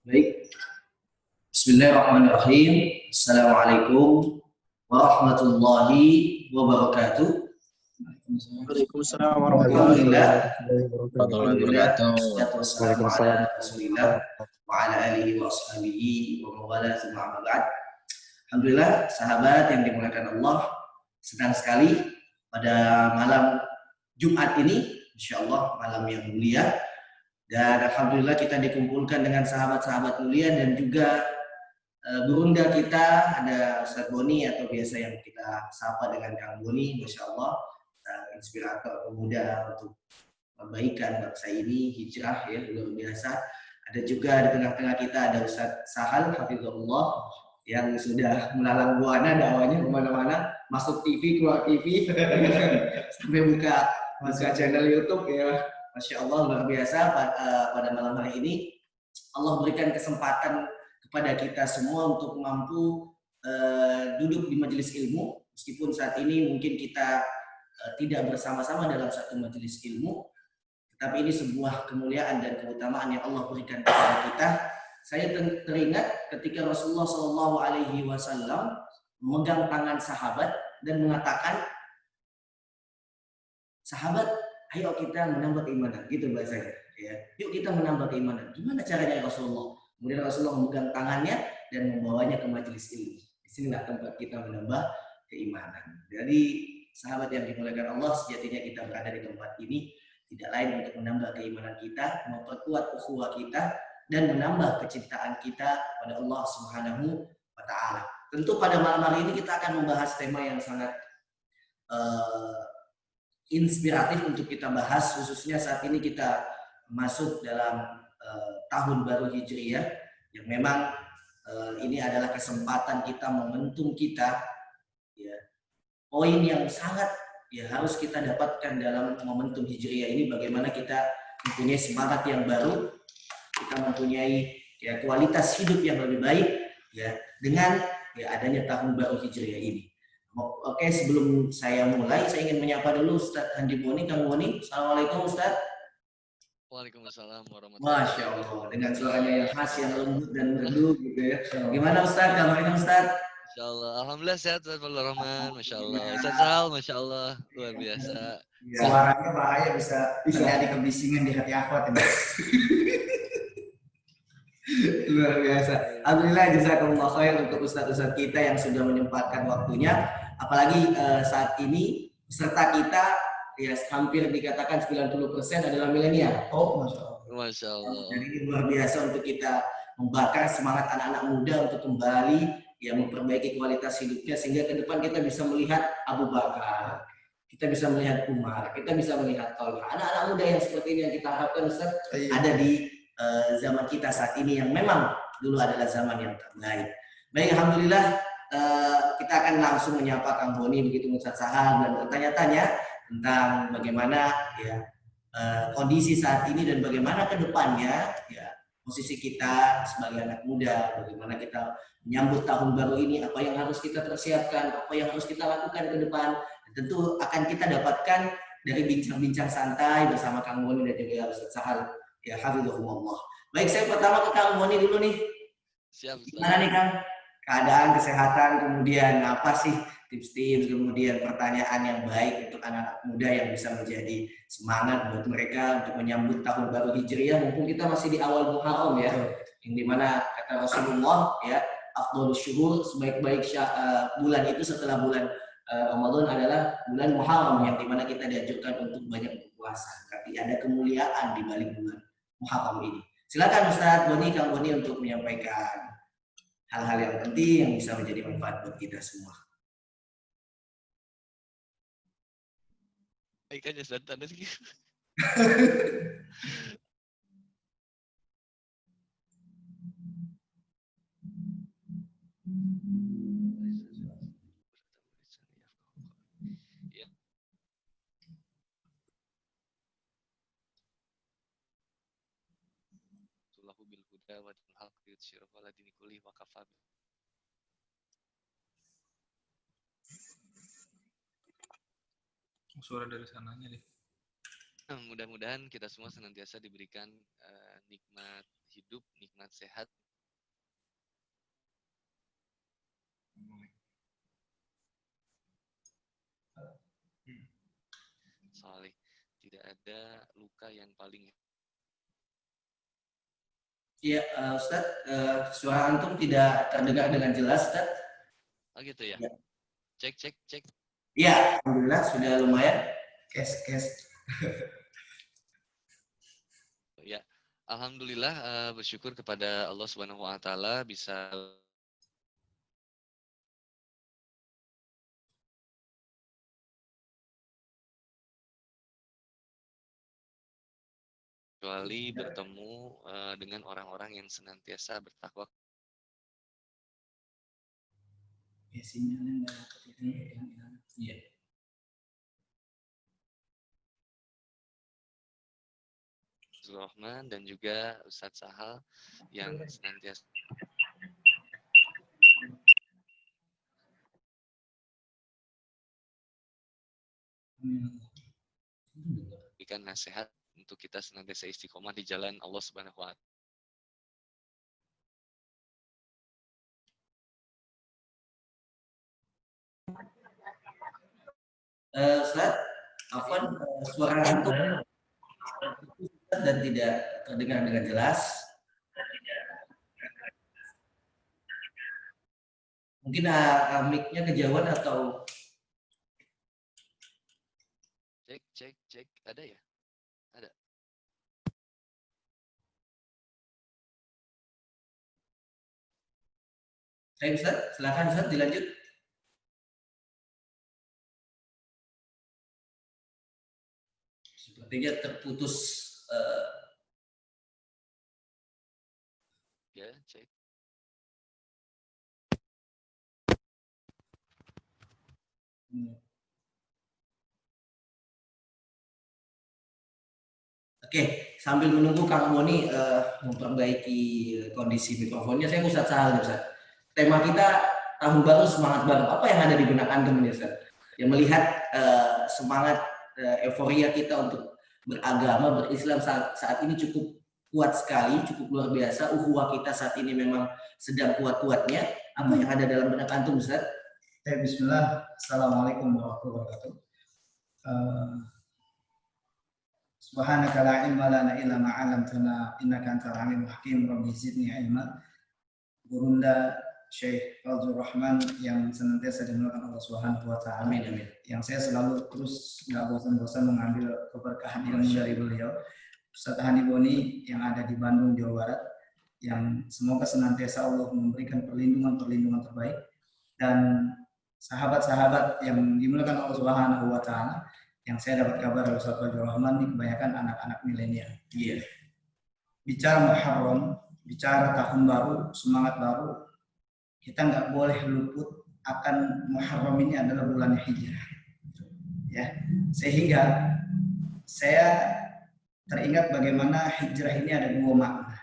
Baik, Bismillahirrahmanirrahim. Assalamualaikum warahmatullahi wabarakatuh. Waalaikumsalam warahmatullahi Alhamdulillah, wabarakatuh. Alhamdulillah, wassalatu wassalamu ala Waalaikumsalam. Rasulillah wa ala alihi wa ashabihi wa mawala thumma amma ba'd. Alhamdulillah, sahabat yang dimuliakan Allah, senang sekali pada malam Jumat ini, insyaallah malam yang mulia. Dan alhamdulillah kita dikumpulkan dengan sahabat-sahabat mulia dan juga berunda kita, ada Ustadz Boni atau biasa yang kita sapa dengan Kang Boni, Masya Allah, inspirator pemuda untuk kebaikan bangsa ini, hijrah ya, luar biasa. Ada juga di tengah-tengah kita ada Ustadz Sahal, Hafizullah, yang sudah melalang buana dakwahnya kemana-mana, masuk TV, keluar TV, sampai buka channel YouTube ya. Masya Allah, luar biasa. Pada malam hari ini Allah berikan kesempatan kepada kita semua untuk mampu duduk di majelis ilmu, meskipun saat ini mungkin kita tidak bersama-sama dalam satu majelis ilmu, tetapi ini sebuah kemuliaan dan keutamaan yang Allah berikan kepada kita. Saya teringat ketika Rasulullah SAW memegang tangan sahabat dan mengatakan, sahabat, ayo kita menambah keimanan, gitu bahasanya. Ya. Yuk kita menambah keimanan. Gimana caranya Rasulullah? Kemudian Rasulullah memegang tangannya dan membawanya ke majelis ilmu. Di sinilah tempat kita menambah keimanan. Jadi sahabat yang dimuliakan Allah, sejatinya kita berada di tempat ini tidak lain untuk menambah keimanan kita, memperkuat ukhuwah kita, dan menambah kecintaan kita kepada Allah Subhanahu wa Ta'ala. Tentu pada malam hari ini kita akan membahas tema yang sangat inspiratif untuk kita bahas, khususnya saat ini kita masuk dalam tahun baru Hijriyah, yang memang ini adalah kesempatan kita, momentum kita, ya, poin yang sangat ya harus kita dapatkan dalam momentum Hijriyah ini, bagaimana kita mempunyai semangat yang baru, kita mempunyai ya kualitas hidup yang lebih baik ya dengan ya adanya tahun baru Hijriyah ini. Oke, sebelum saya mulai, saya ingin menyapa dulu Ustadz Handi Boni, Kang Boni. Assalamualaikum Ustadz. Waalaikumsalam warahmatullahi wabarakatuh. Masya Allah, dengan suaranya yang khas, yang lembut dan merdu gitu ya. Gimana Ustadz, kabarnya Ustadz? Masya Allah, alhamdulillah sehat Ustaz Fadlur Rahman, Masya Allah. Ustaz Sahal, Masya Allah, luar biasa. Ya. Suaranya bahaya, bisa terjadi kebisingan di hati akhwat. Luar biasa. Alhamdulillah, jazakallah khair untuk ustadz-ustadz kita yang sudah menyempatkan waktunya. Apalagi saat ini peserta kita ya hampir dikatakan 90% adalah milenial. Oh, Masya Allah. Masya Allah. Jadi ini luar biasa untuk kita membakar semangat anak-anak muda untuk kembali ya memperbaiki kualitas hidupnya, sehingga ke depan kita bisa melihat Abu Bakar, kita bisa melihat Umar, kita bisa melihat Tolha. Anak-anak muda yang seperti ini yang kita harapkan Ustaz ada di zaman kita saat ini, yang memang dulu adalah zaman yang terbaik. Baik, alhamdulillah kita akan langsung menyapa Kang Boni begitu Ustaz Sahal dan bertanya-tanya tentang bagaimana ya kondisi saat ini dan bagaimana ke depannya ya posisi kita sebagai anak muda, bagaimana kita menyambut tahun baru ini, apa yang harus kita persiapkan, apa yang harus kita lakukan ke depan. Dan tentu akan kita dapatkan dari bincang-bincang santai bersama Kang Boni dan juga Ustaz Sahal. Ya, hafizahumullah. Baik, saya pertama ke Kang Boni dulu nih. Siap, Ustaz. Gimana nih Kang? Keadaan, kesehatan, kemudian apa sih tips-tips, kemudian pertanyaan yang baik untuk anak-anak muda yang bisa menjadi semangat buat mereka untuk menyambut tahun baru Hijriyah, mumpung kita masih di awal Muharram ya, yang dimana kata Rasulullah ya, afdhalus syuhur, sebaik-baik bulan itu setelah bulan Ramadan adalah bulan Muharram, yang dimana kita dianjurkan untuk banyak berpuasa. Tapi ada kemuliaan di balik bulan Muharram ini. Silakan Ustadz Boni, Kang Boni untuk menyampaikan hal-hal yang penting yang bisa menjadi manfaat buat kita semua. Baik aja Ustaz, tanda sih. Suara dari sananya deh. Mudah-mudahan kita semua senantiasa diberikan nikmat hidup, nikmat sehat. Saleh, tidak ada luka yang paling. Iya, Ustadz, suara antum tidak terdengar dengan jelas, Ustadz. Oh gitu ya? Ya. Cek. Iya, alhamdulillah sudah lumayan. Kes. Ya, alhamdulillah bersyukur kepada Allah Subhanahu wa taala bisa kecuali bertemu dengan orang-orang yang senantiasa bertakwa. Ya, sinyalnya nggak hilang. Iya. Rahman dan juga Ustadz Sahal yang senantiasa berikan nasihat untuk kita senantiasa istiqomah di jalan Allah Subhanahu wa taala. Ustaz, afwan, suara antum dan tidak terdengar dengan jelas. Mungkin mic-nya kejauhan atau Cek. Ada ya? Ada. Saya Ustaz, silakan Ustaz dilanjut. Sepertinya terputus. Ya, cek. Oke, sambil menunggu Kang Boni memperbaiki kondisi mikrofonnya, saya Ustaz Sahal, Ustaz. Tema kita tahun baru semangat baru. Apa yang ada di benak antum ini, Ustaz? Yang melihat semangat euforia kita untuk beragama, berislam saat ini cukup kuat sekali, cukup luar biasa. Ukhuwah kita saat ini memang sedang kuat-kuatnya. Apa yang ada dalam benak antum, Ustaz? Bismillah. Assalamualaikum warahmatullahi wabarakatuh. Subhanaka la ilma lana illa ma 'allamtana innaka antal alimul hakim. Rabbi zidni ilma. Burunda Syekh Fazlur Rahman yang senantiasa dimuliakan Allah Subhanahu wa taala. Amin. Yang saya selalu terus enggak bosan-bosan mengambil keberkahan ilmu dari beliau. Ustaz Hani Boni yang ada di Bandung, Jawa Barat, yang semoga senantiasa Allah memberikan perlindungan terbaik, dan sahabat-sahabat yang dimuliakan Allah Subhanahu wa taala. Yang saya dapat kabar dari Ustaz Fazlur Rahman ini kebanyakan anak-anak milenial. Iya. Bicara Muharram, bicara tahun baru, semangat baru, kita nggak boleh luput akan Muharram ini adalah bulan hijrah. Ya, sehingga saya teringat bagaimana hijrah ini ada dua makna.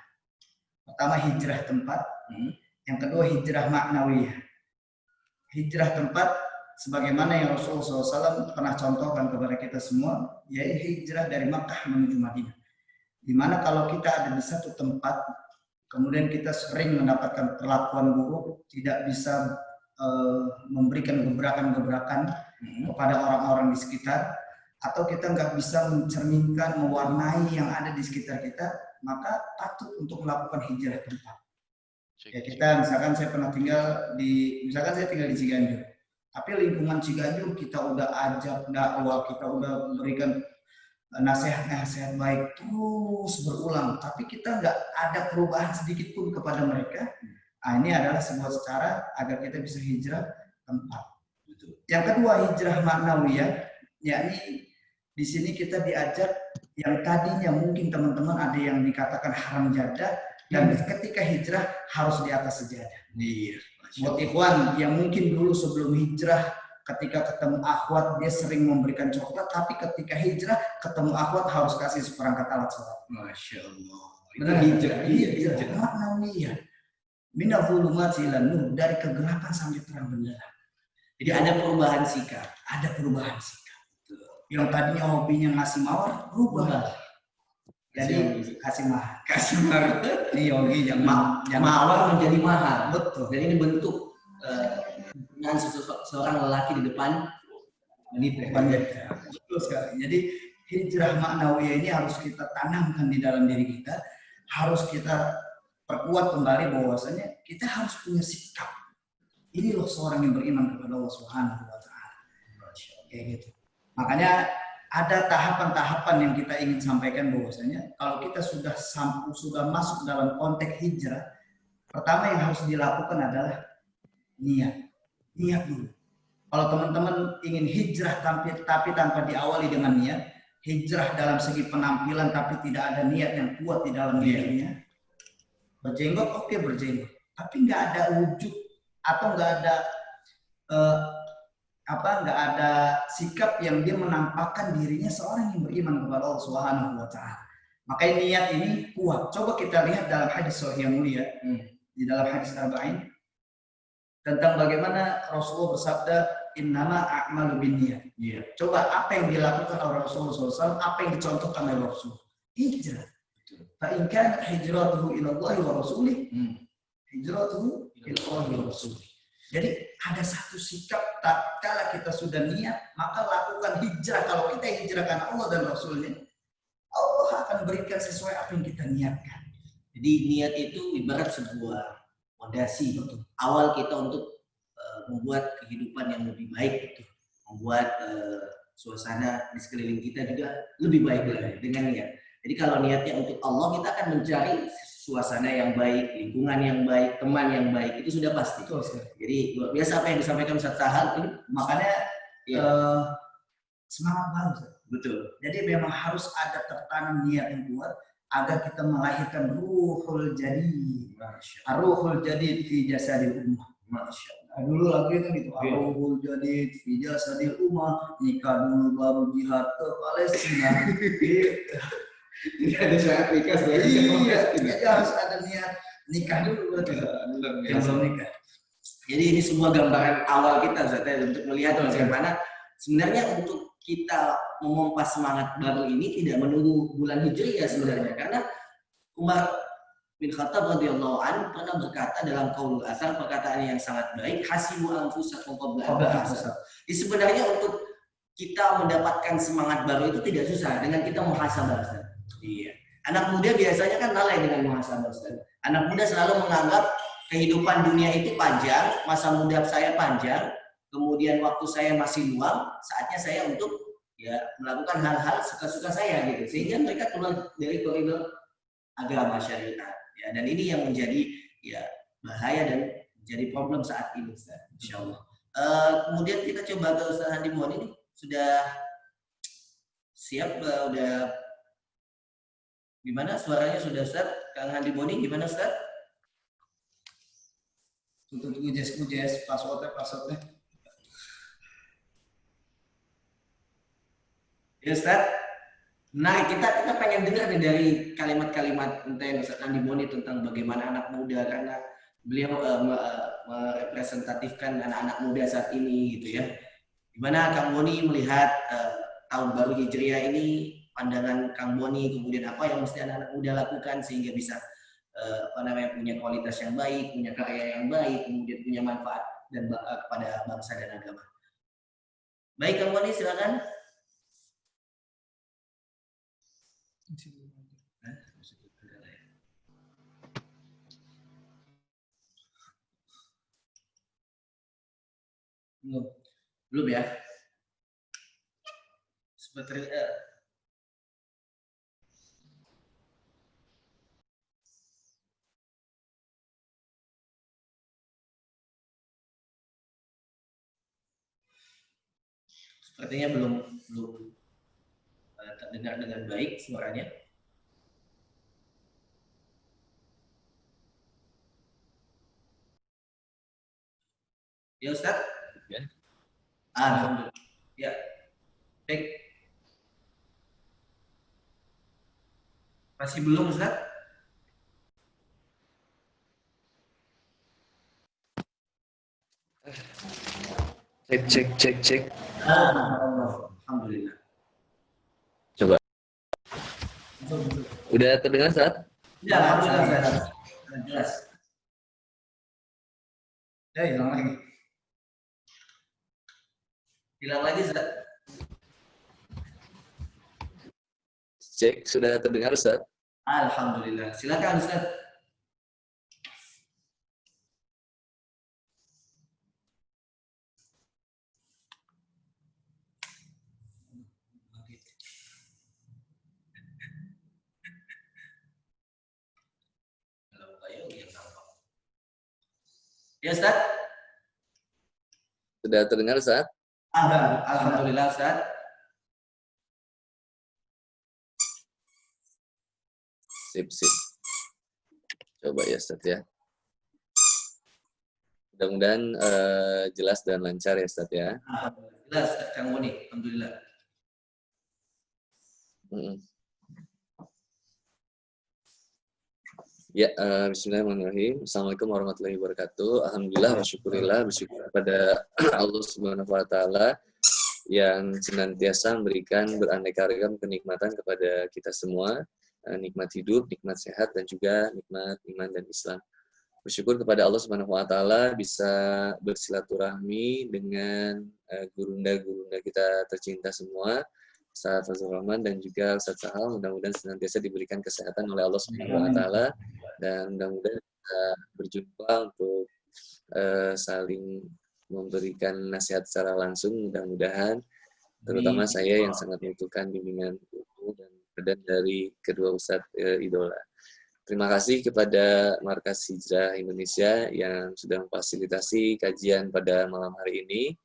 Pertama hijrah tempat, yang kedua hijrah maknawiyah. Hijrah tempat sebagaimana yang Rasulullah SAW pernah contohkan kepada kita semua, yaitu hijrah dari Makkah menuju Madinah. Dimana kalau kita ada di satu tempat, kemudian kita sering mendapatkan perlakuan buruk, tidak bisa memberikan gebrakan-gebrakan kepada orang-orang di sekitar, atau kita nggak bisa mencerminkan, mewarnai yang ada di sekitar kita, maka patut untuk melakukan hijrah tempat. Ya kita, misalkan saya tinggal di Ciganjur, tapi lingkungan Ciganjur kita udah ajak dakwah, kita udah berikan nasihat-nasihat baik terus berulang, tapi kita nggak ada perubahan sedikit pun kepada mereka. Nah, ini adalah sebuah cara agar kita bisa hijrah tempat. Yang kedua hijrah maknawiyah, yakni di sini kita diajak yang tadinya mungkin teman-teman ada yang dikatakan haram jadah, dan ketika hijrah harus di atas sejadah. Buat ikhwan yang mungkin dulu sebelum hijrah ketika ketemu akhwat dia sering memberikan coklat, tapi ketika hijrah ketemu akhwat harus kasih seperangkat alat sholat. Masya Allah. Benar hijrah. Iya. Maknawiyah. Minal zulumati ilan nur, dari kegelapan sampai terang benderang. Jadi ada perubahan sikap. Ada perubahan sikap. Yang tadinya hobinya ngasih mawar, berubah. Jadi kasih mahar. Kasih mahar. Ini yogi jangan Mawar menjadi mahar. betul. Dan ini bentuk dengan seorang lelaki di depan wanita. Betul sekali. Jadi hijrah maknawiyah ini harus kita tanamkan di dalam diri kita, harus kita perkuat kembali bahwasanya kita harus punya sikap. Ini loh seorang yang beriman kepada Allah Subhanahu wa taala. Kayak gitu. Makanya ada tahapan-tahapan yang kita ingin sampaikan bahwasanya kalau kita sudah masuk dalam konteks hijrah, pertama yang harus dilakukan adalah niat. Niat dulu. Kalau teman-teman ingin hijrah tapi tanpa diawali dengan niat, hijrah dalam segi penampilan tapi tidak ada niat yang kuat di dalam dirinya, berjenggot oke berjenggot, tapi nggak ada wujud atau nggak ada sikap yang dia menampakkan dirinya seorang yang beriman kepada Allah Subhanahu wa taala. Makanya niat ini kuat. Coba kita lihat dalam hadis sahih yang mulia, di dalam hadis Arba'in tentang bagaimana Rasulullah bersabda innama a'malu binniyat. Coba apa yang dilakukan oleh Rasulullah SAW, apa yang dicontohkan oleh Rasul? Hijrah. Fa in kana hijratuhu ila Allah wa rasulih, hijratuhu ila Allah wa rasulih. Jadi ada satu sikap tatkala kita sudah niat, maka lakukan hijrah. Kalau kita hijrah karena Allah dan Rasulnya, Allah akan berikan sesuai apa yang kita niatkan. Jadi niat itu ibarat sebuah fondasi awal kita untuk membuat kehidupan yang lebih baik, membuat suasana di sekeliling kita juga lebih baik lagi dengan niat. Jadi kalau niatnya untuk Allah, kita akan mencari suasana yang baik, lingkungan yang baik, teman yang baik, itu sudah pasti. Jadi luar biasa apa yang disampaikan Ustaz Sahal ini, makanya semangat baru. Betul. Jadi memang harus ada tertanam niat yang kuat agar kita melahirkan ruhul jadid. Ruhul jadid fi jasadil ummah. Masya Allah. Dulu lagu itu gitu. Ruhul jadid fi jasadil ummah. Nikah dulu baru jihad ke Palestina. Tidak ada syarat nikah. Iya, harus ada niat nikah dulu berarti. Yang belum nikah. Jadi ini semua gambaran awal kita Ustaz, untuk melihat bagaimana sebenarnya untuk kita memompa semangat baru ini tidak menunggu bulan Hijriah sebenarnya, karena Umar bin Khattab radhiyallahu anhu pernah berkata dalam Qaulul Athar, perkataan yang sangat baik, hasibu anfusakum qabla an tahasab. Jadi sebenarnya untuk kita mendapatkan semangat baru itu tidak susah dengan kita muhasabah. Iya. Anak muda biasanya kan lalai dengan muhasabah. Anak muda selalu menganggap kehidupan dunia itu panjang, masa muda saya panjang, kemudian waktu saya masih luang, saatnya saya untuk melakukan hal-hal suka-suka saya gitu. Sehingga mereka keluar dari koridor agama syariat. Ya, dan ini yang menjadi bahaya dan menjadi problem saat ini, Ustaz. Insyaallah. Kemudian kita coba ke Ustaz Handi Mohon ini sudah siap, udah gimana suaranya sudah Ustaz? Kang Handi Boni gimana Ustaz? Tutup ujes passwordnya. Ya Ustaz. Nah, kita pengen dengar nih dari kalimat-kalimat Ustaz Handi Boni tentang bagaimana anak muda, karena beliau merepresentatifkan anak-anak muda saat ini gitu ya. Gimana Kang Boni melihat tahun baru Hijriah ini, pandangan Kang Boni, kemudian apa yang mesti anak-anak muda lakukan sehingga bisa punya kualitas yang baik, punya karya yang baik, kemudian punya manfaat dan kepada bangsa dan agama. Baik Kang Boni, silakan. Belum ya. Seperti sepertinya belum terdengar dengan baik suaranya. Ya Ustaz? Ya. Alhamdulillah. Ya. Baik. Masih belum Ustaz? Cek. Alhamdulillah. Coba. Betul. Udah terdengar Ustaz? Ya, alhamdulillah Ustaz. Jelas. Ya, hilang lagi. Hilang lagi Ustaz. Cek, sudah terdengar Ustaz? Alhamdulillah. Silakan Ustaz. Ya Ustaz. Sudah terdengar Ustaz? Alhamdulillah Ustaz. Sip, sip. Coba ya Ustaz ya. Mudah-mudahan jelas dan lancar ya Ustaz ya. Alhamdulillah. Jelas Ustaz Kang Boni. Alhamdulillah. Ya, bismillahirrahmanirrahim. Assalamualaikum warahmatullahi wabarakatuh. Alhamdulillah wa syukurillah, bersyukur kepada Allah Subhanahu wa taala yang senantiasa memberikan beraneka ragam kenikmatan kepada kita semua, nikmat hidup, nikmat sehat dan juga nikmat iman dan Islam. Bersyukur kepada Allah Subhanahu wa taala bisa bersilaturahmi dengan gurunda-gurunda kita tercinta semua, Ustaz Fazlur Rahman dan juga Ustaz Sahal. Mudah-mudahan senantiasa diberikan kesehatan oleh Allah Subhanahu wa taala dan mudah-mudahan kita berjumpa untuk saling memberikan nasihat secara langsung, mudah-mudahan terutama saya yang sangat membutuhkan bimbingan ilmu dan dari kedua Ustadz idola. Terima kasih kepada Markas Hijrah Indonesia yang sudah memfasilitasi kajian pada malam hari ini.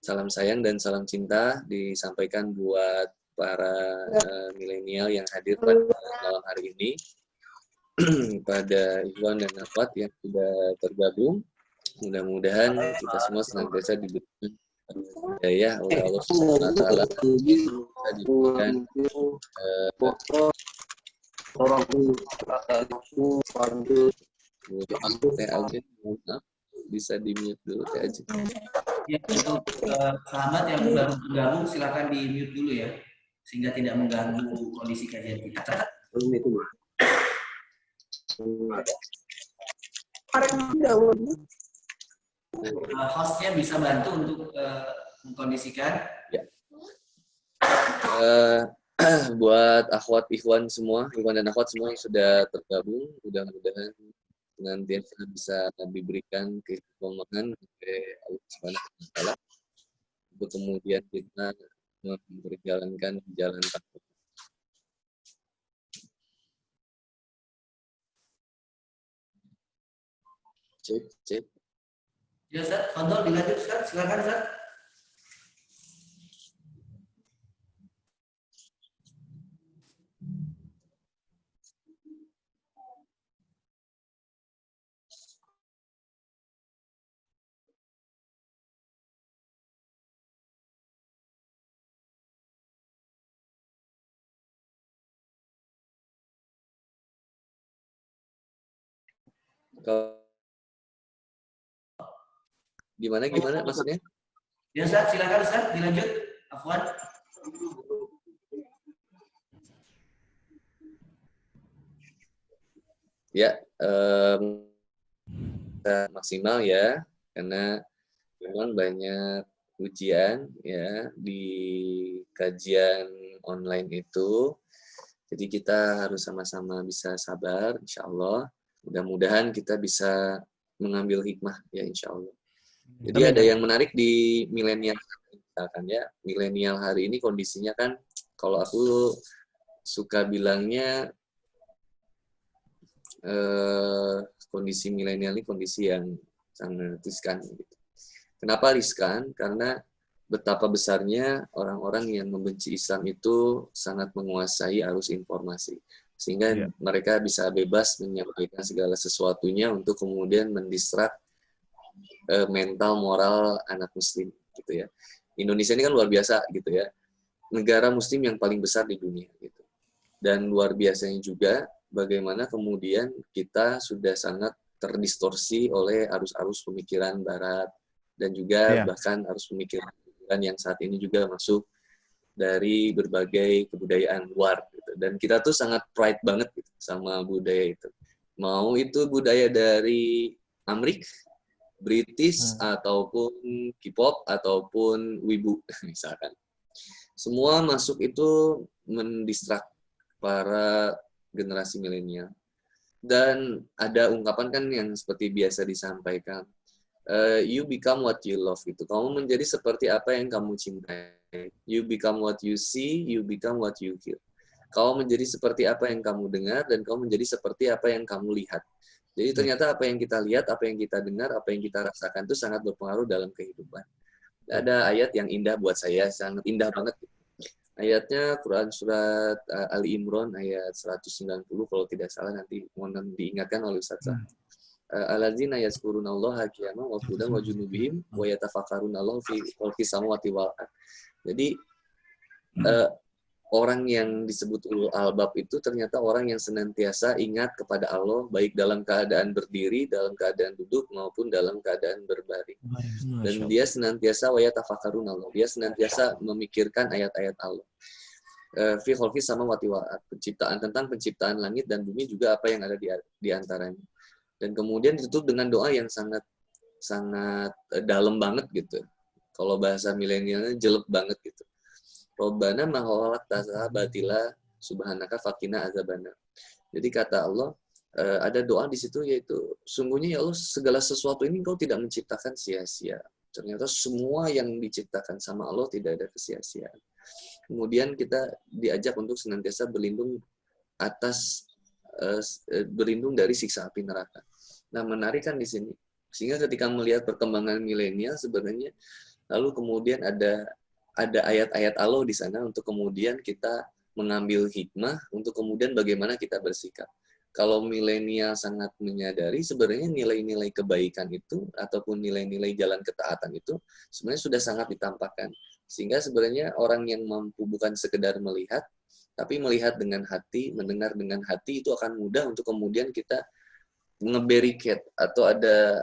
Salam sayang dan salam cinta disampaikan buat para milenial yang hadir pada malam hari ini. Pada Ikhwan dan Akhwat yang sudah tergabung. Mudah-mudahan kita semua senantiasa diberikan hidayah oleh Allah Subhanahu wa taala. Kita diberikan Teh Ajeng, maaf, bisa di-mute dulu Teh Ajeng. Ya, untuk sahabat yang baru bergabung silakan di-mute dulu ya, sehingga tidak mengganggu kondisi kajian kita. Hostnya bisa bantu untuk mengkondisikan. Ya. Buat akhwat ikhwan semua, ikhwan dan akhwat semua yang sudah tergabung, mudah-mudahan nanti bisa diberikan keistiqomahan oleh Allah Subhanahu wa taala untuk kemudian kita memperjalankan jalan takwa. Cek. Ya Ustaz, Fadol dilanjut Ustaz, silakan Ustaz. Gimana maksudnya? Ya Ustaz, silakan Ustaz, dilanjut. Afwan. Ya, maksimal ya, karena memang banyak ujian ya di kajian online itu. Jadi kita harus sama-sama bisa sabar, insya Allah. Mudah-mudahan kita bisa mengambil hikmah ya, insya Allah. Jadi ada yang menarik di milenial, misalkan ya, milenial hari ini kondisinya kan, kalau aku suka bilangnya kondisi milenial ini kondisi yang sangat riskan. Gitu. Kenapa riskan? Karena betapa besarnya orang-orang yang membenci Islam itu sangat menguasai arus informasi. Sehingga mereka bisa bebas menyampaikan segala sesuatunya untuk kemudian mendistrak mental moral anak muslim gitu ya. Indonesia ini kan luar biasa gitu ya. Negara muslim yang paling besar di dunia gitu. Dan luar biasanya juga bagaimana kemudian kita sudah sangat terdistorsi oleh arus-arus pemikiran barat dan juga bahkan arus pemikiran yang saat ini juga masuk dari berbagai kebudayaan luar gitu. Dan kita tuh sangat pride banget gitu sama budaya itu. Mau itu budaya dari Amerika, British, ataupun K-pop, ataupun Wibu, misalkan. Semua masuk itu mendistrak para generasi milenial. Dan ada ungkapan kan yang seperti biasa disampaikan, you become what you love gitu. Kamu menjadi seperti apa yang kamu cintai. You become what you see, you become what you hear. Kamu menjadi seperti apa yang kamu dengar, dan kamu menjadi seperti apa yang kamu lihat. Jadi ternyata apa yang kita lihat, apa yang kita dengar, apa yang kita rasakan itu sangat berpengaruh dalam kehidupan. Ada ayat yang indah buat saya, sangat indah banget. Ayatnya Quran surat Ali Imran ayat 190 kalau tidak salah, nanti mohon diingatkan oleh Ustaz. Alladzina yazkurunallaha qiyaman wa qu'udan wa junubihim wa yatafakkarunallaha fi khalqis samawati wal ardh. Jadi orang yang disebut ulul albab itu ternyata orang yang senantiasa ingat kepada Allah, baik dalam keadaan berdiri, dalam keadaan duduk, maupun dalam keadaan berbaring. Dan dia senantiasa wayatafakkarun Allah. Dia senantiasa memikirkan ayat-ayat Allah. Fi khalqis samawati wal ardh, penciptaan, tentang penciptaan langit dan bumi, juga apa yang ada di antaranya. Dan kemudian ditutup dengan doa yang sangat dalam banget gitu. Kalau bahasa milenialnya jelek banget gitu. Robbana ma khalaqta batila subhanaka faqina azabana. Jadi kata Allah, ada doa di situ, yaitu sungguhnya ya Allah, segala sesuatu ini Engkau tidak menciptakan sia-sia. Ternyata semua yang diciptakan sama Allah tidak ada kesia-siaan. Kemudian kita diajak untuk senantiasa berlindung berlindung dari siksa api neraka. Nah, menarik kan di sini. Sehingga ketika melihat perkembangan milenial sebenarnya, lalu kemudian ada ayat-ayat Allah di sana untuk kemudian kita mengambil hikmah untuk kemudian bagaimana kita bersikap. Kalau milenial sangat menyadari sebenarnya nilai-nilai kebaikan itu ataupun nilai-nilai jalan ketaatan itu sebenarnya sudah sangat ditampakkan. Sehingga sebenarnya orang yang mampu bukan sekedar melihat, tapi melihat dengan hati, mendengar dengan hati, itu akan mudah untuk kemudian kita nge-barricade atau ada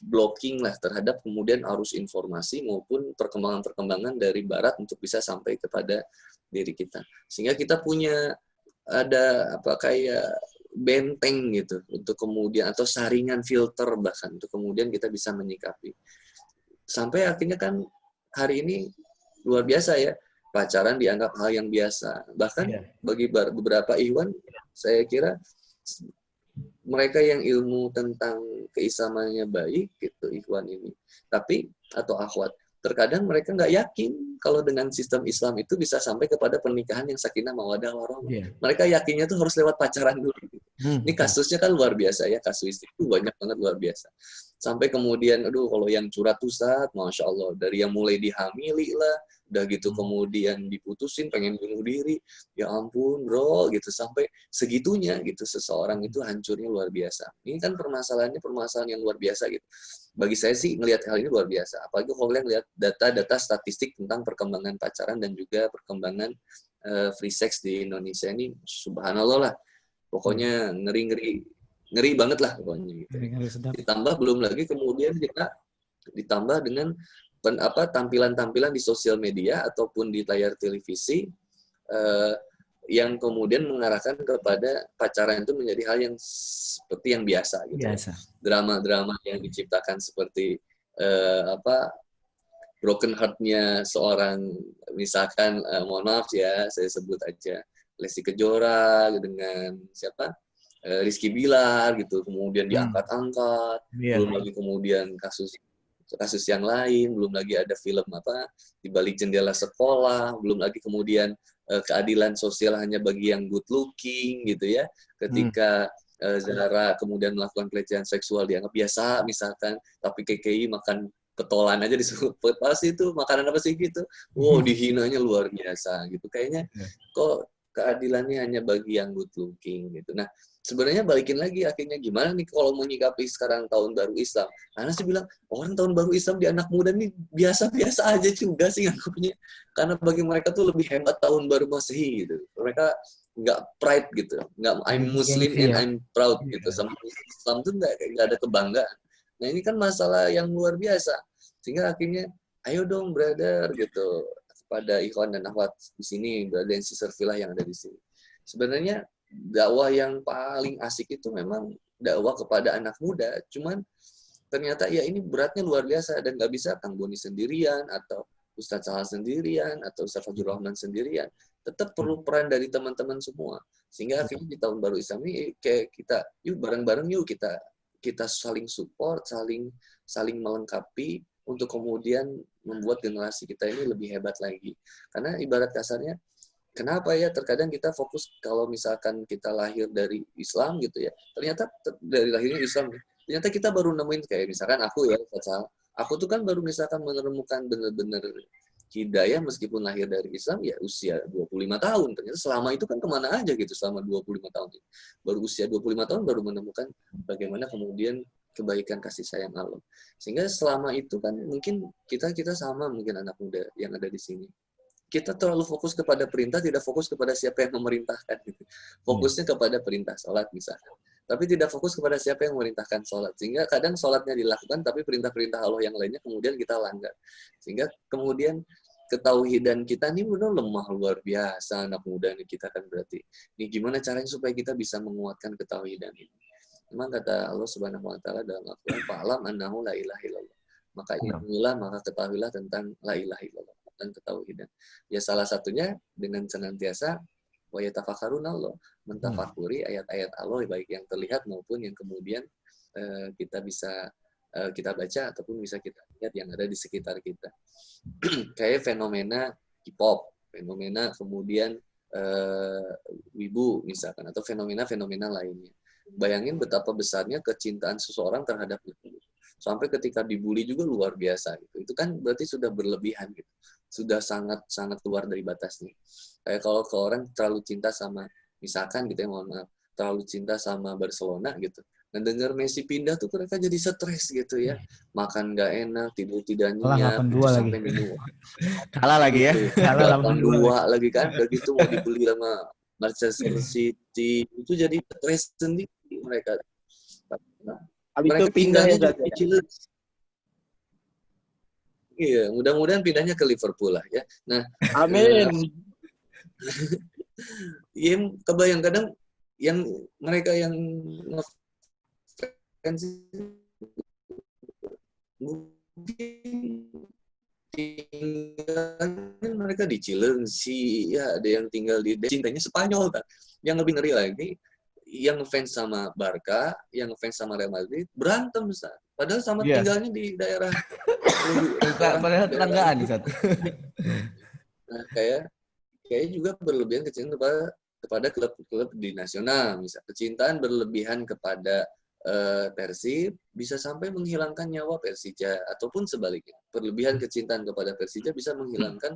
blocking lah terhadap kemudian arus informasi maupun perkembangan-perkembangan dari barat untuk bisa sampai kepada diri kita. Sehingga kita punya ada kayak benteng gitu untuk kemudian, atau saringan filter bahkan untuk kemudian kita bisa menyikapi. Sampai akhirnya kan hari ini luar biasa ya, pacaran dianggap hal yang biasa. Bahkan bagi beberapa ikhwan, saya kira mereka yang ilmu tentang keislamannya baik gitu, ikhwan ini, tapi atau akhwat, terkadang mereka nggak yakin kalau dengan sistem Islam itu bisa sampai kepada pernikahan yang sakinah mawaddah warahmah. Mereka yakinnya tuh harus lewat pacaran dulu. Ini kasusnya kan luar biasa ya, kasus itu banyak banget, luar biasa. Sampai kemudian, aduh, kalau yang curhat tuh Ustaz, Masya Allah, dari yang mulai dihamili lah, udah gitu kemudian diputusin, pengen bunuh diri, ya ampun bro, gitu, sampai segitunya gitu, seseorang itu hancurnya luar biasa. Ini kan permasalahan yang luar biasa gitu. Bagi saya sih melihat hal ini luar biasa, apalagi kalau kalian lihat data-data statistik tentang perkembangan pacaran dan juga perkembangan free sex di Indonesia ini, subhanallah lah, pokoknya ngeri banget lah pokoknya gitu. Ditambah belum lagi kemudian kita ditambah dengan tampilan-tampilan di sosial media ataupun di layar televisi yang kemudian mengarahkan kepada pacaran itu menjadi hal yang seperti yang biasa gitu. Drama-drama yang diciptakan seperti broken heart-nya seorang, misalkan mohon maaf ya, saya sebut aja Lesti Kejora dengan siapa? Rizky Bilar gitu, kemudian diangkat-angkat, belum lagi kemudian kasus yang lain, belum lagi ada film Di Balik Jendela Sekolah, belum lagi kemudian keadilan sosial hanya bagi yang good looking gitu ya, ketika Zahra kemudian melakukan pelecehan seksual dianggap biasa misalkan, tapi KKI makan petolan aja disebut pasti itu makanan apa sih gitu, wow, dihinanya luar biasa gitu, kayaknya kok keadilannya hanya bagi yang good looking gitu. Nah, sebenarnya balikin lagi akhirnya gimana nih kalau menyikapi sekarang tahun baru Islam. Karena saya bilang, orang tahun baru Islam di anak muda nih biasa-biasa aja juga sih anggapnya. Karena bagi mereka tuh lebih hebat tahun baru Masehi gitu. Mereka nggak pride gitu. Nggak I'm Muslim and I'm proud gitu. Sama Islam tuh nggak ada kebanggaan. Nah, ini kan masalah yang luar biasa. Sehingga akhirnya, ayo dong brother gitu, pada ikhwan dan akhwat di sini, brother dan sister filah yang ada di sini. Sebenarnya dakwah yang paling asik itu memang dakwah kepada anak muda. Cuman ternyata ya ini beratnya luar biasa dan nggak bisa Kang Boni sendirian atau Ustadz Salah sendirian atau Ustadz Fajrul Rahman sendirian. Tetap perlu peran dari teman-teman semua. Sehingga akhirnya di tahun baru Islam ini kayak kita yuk bareng-bareng yuk kita saling support, saling melengkapi untuk kemudian membuat generasi kita ini lebih hebat lagi. Karena ibarat kasarnya kenapa ya terkadang kita fokus kalau misalkan kita lahir dari Islam gitu ya, ternyata dari lahirnya Islam, ternyata kita baru nemuin kayak misalkan aku ya, aku tuh kan baru misalkan menemukan benar-benar hidayah meskipun lahir dari Islam ya usia 25 tahun. Ternyata selama itu kan kemana aja gitu selama 25 tahun. Baru usia 25 tahun baru menemukan bagaimana kemudian kebaikan kasih sayang Allah. Sehingga selama itu kan mungkin kita sama mungkin anak muda yang ada di sini. Kita terlalu fokus kepada perintah, tidak fokus kepada siapa yang memerintahkan. Fokusnya kepada perintah sholat misalnya. Tapi tidak fokus kepada siapa yang memerintahkan sholat. Sehingga kadang sholatnya dilakukan, tapi perintah-perintah Allah yang lainnya kemudian kita langgar. Sehingga kemudian ketauhidan kita ini benar lemah luar biasa anak muda nih kita kan berarti. Ini gimana caranya supaya kita bisa menguatkan ketauhidan ini? Memang kata Allah Subhanahu wa taala dalam Al-Qur'an, "Fa'lam annahu la ilaha illallah." Maka ilmulah, maka ketahuilah tentang la ilaha illallah dan ketauhidan. Ya salah satunya dengan senantiasa wa yatafakkaruna Allah, mentafakuri ayat-ayat Allah baik yang terlihat maupun yang kemudian kita bisa kita baca ataupun bisa kita lihat yang ada di sekitar kita. Kayak fenomena K-pop, fenomena kemudian wibu misalkan atau fenomena-fenomena lainnya. Bayangin betapa besarnya kecintaan seseorang terhadap itu. Sampai ketika dibully juga luar biasa gitu. Itu kan berarti sudah berlebihan gitu. Sudah sangat keluar dari batasnya. Kayak kalau ke orang terlalu cinta sama misalkan gitu ya, mohon maaf, terlalu cinta sama Barcelona gitu. Dan dengar Messi pindah tuh mereka jadi stres gitu ya. Makan nggak enak, tidur tidak nyenyak, itu sampai minum. Kalah lagi ya. Kalah 8-2 lagi kan, udah gitu mau dibeli sama Manchester City. Itu jadi stres sendiri mereka. Nah, Habis itu mereka pindahnya tinggalnya di Cileunci. Iya, mudah-mudahan pindahnya ke Liverpool lah ya. Nah, Amin. ya kebayang kadang yang mereka yang ngefans mungkin tinggalnya mereka di Cileunci, ya ada yang tinggal di cintanya Spanyol kan. Yang lebih ngeri lagi, yang fans sama Barca, yang fans sama Real Madrid berantem, Ustaz. Padahal sama tinggalnya di daerah Padahal tetanggaan di satu. Nah, kayak juga berlebihan kecintaan kepada klub-klub di nasional, misal kecintaan berlebihan kepada Persib bisa sampai menghilangkan nyawa Persija ataupun sebaliknya. Berlebihan kecintaan kepada Persija bisa menghilangkan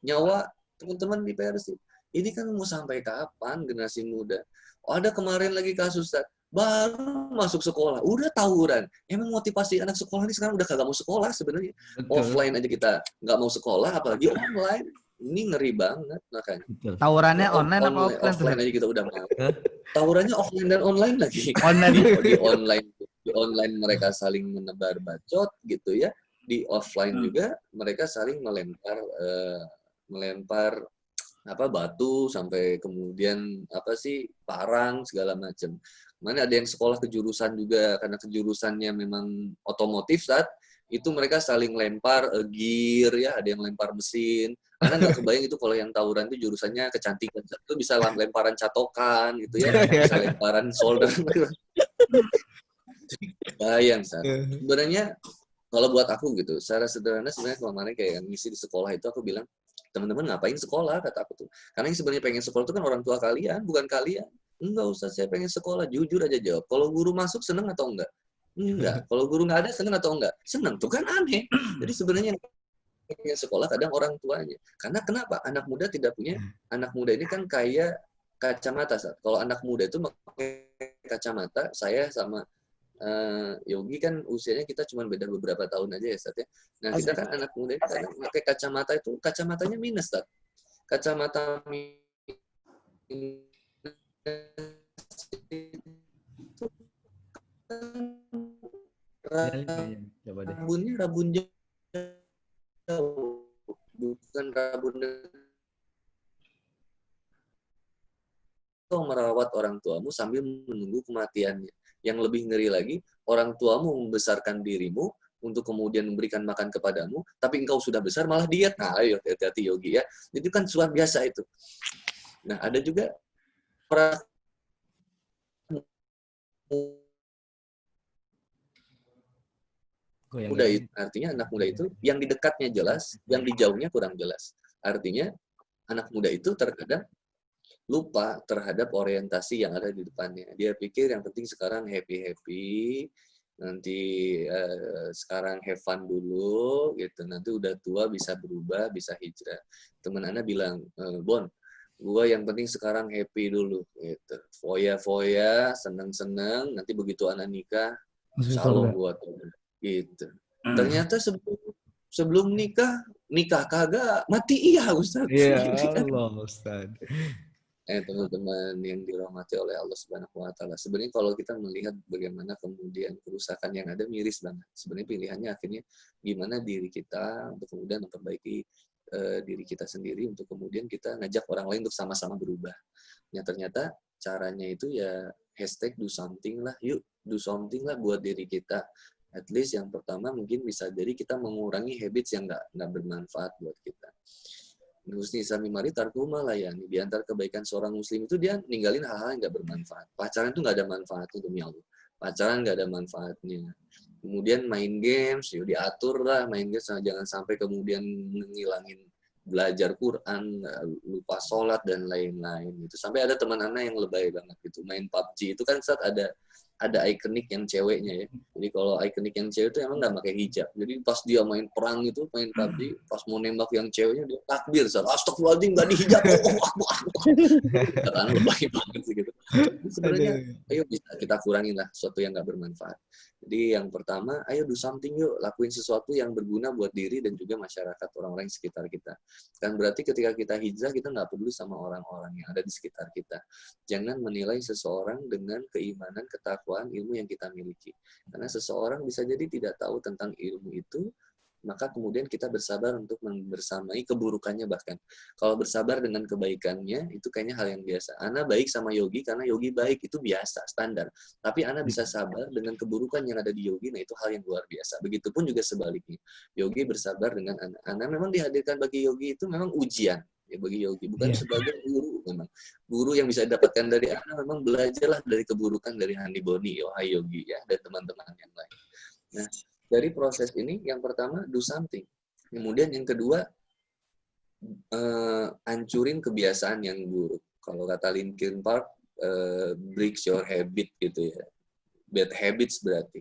nyawa teman-teman di Persib. Ini kan mau sampai kapan generasi muda? Oh, ada kemarin lagi kasus baru masuk sekolah, udah tawuran. Emang motivasi anak sekolah ini sekarang udah kagak mau sekolah sebenarnya. Offline aja kita nggak mau sekolah, apalagi online. Ini ngeri banget makanya. Tawurannya online apa offline aja kita udah mau. Tawurannya offline dan online lagi. Online. Di online mereka saling menebar bacot gitu ya. Di offline juga mereka saling melempar batu sampai kemudian parang segala macam. Mana ada yang sekolah kejurusan juga karena kejurusannya memang otomotif itu mereka saling lempar gear ya, ada yang lempar mesin. Karena nggak kebayang itu kalau yang tawuran itu jurusannya kecantikan, itu bisa lemparan catokan gitu ya, bisa lemparan solder. Bayang sebenarnya kalau buat aku gitu, secara sederhana sebenarnya kemarin kayak ngisi di sekolah itu aku bilang, teman-teman ngapain sekolah kata aku tuh, karena yang sebenarnya pengen sekolah itu kan orang tua kalian, bukan kalian. Enggak usah, saya pengen sekolah, jujur aja jawab. Kalau guru masuk seneng atau enggak? Enggak. Kalau guru nggak ada seneng atau enggak? Seneng tuh kan aneh. Jadi sebenarnya yang sekolah kadang orang tuanya. Karena kenapa? Anak muda tidak punya, anak muda ini kan kayak kacamata. Kalau anak muda itu pakai kacamata, saya sama Yogi kan usianya kita cuma beda beberapa tahun aja ya Sat ya. Nah kita kan anak muda kadang pakai kacamata itu kacamatanya minus Sat. Kacamata minus rabunnya rabun jauh, bukan rabun tuamu sambil menunggu kematiannya. Yang lebih ngeri lagi, orang tuamu membesarkan dirimu untuk kemudian memberikan makan kepadamu, tapi engkau sudah besar malah diet. Nah, ayo hati-hati yogi ya. Itu kan luar biasa itu. Nah, ada juga orang muda itu, artinya anak muda itu yang di dekatnya jelas, yang di jauhnya kurang jelas. Artinya anak muda itu terkadang lupa terhadap orientasi yang ada di depannya. Dia pikir yang penting sekarang happy-happy, nanti sekarang have fun dulu, gitu. Nanti udah tua bisa berubah, bisa hijrah. Teman Ana bilang, Bon, gua yang penting sekarang happy dulu, gitu. Foya-foya, seneng-seneng, nanti begitu Ana nikah, shalom buat gitu. Ternyata sebelum nikah kagak, mati iya Ustaz. Iya, Allah Ustaz. Teman-teman yang dirahmati oleh Allah Subhanahu wa taala. Sebenarnya kalau kita melihat bagaimana kemudian kerusakan yang ada miris banget. Sebenarnya pilihannya akhirnya gimana diri kita untuk kemudian memperbaiki diri kita sendiri untuk kemudian kita ngajak orang lain untuk sama-sama berubah. Yang ternyata caranya itu ya #do something lah. Yuk, do something lah buat diri kita. At least yang pertama mungkin bisa jadi kita mengurangi habits yang nggak bermanfaat buat kita. Husni Islami Mari tarku malayani. Di antara kebaikan seorang muslim itu dia ninggalin hal-hal yang nggak bermanfaat. Pacaran itu nggak ada manfaatnya demi Allah. Pacaran nggak ada manfaatnya. Kemudian main games, yuk diatur lah main games. Jangan sampai kemudian ngilangin belajar Quran, lupa sholat dan lain-lain. Itu sampai ada teman anak yang lebay banget gitu. Main PUBG itu kan saat ada ikonik yang ceweknya ya. Jadi kalau ikonik yang cewek itu emang nggak pakai hijab. Jadi pas dia main perang itu, main PUBG, pas mau nembak yang ceweknya dia takbir, astagfirullahaladzim nggak dihijab. Karena lebay banget sih gitu. Jadi sebenarnya ayo bisa kita kurangin lah sesuatu yang nggak bermanfaat. Jadi yang pertama, ayo do something yuk, lakuin sesuatu yang berguna buat diri dan juga masyarakat, orang-orang di sekitar kita. Kan berarti ketika kita hijrah, kita nggak peduli sama orang-orang yang ada di sekitar kita. Jangan menilai seseorang dengan keimanan, ketakwaan, ilmu yang kita miliki. Karena seseorang bisa jadi tidak tahu tentang ilmu itu, maka kemudian kita bersabar untuk membersamai keburukannya bahkan. Kalau bersabar dengan kebaikannya, itu kayaknya hal yang biasa. Ana baik sama Yogi karena Yogi baik, itu biasa, standar. Tapi Ana bisa sabar dengan keburukan yang ada di Yogi, nah itu hal yang luar biasa. Begitupun juga sebaliknya. Yogi bersabar dengan Ana. Ana memang dihadirkan bagi Yogi itu memang ujian. Ya, bagi Yogi, bukan sebagai guru memang. Guru yang bisa didapatkan dari Ana memang belajarlah dari keburukan dari Hani Boni, Yohai Yogi, ya, dan teman-teman yang lain. Nah, dari proses ini, yang pertama, do something. Kemudian yang kedua, hancurin kebiasaan yang buruk. Kalau kata Linkin Park, breaks your habit gitu ya. Bad habits berarti.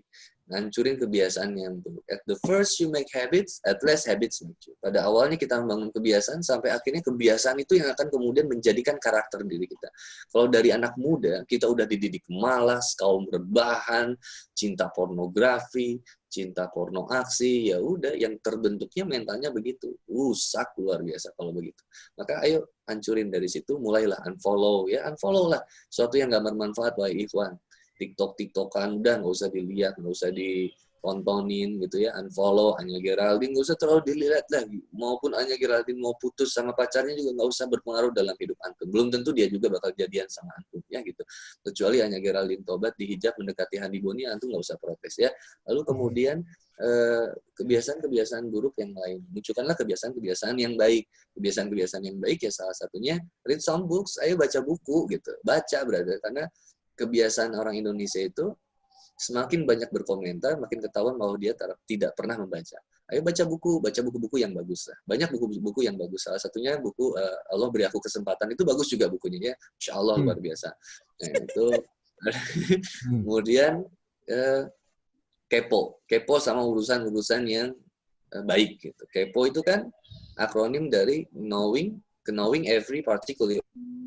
Hancurin kebiasaan yang buruk. At the first you make habits, at last habits make you. Pada awalnya kita membangun kebiasaan, sampai akhirnya kebiasaan itu yang akan kemudian menjadikan karakter diri kita. Kalau dari anak muda, kita udah dididik malas, kaum rebahan, cinta pornografi, cinta porno aksi, ya udah yang terbentuknya mentalnya begitu. Rusak luar biasa kalau begitu. Maka ayo hancurin dari situ, mulailah unfollow ya, unfollow lah. Sesuatu yang nggak bermanfaat, wahai ikhwan. TikTok-TikTokan udah nggak usah dilihat, nggak usah ditontonin gitu ya, unfollow. Anya Geraldine nggak usah terlalu dilihat lagi, maupun Anya Geraldine mau putus sama pacarnya juga nggak usah berpengaruh dalam hidup antum. Belum tentu dia juga bakal jadian sama antum ya gitu. Kecuali Anya Geraldine tobat, dihijab, mendekati Hani Boni, antum nggak usah protes ya. Lalu kemudian kebiasaan-kebiasaan buruk yang lain, munculkanlah kebiasaan-kebiasaan yang baik. Kebiasaan-kebiasaan yang baik ya salah satunya read some books, ayo baca buku gitu, baca brother, karena kebiasaan orang Indonesia itu semakin banyak berkomentar, makin ketahuan bahwa dia tidak pernah membaca. Ayo baca buku-buku yang bagus lah. Banyak buku-buku yang bagus. Salah satunya buku Allah Beri Aku Kesempatan, itu bagus juga bukunya ya. Insya Allah luar biasa. Nah, itu kemudian kepo sama urusan-urusan yang baik gitu. Kepo itu kan akronim dari knowing every particular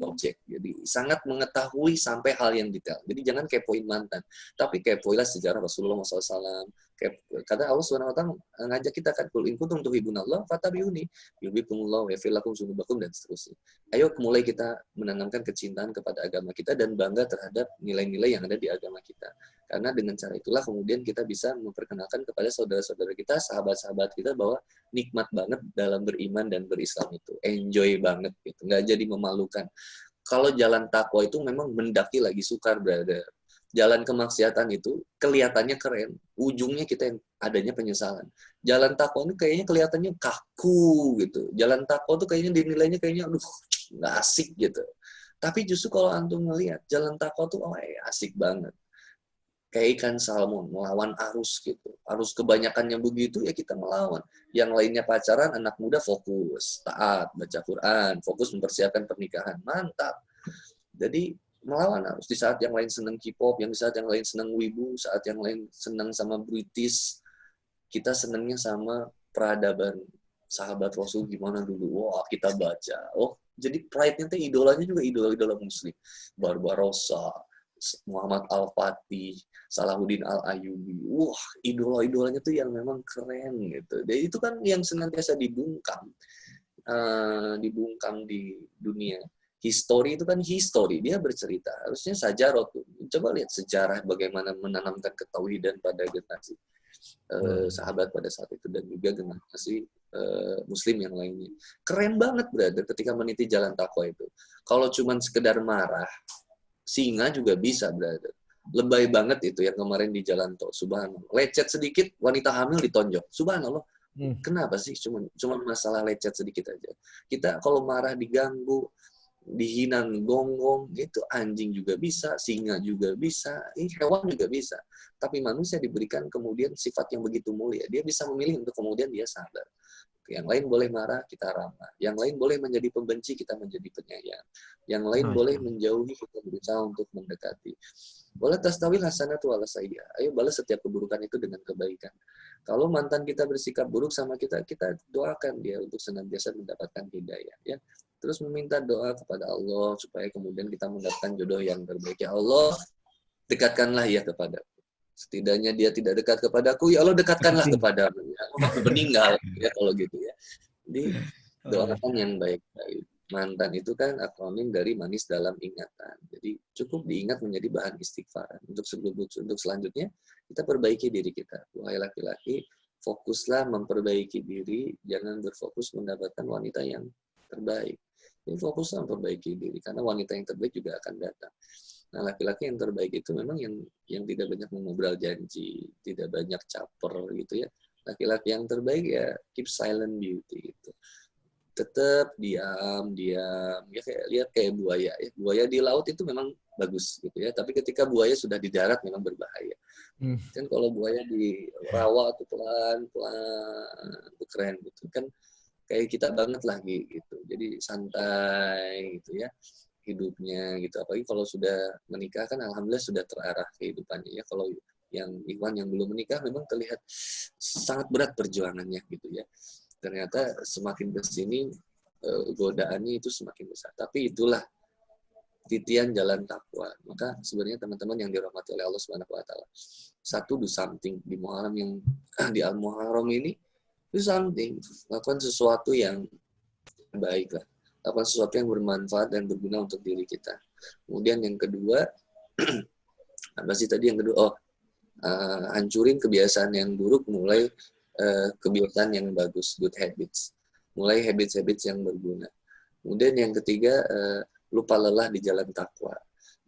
object. Jadi sangat mengetahui sampai hal yang detail. Jadi jangan kepoin mantan, tapi kepoilah sejarah Rasulullah SAW. Kata Allah SWT ngajak kita kan, kul in kuntum tuhibbunallah fattabi'uni yuhibbukumullah wa yaghfir lakum dzunubakum, dan seterusnya. Ayo mulai kita menanamkan kecintaan kepada agama kita dan bangga terhadap nilai-nilai yang ada di agama kita. Karena dengan cara itulah kemudian kita bisa memperkenalkan kepada saudara-saudara kita, sahabat-sahabat kita, bahwa nikmat banget dalam beriman dan berislam itu. Enjoy banget gitu. Nggak jadi memalukan. Kalau jalan takwa itu memang mendaki lagi sukar, brother. Jalan kemaksiatan itu kelihatannya keren, ujungnya kita yang adanya penyesalan. Jalan takwa ini kayaknya kelihatannya kaku gitu. Jalan takwa tuh kayaknya dinilainya kayaknya aduh nggak asik gitu. Tapi justru kalau antum ngelihat jalan takwa tuh asik banget. Kayak ikan salmon melawan arus gitu. Arus kebanyakannya begitu ya kita melawan. Yang lainnya pacaran, anak muda fokus, taat, baca Quran, fokus mempersiapkan pernikahan. Mantap. Jadi melawan arus. Di saat yang lain seneng K-pop, yang di saat yang lain seneng wibu, saat yang lain seneng sama British, kita senengnya sama peradaban sahabat Rasul gimana dulu. Wah, kita baca. Oh, jadi pride-nya tuh idolanya juga idola-idola muslim. Barbarossa, Muhammad Al-Fatih, Salahuddin Al-Ayyubi. Wah, idola-idolanya tuh yang memang keren gitu. Dan itu kan yang senantiasa dibungkam di dunia. History itu kan history, dia bercerita. Harusnya sajarah tuh. Coba lihat sejarah bagaimana menanamkan ketauhidan pada generasi sahabat pada saat itu dan juga generasi muslim yang lainnya. Keren banget, brother, ketika meniti jalan takwa itu. Kalau cuman sekedar marah, singa juga bisa, brother. Lebay banget itu yang kemarin di jalan tol, subhanallah. Lecet sedikit, wanita hamil ditonjok. Subhanallah. Kenapa sih? Cuma masalah lecet sedikit aja. Kita kalau marah diganggu, dihina gonggong, itu anjing juga bisa, singa juga bisa, hewan juga bisa. Tapi manusia diberikan kemudian sifat yang begitu mulia. Dia bisa memilih untuk kemudian dia sabar. Yang lain boleh marah, kita ramah. Yang lain boleh menjadi pembenci, kita menjadi penyayang. Yang lain boleh menjauhi, kita berusaha untuk mendekati. Boleh tastawil hasanatu ala sayyi'ah. Ayo balas setiap keburukan itu dengan kebaikan. Kalau mantan kita bersikap buruk sama kita, kita doakan dia untuk senantiasa mendapatkan hidayah. Ya. Terus meminta doa kepada Allah supaya kemudian kita mendapatkan jodoh yang terbaik. Ya Allah, dekatkanlah ia kepadaku. Setidaknya dia tidak dekat kepadaku, ya Allah dekatkanlah kepadamu. Ya Allah meninggal, ya kalau gitu ya. Jadi doakan yang baik-baik. Mantan itu kan akronim dari manis dalam ingatan. Jadi cukup diingat menjadi bahan istighfar. Untuk selanjutnya kita perbaiki diri kita. Wahai laki-laki, fokuslah memperbaiki diri, jangan berfokus mendapatkan wanita yang terbaik. Jadi fokuslah memperbaiki diri karena wanita yang terbaik juga akan datang. Nah, laki-laki yang terbaik itu memang yang tidak banyak mengobrol janji, tidak banyak caper gitu ya. Laki-laki yang terbaik ya keep silent beauty gitu. Tetap diam, ya lihat kayak buaya ya. Buaya di laut itu memang bagus gitu ya, tapi ketika buaya sudah di darat memang berbahaya. Kan kalau buaya di rawa tuh pelan-pelan itu keren gitu kan, kayak kita banget lah gitu. Jadi santai gitu ya hidupnya gitu. Apalagi kalau sudah menikah kan alhamdulillah sudah terarah kehidupannya ya. Kalau yang Ikhwan yang belum menikah memang terlihat sangat berat perjuangannya gitu ya. Ternyata semakin kesini godaannya itu semakin besar. Tapi itulah titian jalan takwa. Maka sebenarnya teman-teman yang dirahmati oleh Allah Subhanahu wa taala, satu do something di Muharram yang di Al-Muharram ini, do something, lakukan sesuatu yang baik lah. Lakukan sesuatu yang bermanfaat dan berguna untuk diri kita. Kemudian yang kedua, apa sih tadi yang kedua? Hancurin kebiasaan yang buruk, mulai kebiasaan yang bagus, good habits. Mulai habits-habits yang berguna. Kemudian yang ketiga, lupa lelah di jalan takwa.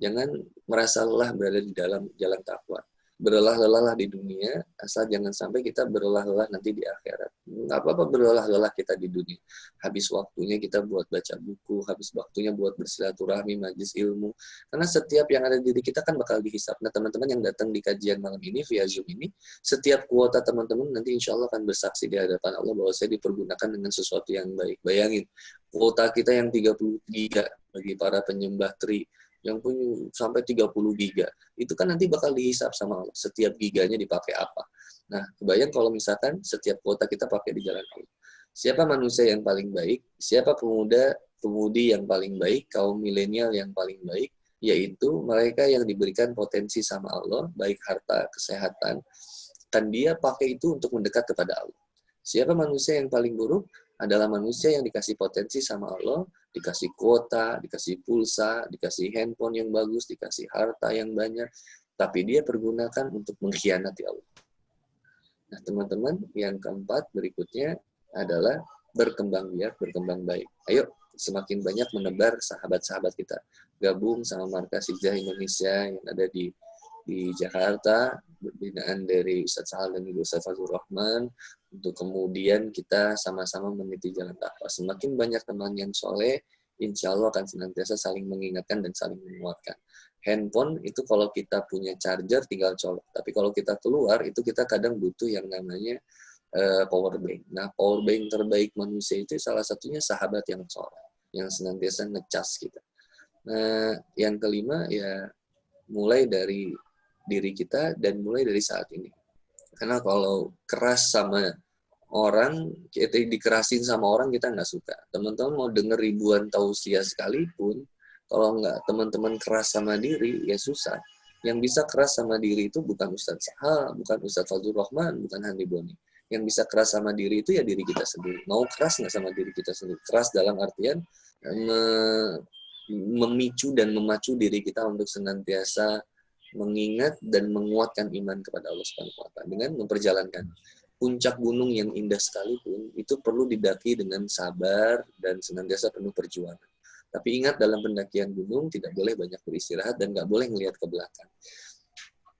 Jangan merasa lelah berada di dalam jalan takwa. Berlelah-lelahlah di dunia, asal jangan sampai kita berlelah-lelah nanti di akhirat. Nggak apa-apa berlelah-lelah kita di dunia. Habis waktunya kita buat baca buku, habis waktunya buat bersilaturahmi, majlis ilmu. Karena setiap yang ada di diri kita kan bakal dihisap. Nah, teman-teman yang datang di kajian malam ini, via Zoom ini, setiap kuota teman-teman nanti insya Allah akan bersaksi di hadapan Allah bahwa saya dipergunakan dengan sesuatu yang baik. Bayangin, kuota kita yang 30 giga bagi para penyembah tri, yang punya sampai 30 giga, itu kan nanti bakal dihisap sama Allah. Setiap giganya dipakai apa. Nah, kebayang kalau misalkan setiap kuota kita pakai di jalan Allah. Siapa manusia yang paling baik? Siapa pemudi yang paling baik? Kaum milenial yang paling baik? Yaitu mereka yang diberikan potensi sama Allah, baik harta, kesehatan, kan dia pakai itu untuk mendekat kepada Allah. Siapa manusia yang paling buruk? Adalah manusia yang dikasih potensi sama Allah, dikasih kuota, dikasih pulsa, dikasih handphone yang bagus, dikasih harta yang banyak, tapi dia pergunakan untuk mengkhianati Allah. Nah, teman-teman, yang keempat berikutnya adalah berkembang biak, berkembang baik. Ayo semakin banyak menebar sahabat-sahabat kita. Gabung sama Markas Hijrah Indonesia yang ada di Jakarta, binaan dari Ustadz Sahal dan Ibu Ustadz Fazlur Rahman, untuk kemudian kita sama-sama meniti jalan takwa. Semakin banyak teman yang soleh, insya Allah akan senantiasa saling mengingatkan dan saling menguatkan. Handphone itu kalau kita punya charger tinggal colok, tapi kalau kita keluar itu kita kadang butuh yang namanya power bank. Nah, power bank terbaik manusia itu salah satunya sahabat yang soleh, yang senantiasa ngecas kita. Nah, yang kelima ya mulai dari diri kita dan mulai dari saat ini. Karena kalau keras sama orang, kita dikerasin sama orang kita nggak suka. Teman-teman mau denger ribuan tausiah sekalipun, kalau nggak teman-teman keras sama diri, ya susah. Yang bisa keras sama diri itu bukan Ustadz Sahal, bukan Ustadz Fazlur Rahman, bukan Handi Boni. Yang bisa keras sama diri itu ya diri kita sendiri. Mau keras nggak sama diri kita sendiri? Keras dalam artian memicu dan memacu diri kita untuk senantiasa mengingat dan menguatkan iman kepada Allah Subhanahu wa taala dengan memperjalankan. Puncak gunung yang indah sekalipun itu perlu didaki dengan sabar dan senantiasa penuh perjuangan. Tapi ingat, dalam pendakian gunung tidak boleh banyak beristirahat dan nggak boleh melihat ke belakang.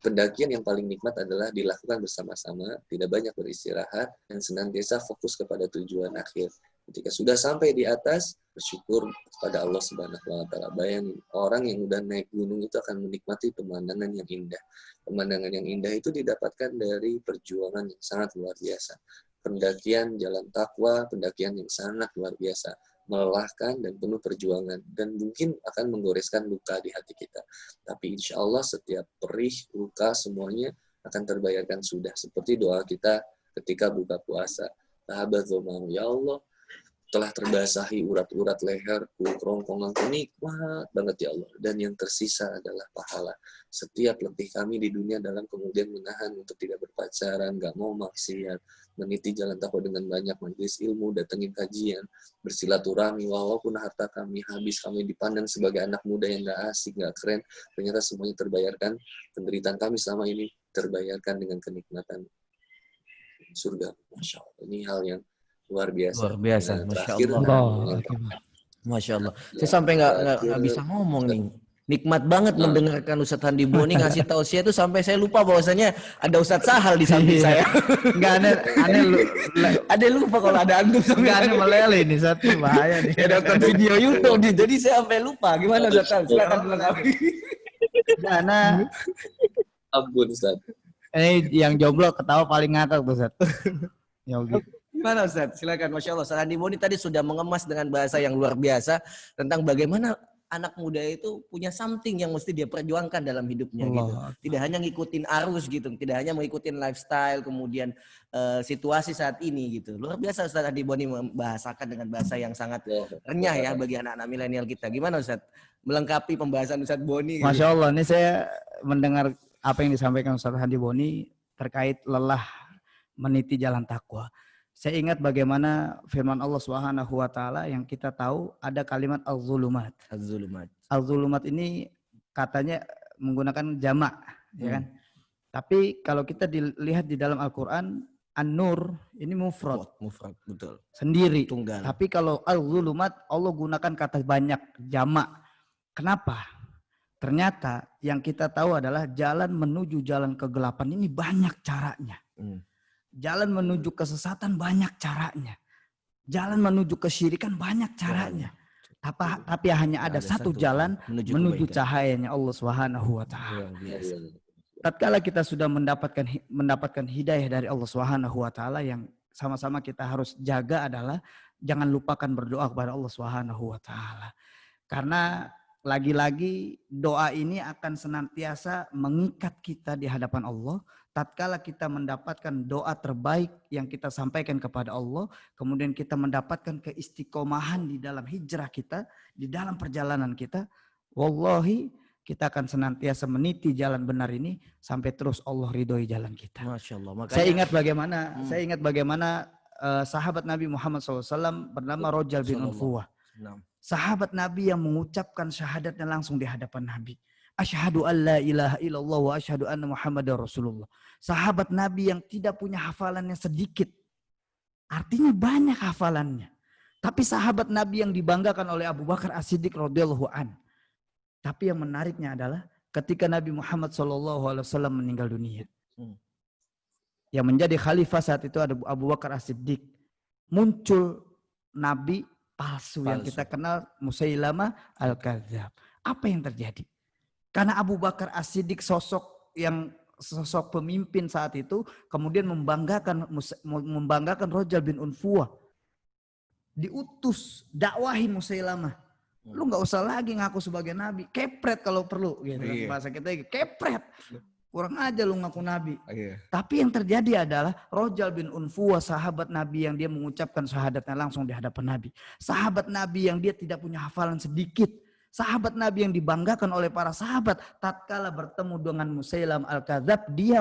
Pendakian yang paling nikmat adalah dilakukan bersama-sama, tidak banyak beristirahat, dan senantiasa fokus kepada tujuan akhir. Ketika sudah sampai di atas, bersyukur kepada Allah Subhanahu wa taala. Bayangin, orang yang udah naik gunung itu akan menikmati pemandangan yang indah. Pemandangan yang indah itu didapatkan dari perjuangan yang sangat luar biasa. Pendakian jalan takwa, pendakian yang sangat luar biasa. Melelahkan dan penuh perjuangan. Dan mungkin akan menggoreskan luka di hati kita. Tapi insya Allah setiap perih, luka, semuanya akan terbayarkan sudah. Seperti doa kita ketika buka puasa. Sahabat Zomaru, ya Allah, telah terbasahi urat-urat leherku, kerongkonganku, nikmat banget ya Allah. Dan yang tersisa adalah pahala. Setiap letih kami di dunia dalam kemudian menahan untuk tidak berpacaran, gak mau maksiat, meniti jalan takwa dengan banyak majelis ilmu, datengin kajian, bersilaturahmi, walaupun harta kami habis, kami dipandang sebagai anak muda yang gak asik, gak keren, ternyata semuanya terbayarkan. Penderitaan kami selama ini terbayarkan dengan kenikmatan surga. Masya Allah. Ini hal yang luar biasa. Luar biasa, Nah, Masya terakhir, Allah. Masya Allah. Saya sampai nggak bisa ngomong nih. Nikmat banget mendengarkan Ustadz Handi Boni ngasih tausiah itu sampai saya lupa bahwasanya ada Ustadz Sahal di samping saya. Enggak aneh Ada lupa kalau ada antum sampai enggak aneh meleleh nih satu bahaya nih. ya nonton video YouTube nih. Jadi saya sampai lupa. Gimana Ustadz Sahal? Silakan dilengkapi. Karena ampun Ustaz. ini yang jomblo ketawa paling ngakak tuh Ustaz. Yogi. Gimana Ustadz? Silakan. Masya Allah. Ustadz Handi Boni tadi sudah mengemas dengan bahasa yang luar biasa tentang bagaimana anak muda itu punya something yang mesti dia perjuangkan dalam hidupnya gitu. Tidak hanya ngikutin arus gitu, tidak hanya mengikuti lifestyle kemudian situasi saat ini gitu. Luar biasa Ustadz Handi Boni membahasakan dengan bahasa yang sangat renyah ya bagi anak-anak milenial kita. Gimana Ustadz? Melengkapi pembahasan Ustadz Boni. Gitu. Masya Allah, ini saya mendengar apa yang disampaikan Ustadz Handi Boni terkait lelah meniti jalan takwa. Saya ingat bagaimana firman Allah Subhanahu wa taala yang kita tahu ada kalimat al-zulumat. Az-zulumat. Al-zulumat ini katanya menggunakan jamak, ya kan? Tapi kalau kita dilihat di dalam Al-Qur'an, an-nur ini mufrad. Mufrad, betul. Sendiri. Tunggal. Tapi kalau al-zulumat Allah gunakan kata banyak, jamak. Kenapa? Ternyata yang kita tahu adalah jalan menuju jalan kegelapan ini banyak caranya. Jalan menuju kesesatan banyak caranya. Jalan menuju kesyirikan banyak caranya. Tapi hanya ada satu jalan menuju cahayanya Allah Subhanahu wa taala. Tatkala kita sudah mendapatkan hidayah dari Allah Subhanahu wa taala, yang sama-sama kita harus jaga adalah jangan lupakan berdoa kepada Allah Subhanahu wa taala. Karena lagi-lagi doa ini akan senantiasa mengikat kita di hadapan Allah. Tatkala kita mendapatkan doa terbaik yang kita sampaikan kepada Allah, kemudian kita mendapatkan keistiqomahan di dalam hijrah kita, di dalam perjalanan kita, wallahi kita akan senantiasa meniti jalan benar ini sampai terus Allah ridhoi jalan kita. Masya Allah. Makanya, saya ingat bagaimana sahabat Nabi Muhammad SAW bernama Rajal bin Unfuwah. Sahabat Nabi yang mengucapkan syahadatnya langsung di hadapan Nabi. Asyhadu an la ilaha illallah wa asyhadu anna Muhammadar Rasulullah. Sahabat Nabi yang tidak punya hafalannya sedikit. Artinya banyak hafalannya. Tapi sahabat Nabi yang dibanggakan oleh Abu Bakar As-Siddiq radhiyallahu an. Tapi yang menariknya adalah ketika Nabi Muhammad SAW meninggal dunia. Yang menjadi khalifah saat itu ada Abu Bakar As-Siddiq. Muncul Nabi palsu yang kita kenal Musailamah Al-Kadzab. Apa yang terjadi? Karena Abu Bakar As-Siddiq sosok pemimpin saat itu kemudian membanggakan Rajal bin Unfuwah. Diutus dakwahi Musailamah. Lu nggak usah lagi ngaku sebagai nabi, kepret kalau perlu gitu. Bahasa kita kepret. Kurang aja lu ngaku nabi. Tapi yang terjadi adalah Rajal bin Unfuwah, sahabat Nabi yang dia mengucapkan syahadatnya langsung di hadapan Nabi. Sahabat Nabi yang dia tidak punya hafalan sedikit. Sahabat Nabi yang dibanggakan oleh para sahabat, tatkala bertemu dengan Musailam Al-Kadzab, dia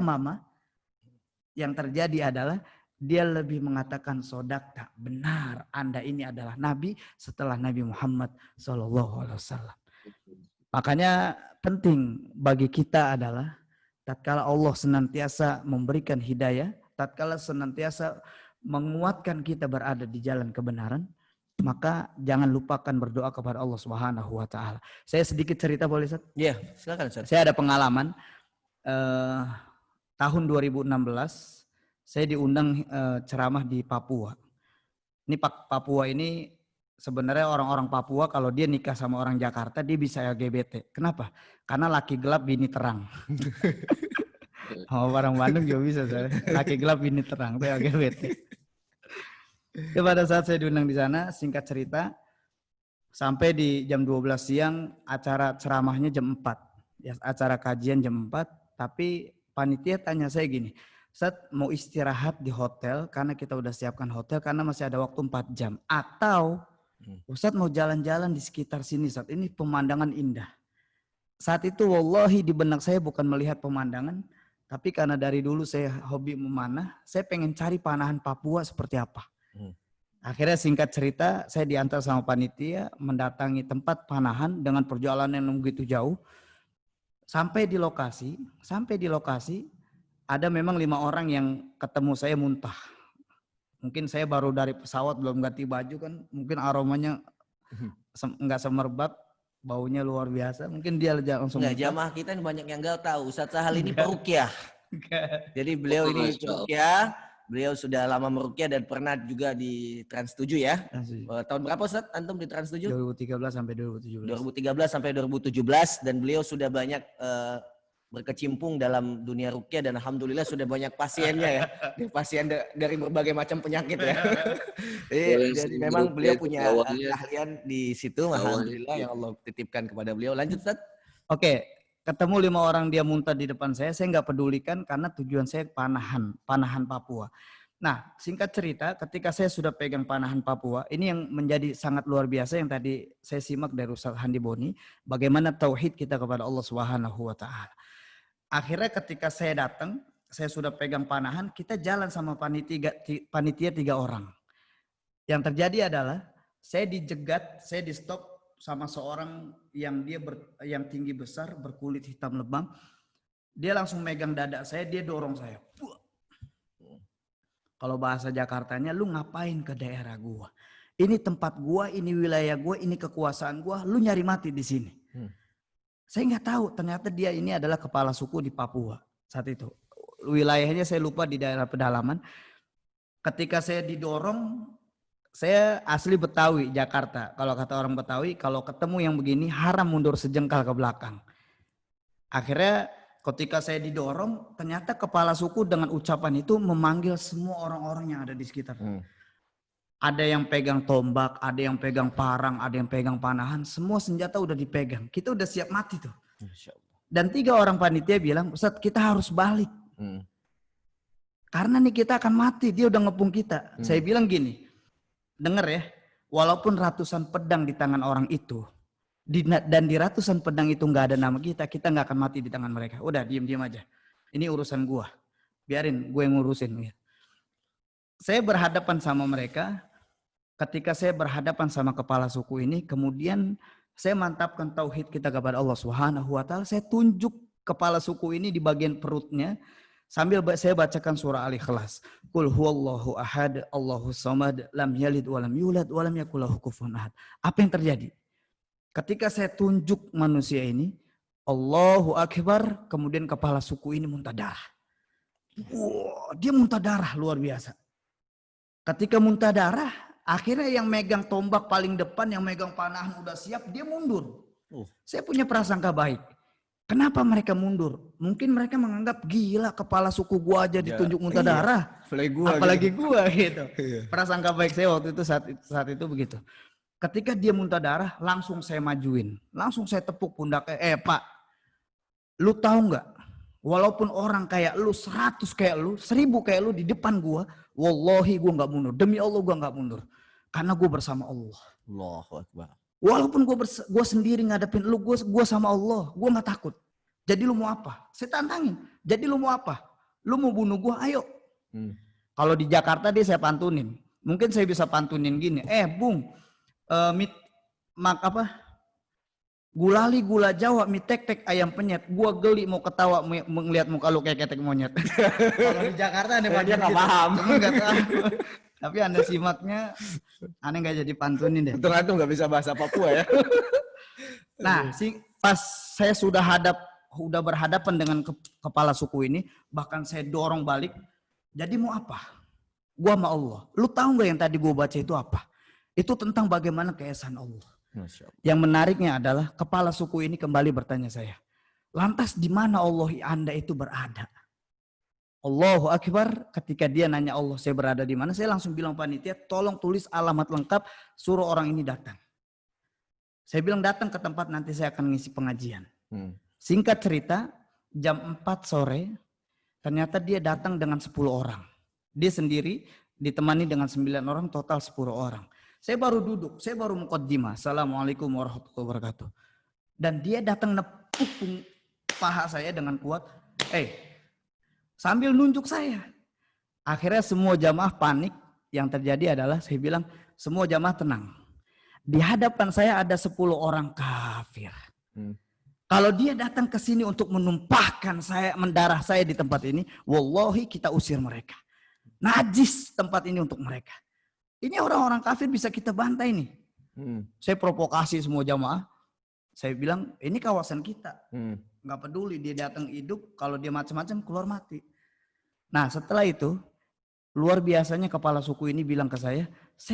yang terjadi adalah dia lebih mengatakan sodakta, benar Anda ini adalah Nabi setelah Nabi Muhammad SAW. Makanya penting bagi kita adalah tatkala Allah senantiasa memberikan hidayah, tatkala senantiasa menguatkan kita berada di jalan kebenaran, maka jangan lupakan berdoa kepada Allah Subhanahu wa taala. Saya sedikit cerita boleh, Ustaz? Iya, silakan, Ustaz. Saya ada pengalaman tahun 2016 saya diundang ceramah di Papua. Ini Papua ini sebenarnya orang-orang Papua kalau dia nikah sama orang Jakarta dia bisa LGBT. Kenapa? Karena laki gelap bini terang. Orang Bandung juga bisa, laki gelap bini terang, itu LGBT. Pada saat saya diundang di sana, singkat cerita, sampai di jam 12 siang acara ceramahnya jam 4. Ya, acara kajian jam 4, tapi panitia tanya saya gini, Ustaz mau istirahat di hotel karena kita udah siapkan hotel karena masih ada waktu 4 jam. Atau Ustaz mau jalan-jalan di sekitar sini, Ustaz, ini pemandangan indah. Saat itu wallahi di benak saya bukan melihat pemandangan, tapi karena dari dulu saya hobi memanah, saya pengen cari panahan Papua seperti apa. Akhirnya singkat cerita, saya diantar sama panitia mendatangi tempat panahan dengan perjalanan yang begitu jauh. Sampai di lokasi ada memang 5 orang yang ketemu saya muntah. Mungkin saya baru dari pesawat belum ganti baju kan, mungkin aromanya nggak semerbak, baunya luar biasa. Mungkin dia langsung. Nggak, jamaah kita ini banyak yang nggak tahu. Ustaz Sahal ini peruqyah. Jadi beliau ini peruqyah. Beliau sudah lama meruqyah dan pernah juga di Trans 7 ya. Tahun berapa Ustaz antum di Trans 7? 2013 sampai 2017. 2013 sampai 2017 dan beliau sudah banyak berkecimpung dalam dunia ruqyah dan alhamdulillah sudah banyak pasiennya ya. Pasien dari berbagai macam penyakit ya. Jadi memang beliau punya keahlian di situ, alhamdulillah yang Allah titipkan kepada beliau. Lanjut Ustaz. Oke, ketemu 5 orang dia muntah di depan saya nggak pedulikan karena tujuan saya panahan Papua. Nah, singkat cerita, ketika saya sudah pegang panahan Papua, ini yang menjadi sangat luar biasa yang tadi saya simak dari Ustaz Handi Boni, bagaimana tauhid kita kepada Allah Subhanahu wa taala. Akhirnya ketika saya datang, saya sudah pegang panahan, kita jalan sama panitia 3 orang. Yang terjadi adalah saya dijegat, saya di stop sama seorang yang yang tinggi besar, berkulit hitam lebam. Dia langsung megang dada saya, dia dorong saya. Kalau bahasa Jakartanya, lu ngapain ke daerah gua? Ini tempat gua, ini wilayah gua, ini kekuasaan gua, lu nyari mati di sini. Saya nggak tahu, ternyata dia ini adalah kepala suku di Papua saat itu. Wilayahnya saya lupa, di daerah pedalaman. Ketika saya didorong, saya asli Betawi, Jakarta. Kalau kata orang Betawi, kalau ketemu yang begini haram mundur sejengkal ke belakang. Akhirnya ketika saya didorong, ternyata kepala suku dengan ucapan itu memanggil semua orang-orang yang ada di sekitar. Ada yang pegang tombak, ada yang pegang parang, ada yang pegang panahan. Semua senjata udah dipegang. Kita udah siap mati tuh. Dan 3 orang panitia bilang, Ustaz kita harus balik. Karena nih kita akan mati, dia udah ngepung kita. Saya bilang gini, denger ya, walaupun ratusan pedang di tangan orang itu, dan di ratusan pedang itu nggak ada nama kita nggak akan mati di tangan mereka. Udah diem aja. Ini urusan gua. Biarin gue yang ngurusin. Saya berhadapan sama mereka. Ketika saya berhadapan sama kepala suku ini, kemudian saya mantapkan tauhid kita kepada Allah Subhanahu wa taala. Saya tunjuk kepala suku ini di bagian perutnya. Sambil saya bacakan surah Al-Ikhlas. Qul huwallahu ahad, Allahus samad, lam yalid walam yulad walam yakul lahu kufuwan ahad. Apa yang terjadi? Ketika saya tunjuk manusia ini, Allahu Akbar, kemudian kepala suku ini muntah darah. Wow, dia muntah darah luar biasa. Ketika muntah darah, akhirnya yang megang tombak paling depan, yang megang panah udah siap, dia mundur. Saya punya prasangka baik. Kenapa mereka mundur? Mungkin mereka menganggap gila kepala suku gua aja ditunjuk muntah darah. Apalagi gua gitu. Prasangka baik saya waktu itu saat itu begitu. Ketika dia muntah darah, langsung saya majuin. Langsung saya tepuk pundaknya. Pak, lu tahu nggak? Walaupun orang kayak lu, 100 kayak lu, 1000 kayak lu di depan gua, wallahi gua nggak mundur. Demi Allah gua nggak mundur. Karena gua bersama Allah. Allahu Akbar. Walaupun gua sendiri ngadepin lu, gua sama Allah, gua nggak takut. Jadi lu mau apa? Saya tantangin. Jadi lu mau apa? Lu mau bunuh gua? Ayo. Kalau di Jakarta dia saya pantunin. Mungkin saya bisa pantunin gini. Bung, gulali gula Jawa, mie tek-tek ayam penyet. Gua geli mau ketawa melihat muka lu kayak ketek monyet. Kalau di Jakarta aneh banget. Dia nggak paham. Tapi anda simaknya, aneh nggak jadi pantunin deh. Untung nggak bisa bahasa Papua ya. Nah, pas saya sudah berhadapan dengan kepala suku ini, bahkan saya dorong balik. Jadi mau apa? Gua sama Allah. Lu tahu nggak yang tadi gua baca itu apa? Itu tentang bagaimana keesaan Allah. Yang menariknya adalah kepala suku ini kembali bertanya saya, lantas di mana Allah Anda itu berada? Allahu Akbar. Ketika dia nanya Allah saya berada di mana, saya langsung bilang panitia, tolong tulis alamat lengkap, suruh orang ini datang. Saya bilang datang ke tempat nanti saya akan ngisi pengajian. Singkat cerita, jam 4 sore, ternyata dia datang dengan 10 orang. Dia sendiri ditemani dengan 9 orang, total 10 orang. Saya baru duduk, saya baru muqaddimah. Assalamualaikum warahmatullahi wabarakatuh. Dan dia datang nepuk paha saya dengan kuat. Sambil nunjuk saya. Akhirnya semua jamaah panik. Yang terjadi adalah saya bilang, semua jamaah tenang. Di hadapan saya ada 10 orang kafir. Kalau dia datang ke sini untuk menumpahkan mendarah saya di tempat ini, wallahi kita usir mereka. Najis tempat ini untuk mereka. Ini orang-orang kafir bisa kita bantai nih. Saya provokasi semua jamaah. Saya bilang, ini kawasan kita. Nggak peduli dia datang hidup, kalau dia macam-macam keluar mati. Nah setelah itu, luar biasanya kepala suku ini bilang ke saya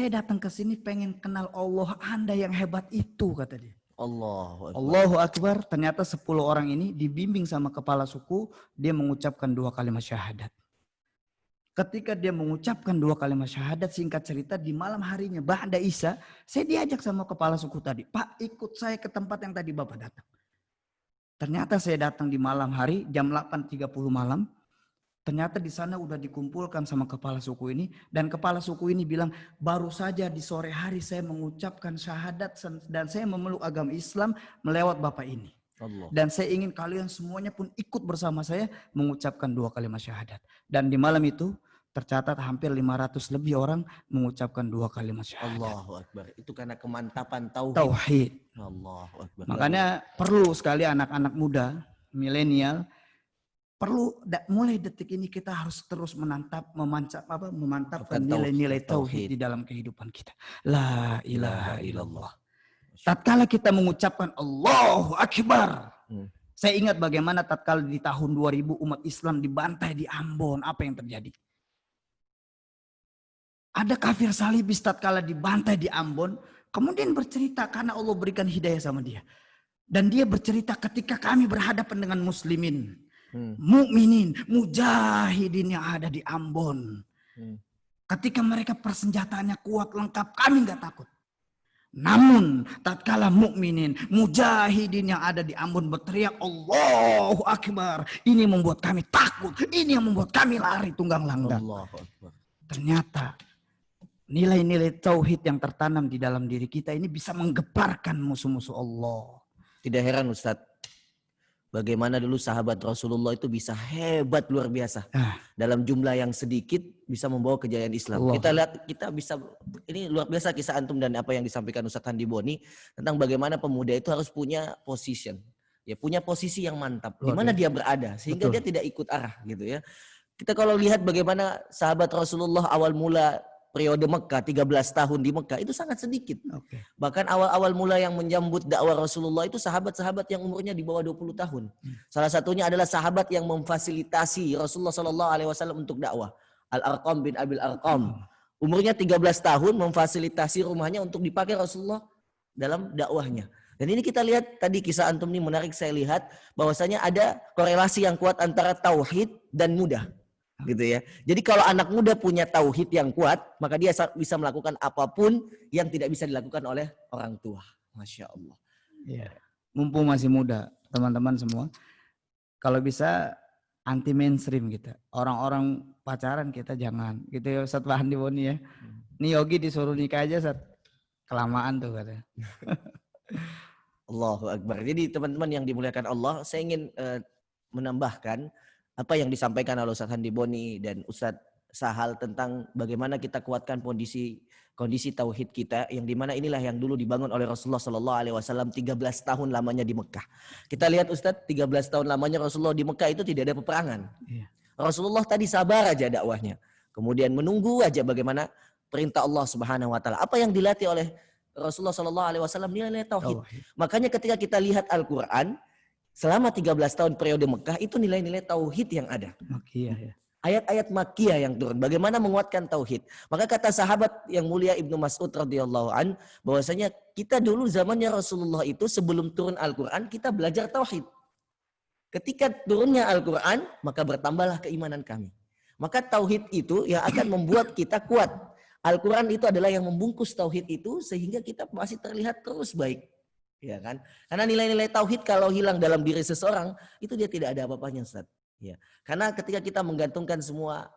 datang ke sini pengen kenal Allah Anda yang hebat itu, kata dia. Allahu Akbar. Ternyata 10 orang ini dibimbing sama kepala suku, dia mengucapkan 2 kalimat syahadat. Ketika dia mengucapkan 2 kalimat syahadat, singkat cerita di malam harinya ba'da Isya, saya diajak sama kepala suku tadi, Pak ikut saya ke tempat yang tadi Bapak datang. Ternyata saya datang di malam hari jam 8.30 malam. Ternyata di sana udah dikumpulkan sama kepala suku ini, dan kepala suku ini bilang, baru saja di sore hari saya mengucapkan syahadat dan saya memeluk agama Islam melewat Bapak ini. Dan saya ingin kalian semuanya pun ikut bersama saya mengucapkan 2 kalimat syahadat. Dan di malam itu tercatat hampir 500 lebih orang mengucapkan 2 kalimat syahadat. Allahu Akbar. Itu karena kemantapan tauhid. Allahu Akbar. Makanya perlu sekali anak-anak muda, milenial, perlu mulai detik ini kita harus terus memantapkan nilai-nilai tauhid di dalam kehidupan kita. La ilaha illallah. Tatkala kita mengucapkan Allahu Akbar. Saya ingat bagaimana tatkala di tahun 2000 umat Islam dibantai di Ambon. Apa yang terjadi? Ada kafir salibis tatkala dibantai di Ambon. Kemudian bercerita karena Allah berikan hidayah sama dia. Dan dia bercerita ketika kami berhadapan dengan muslimin. Mukminin, mujahidin yang ada di Ambon. Ketika mereka persenjataannya kuat, lengkap, kami nggak takut. Namun tatkala mukminin, mujahidin yang ada di Ambon berteriak Allahu Akbar, ini membuat kami takut, ini yang membuat kami lari tunggang langgang. Ternyata nilai-nilai tauhid yang tertanam di dalam diri kita ini bisa menggeparkan musuh-musuh Allah. Tidak heran Ustadz, bagaimana dulu sahabat Rasulullah itu bisa hebat luar biasa. Dalam jumlah yang sedikit bisa membawa kejayaan Islam. Allah. Kita lihat, kita bisa, ini luar biasa kisah antum dan apa yang disampaikan Ustadz Handi Boni tentang bagaimana pemuda itu harus punya position. ya punya posisi yang mantap di Luar mana biasa. dia berada sehingga Betul. dia tidak ikut arah gitu ya. Kita kalau lihat bagaimana sahabat Rasulullah awal mula periode Mekah 13 tahun di Mekah itu sangat sedikit. Oke. Bahkan awal-awal mula yang menyambut dakwah Rasulullah itu sahabat-sahabat yang umurnya di bawah 20 tahun. Salah satunya adalah sahabat yang memfasilitasi Rasulullah SAW untuk dakwah. Al-Arqam bin Abil Arqam. Umurnya 13 tahun memfasilitasi rumahnya untuk dipakai Rasulullah dalam dakwahnya. Dan ini kita lihat tadi kisah antum ini menarik, saya lihat bahwasanya ada korelasi yang kuat antara tauhid dan muda. Gitu ya. Jadi kalau anak muda punya tauhid yang kuat, maka dia bisa melakukan apapun yang tidak bisa dilakukan oleh orang tua. Masya Allah. Ya. Mumpung masih muda, teman-teman semua, kalau bisa anti mainstream kita. Orang-orang pacaran kita jangan. Gitu ya Ustaz Fahandi Boni ya. Ini Yogi disuruh nikah aja Ustaz. Kelamaan tuh katanya. Allahu Akbar. Jadi teman-teman yang dimuliakan Allah, saya ingin menambahkan apa yang disampaikan oleh Ustaz Handi Boni dan Ustaz Sahal tentang bagaimana kita kuatkan kondisi tauhid kita, yang dimana inilah yang dulu dibangun oleh Rasulullah SAW 13 tahun lamanya di Mekah. Kita lihat Ustaz, 13 tahun lamanya Rasulullah di Mekah itu tidak ada peperangan. Iya. Rasulullah tadi sabar aja dakwahnya. Kemudian menunggu aja bagaimana perintah Allah Subhanahu wa taala. Apa yang dilatih oleh Rasulullah SAW nilai tauhid. Makanya ketika kita lihat Al-Qur'an selama 13 tahun periode Mekah itu nilai-nilai tauhid yang ada. Makiyah ya. Ayat-ayat Makkiyah yang turun. Bagaimana menguatkan tauhid. Maka kata sahabat yang mulia Ibnu Mas'ud radhiyallahu an, bahwasanya kita dulu zamannya Rasulullah itu sebelum turun Al-Qur'an kita belajar tauhid. Ketika turunnya Al-Qur'an maka bertambahlah keimanan kami. Maka tauhid itu yang akan membuat kita kuat. Al-Qur'an itu adalah yang membungkus tauhid itu sehingga kita masih terlihat terus baik. Ya kan? Karena nilai-nilai tauhid kalau hilang dalam diri seseorang itu dia tidak ada apa-apanya Ustaz. Ya. Karena ketika kita menggantungkan semua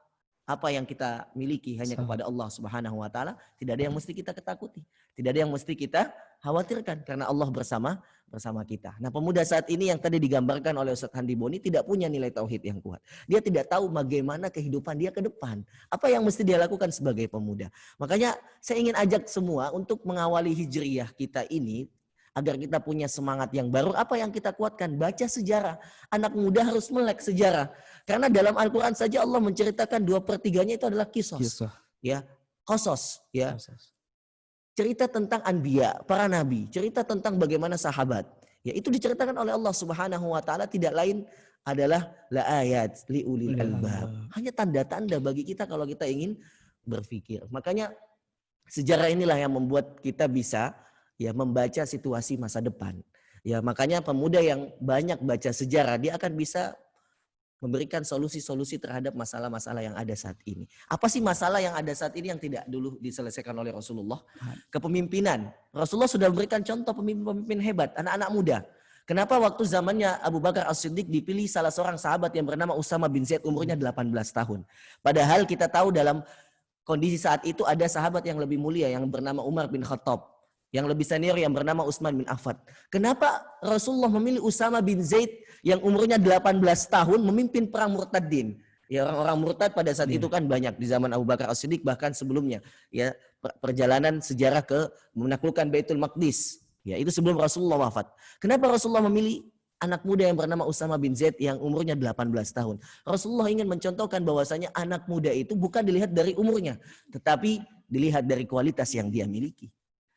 apa yang kita miliki hanya kepada Allah Subhanahu wa taala, tidak ada yang mesti kita ketakuti. Tidak ada yang mesti kita khawatirkan karena Allah bersama kita. Nah, pemuda saat ini yang tadi digambarkan oleh Ustaz Handi Boni tidak punya nilai tauhid yang kuat. Dia tidak tahu bagaimana kehidupan dia ke depan. Apa yang mesti dia lakukan sebagai pemuda. Makanya saya ingin ajak semua untuk mengawali hijriyah kita ini agar kita punya semangat yang baru. Apa yang kita kuatkan? Baca sejarah. Anak muda harus melek sejarah. Karena dalam Al-Quran saja Allah menceritakan 2/3-nya itu adalah kisos. Ya, kosos. Ya. Cerita tentang anbiya, para nabi. Cerita tentang bagaimana sahabat. Ya, itu diceritakan oleh Allah Subhanahu wa taala, tidak lain adalah la ayat li ulil albab. Hanya tanda-tanda bagi kita kalau kita ingin berpikir. Makanya sejarah inilah yang membuat kita bisa ya membaca situasi masa depan. Ya, makanya pemuda yang banyak baca sejarah dia akan bisa memberikan solusi-solusi terhadap masalah-masalah yang ada saat ini. Apa sih masalah yang ada saat ini yang tidak dulu diselesaikan oleh Rasulullah? Kepemimpinan. Rasulullah sudah memberikan contoh pemimpin-pemimpin hebat, anak-anak muda. Kenapa waktu zamannya Abu Bakar As-Siddiq dipilih salah seorang sahabat yang bernama Usama bin Zaid, umurnya 18 tahun. Padahal kita tahu dalam kondisi saat itu ada sahabat yang lebih mulia yang bernama Umar bin Khattab. Yang lebih senior yang bernama Utsman bin Affan. Kenapa Rasulullah memilih Usama bin Zaid yang umurnya 18 tahun memimpin perang murtadin? Ya, orang-orang murtad pada saat itu kan banyak di zaman Abu Bakar As-Siddiq, bahkan sebelumnya. Ya, perjalanan sejarah ke menaklukkan Baitul Maqdis. Ya, itu sebelum Rasulullah wafat. Kenapa Rasulullah memilih anak muda yang bernama Usama bin Zaid yang umurnya 18 tahun? Rasulullah ingin mencontohkan bahwasanya anak muda itu bukan dilihat dari umurnya, tetapi dilihat dari kualitas yang dia miliki.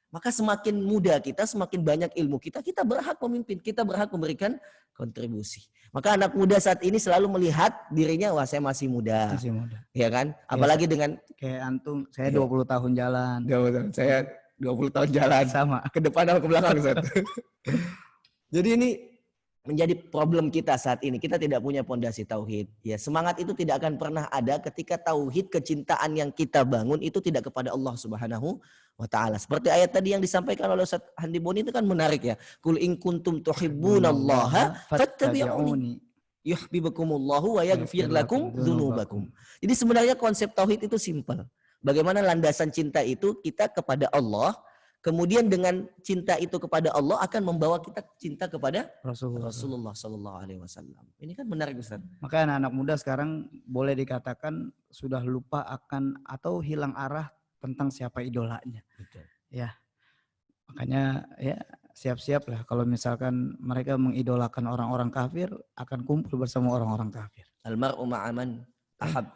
Maka semakin muda kita, semakin banyak ilmu kita, kita berhak memimpin, kita berhak memberikan kontribusi. Maka anak muda saat ini selalu melihat dirinya, wah saya masih muda. Masih muda. Ya kan? Apalagi dengan kayak antum, saya 20 tahun jalan. Saya 20 tahun jalan. Sama. Ke depan atau ke belakang, Ustaz. Jadi ini menjadi problem kita saat ini. Kita tidak punya pondasi tauhid. Ya, semangat itu tidak akan pernah ada ketika tauhid, kecintaan yang kita bangun itu tidak kepada Allah Subhanahu wa taala. Seperti ayat tadi yang disampaikan oleh Ustaz Handi Boni itu kan menarik ya. Qul in kuntum tuhibbunallaha fattabi'uni yuhibbukumullahu wa yaghfir lakum dzunubakum. Jadi sebenarnya konsep tauhid itu simpel. Bagaimana landasan cinta itu kita kepada Allah. Kemudian dengan cinta itu kepada Allah akan membawa kita cinta kepada Rasulullah Sallallahu Alaihi Wasallam. Ini kan menarik Ustaz. Maka anak-anak muda sekarang boleh dikatakan sudah lupa akan atau hilang arah tentang siapa idolanya. Betul. Ya, makanya ya siap-siap lah kalau misalkan mereka mengidolakan orang-orang kafir, akan kumpul bersama orang-orang kafir. Almar'u ma'aman ahab.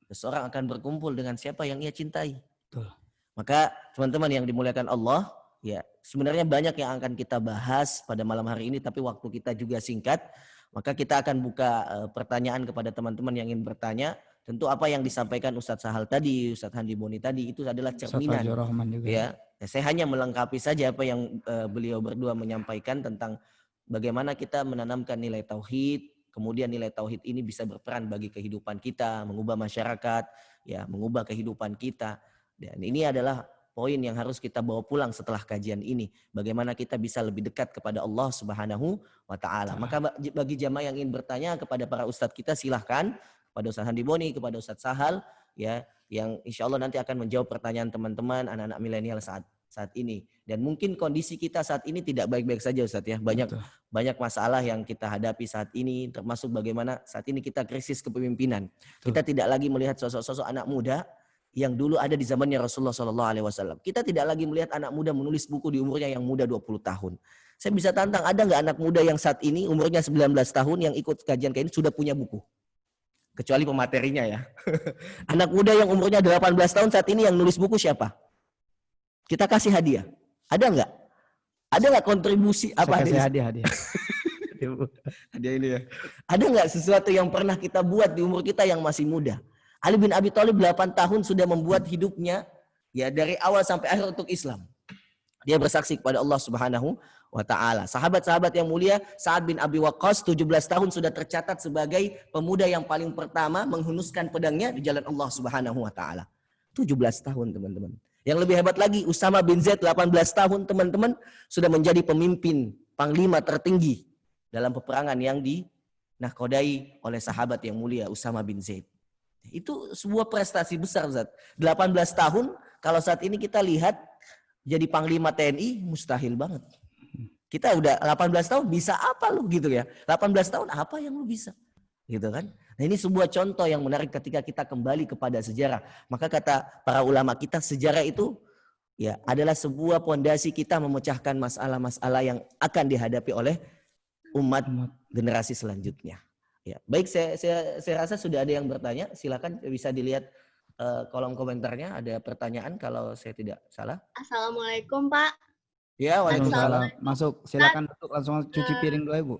Seseorang akan berkumpul dengan siapa yang ia cintai. Betul. Maka teman-teman yang dimuliakan Allah, ya sebenarnya banyak yang akan kita bahas pada malam hari ini, tapi waktu kita juga singkat. Maka kita akan buka pertanyaan kepada teman-teman yang ingin bertanya. Tentu apa yang disampaikan Ustadz Sahal tadi, Ustadz Handi Boni tadi itu adalah cerminan. Juga. Ya, saya hanya melengkapi saja apa yang beliau berdua menyampaikan tentang bagaimana kita menanamkan nilai tauhid. Kemudian nilai tauhid ini bisa berperan bagi kehidupan kita, mengubah masyarakat, ya, mengubah kehidupan kita. Dan ini adalah poin yang harus kita bawa pulang setelah kajian ini. Bagaimana kita bisa lebih dekat kepada Allah Subhanahu wa Ta'ala. Maka bagi jamaah yang ingin bertanya kepada para ustadz kita, silahkan. Kepada Ustadz Handi Boni, kepada Ustadz Sahal, ya, yang insya Allah nanti akan menjawab pertanyaan teman-teman anak-anak milenial saat ini. Dan mungkin kondisi kita saat ini tidak baik-baik saja Ustadz ya. Banyak masalah yang kita hadapi saat ini, termasuk bagaimana saat ini kita krisis kepemimpinan. Kita tidak lagi melihat sosok-sosok anak muda yang dulu ada di zamannya Rasulullah SAW. Kita tidak lagi melihat anak muda menulis buku di umurnya yang muda 20 tahun. Saya bisa tantang, ada nggak anak muda yang saat ini umurnya 19 tahun yang ikut kajian kayak ini sudah punya buku? Kecuali pematerinya ya. Anak muda yang umurnya 18 tahun saat ini yang nulis buku siapa? Kita kasih hadiah. Ada nggak? Ada nggak kontribusi apa? Saya kasih hadiah. Hadiah ini ya. Ada nggak sesuatu yang pernah kita buat di umur kita yang masih muda? Ali bin Abi Thalib 8 tahun sudah membuat hidupnya ya dari awal sampai akhir untuk Islam. Dia bersaksi kepada Allah Subhanahu wa Ta'ala. Sahabat-sahabat yang mulia, Sa'ad bin Abi Waqqas 17 tahun sudah tercatat sebagai pemuda yang paling pertama menghunuskan pedangnya di jalan Allah Subhanahu wa Ta'ala. 17 tahun teman-teman. Yang lebih hebat lagi, Usama bin Zaid 18 tahun teman-teman sudah menjadi pemimpin panglima tertinggi dalam peperangan yang dinahkodai oleh sahabat yang mulia Usama bin Zaid. Itu sebuah prestasi besar Ustaz. 18 tahun kalau saat ini kita lihat jadi panglima TNI mustahil banget. Kita udah 18 tahun bisa apa lu gitu ya. 18 tahun apa yang lu bisa? Gitu kan. Nah ini sebuah contoh yang menarik ketika kita kembali kepada sejarah. Maka kata para ulama kita sejarah itu ya adalah sebuah pondasi kita memecahkan masalah-masalah yang akan dihadapi oleh umat generasi selanjutnya. Ya, baik saya rasa sudah ada yang bertanya, silakan bisa dilihat kolom komentarnya ada pertanyaan kalau saya tidak salah. Assalamualaikum Pak. Ya, waalaikumsalam. Masuk, silakan duduk langsung cuci piring dulu Ibu.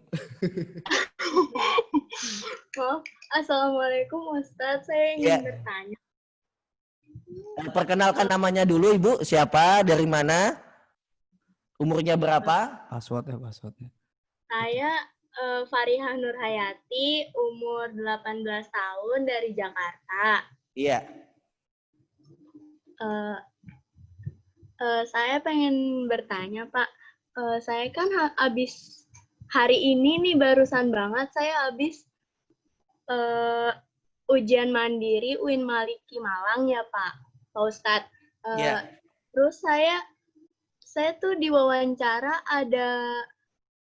Assalamualaikum Ustadz, saya ingin bertanya. Perkenalkan namanya dulu Ibu, siapa, dari mana, umurnya berapa? Passwordnya. Saya Farihah Nurhayati, umur 18 tahun dari Jakarta. Iya. Saya pengen bertanya Pak, saya kan habis hari ini nih barusan banget saya habis ujian mandiri UIN Maliki Malang ya Pak Ustadz. Terus saya tuh diwawancara ada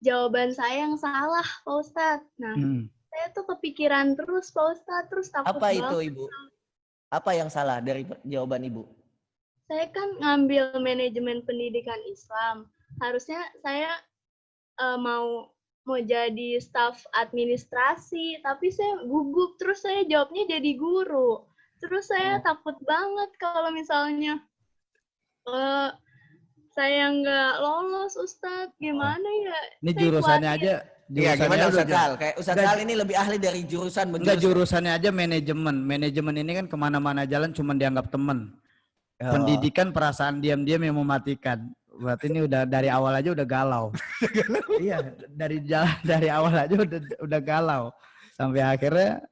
jawaban saya yang salah Pak Ustadz. Nah, saya tuh kepikiran terus Pak Ustadz, terus takut Apa banget. itu Ibu? Apa yang salah dari jawaban Ibu? Saya kan ngambil manajemen pendidikan Islam. Harusnya saya mau jadi staf administrasi, tapi saya gugup, terus saya jawabnya jadi guru. Terus saya takut banget kalau misalnya saya nggak lolos Ustadz, gimana ya? Ini jurusannya aja. Iya, gimana Ustadz Hal? Kayak Ustadz Hal ini lebih ahli dari jurusan. Enggak, jurusannya aja manajemen. Manajemen ini kan kemana-mana jalan cuma dianggap teman. Pendidikan perasaan diam-diam yang mematikan. Berarti ini udah dari awal aja udah galau. Iya, dari awal aja udah galau. Sampai akhirnya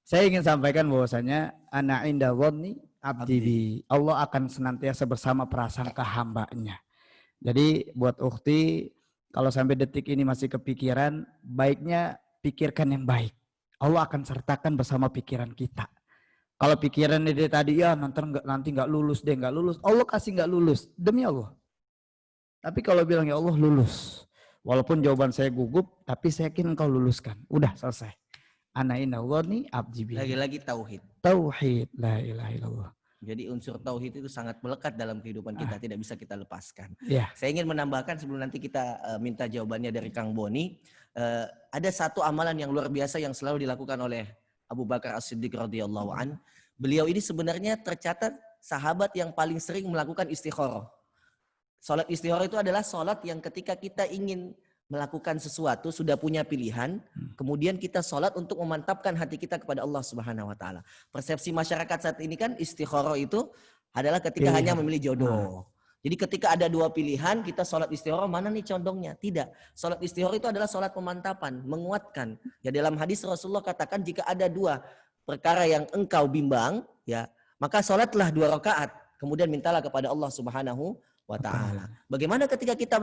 saya ingin sampaikan bahwasanya ana inda dhanni abdi bi. Allah akan senantiasa bersama prasangka hambanya. Jadi buat ukhti, kalau sampai detik ini masih kepikiran, baiknya pikirkan yang baik. Allah akan sertakan bersama pikiran kita. Kalau pikiran dia tadi ya nanti nggak lulus deh, nggak lulus. Allah kasih nggak lulus demi Allah. Tapi kalau bilang ya Allah lulus, walaupun jawaban saya gugup, tapi saya yakin engkau luluskan. Udah selesai. Ana inna dhanni abdi bi. Lagi-lagi tauhid. Tauhid, la ilaha illallah. Jadi unsur tauhid itu sangat melekat dalam kehidupan kita, tidak bisa kita lepaskan. Iya. Saya ingin menambahkan sebelum nanti kita minta jawabannya dari Kang Boni, ada satu amalan yang luar biasa yang selalu dilakukan oleh Abu Bakar As-Siddiq radhiyallahu an. Beliau ini sebenarnya tercatat sahabat yang paling sering melakukan istikharah. Salat istikharah itu adalah salat yang ketika kita ingin melakukan sesuatu, sudah punya pilihan, kemudian kita sholat untuk memantapkan hati kita kepada Allah Subhanahu wa taala. Persepsi masyarakat saat ini kan istikharah itu adalah ketika hanya memilih jodoh. Jadi ketika ada dua pilihan, kita sholat istikharah, mana nih condongnya? Tidak. Sholat istikharah itu adalah sholat pemantapan, menguatkan. Ya dalam hadis Rasulullah katakan jika ada dua perkara yang engkau bimbang, ya maka sholatlah 2 rakaat. Kemudian mintalah kepada Allah Subhanahu wa ta'ala. Bagaimana ketika kita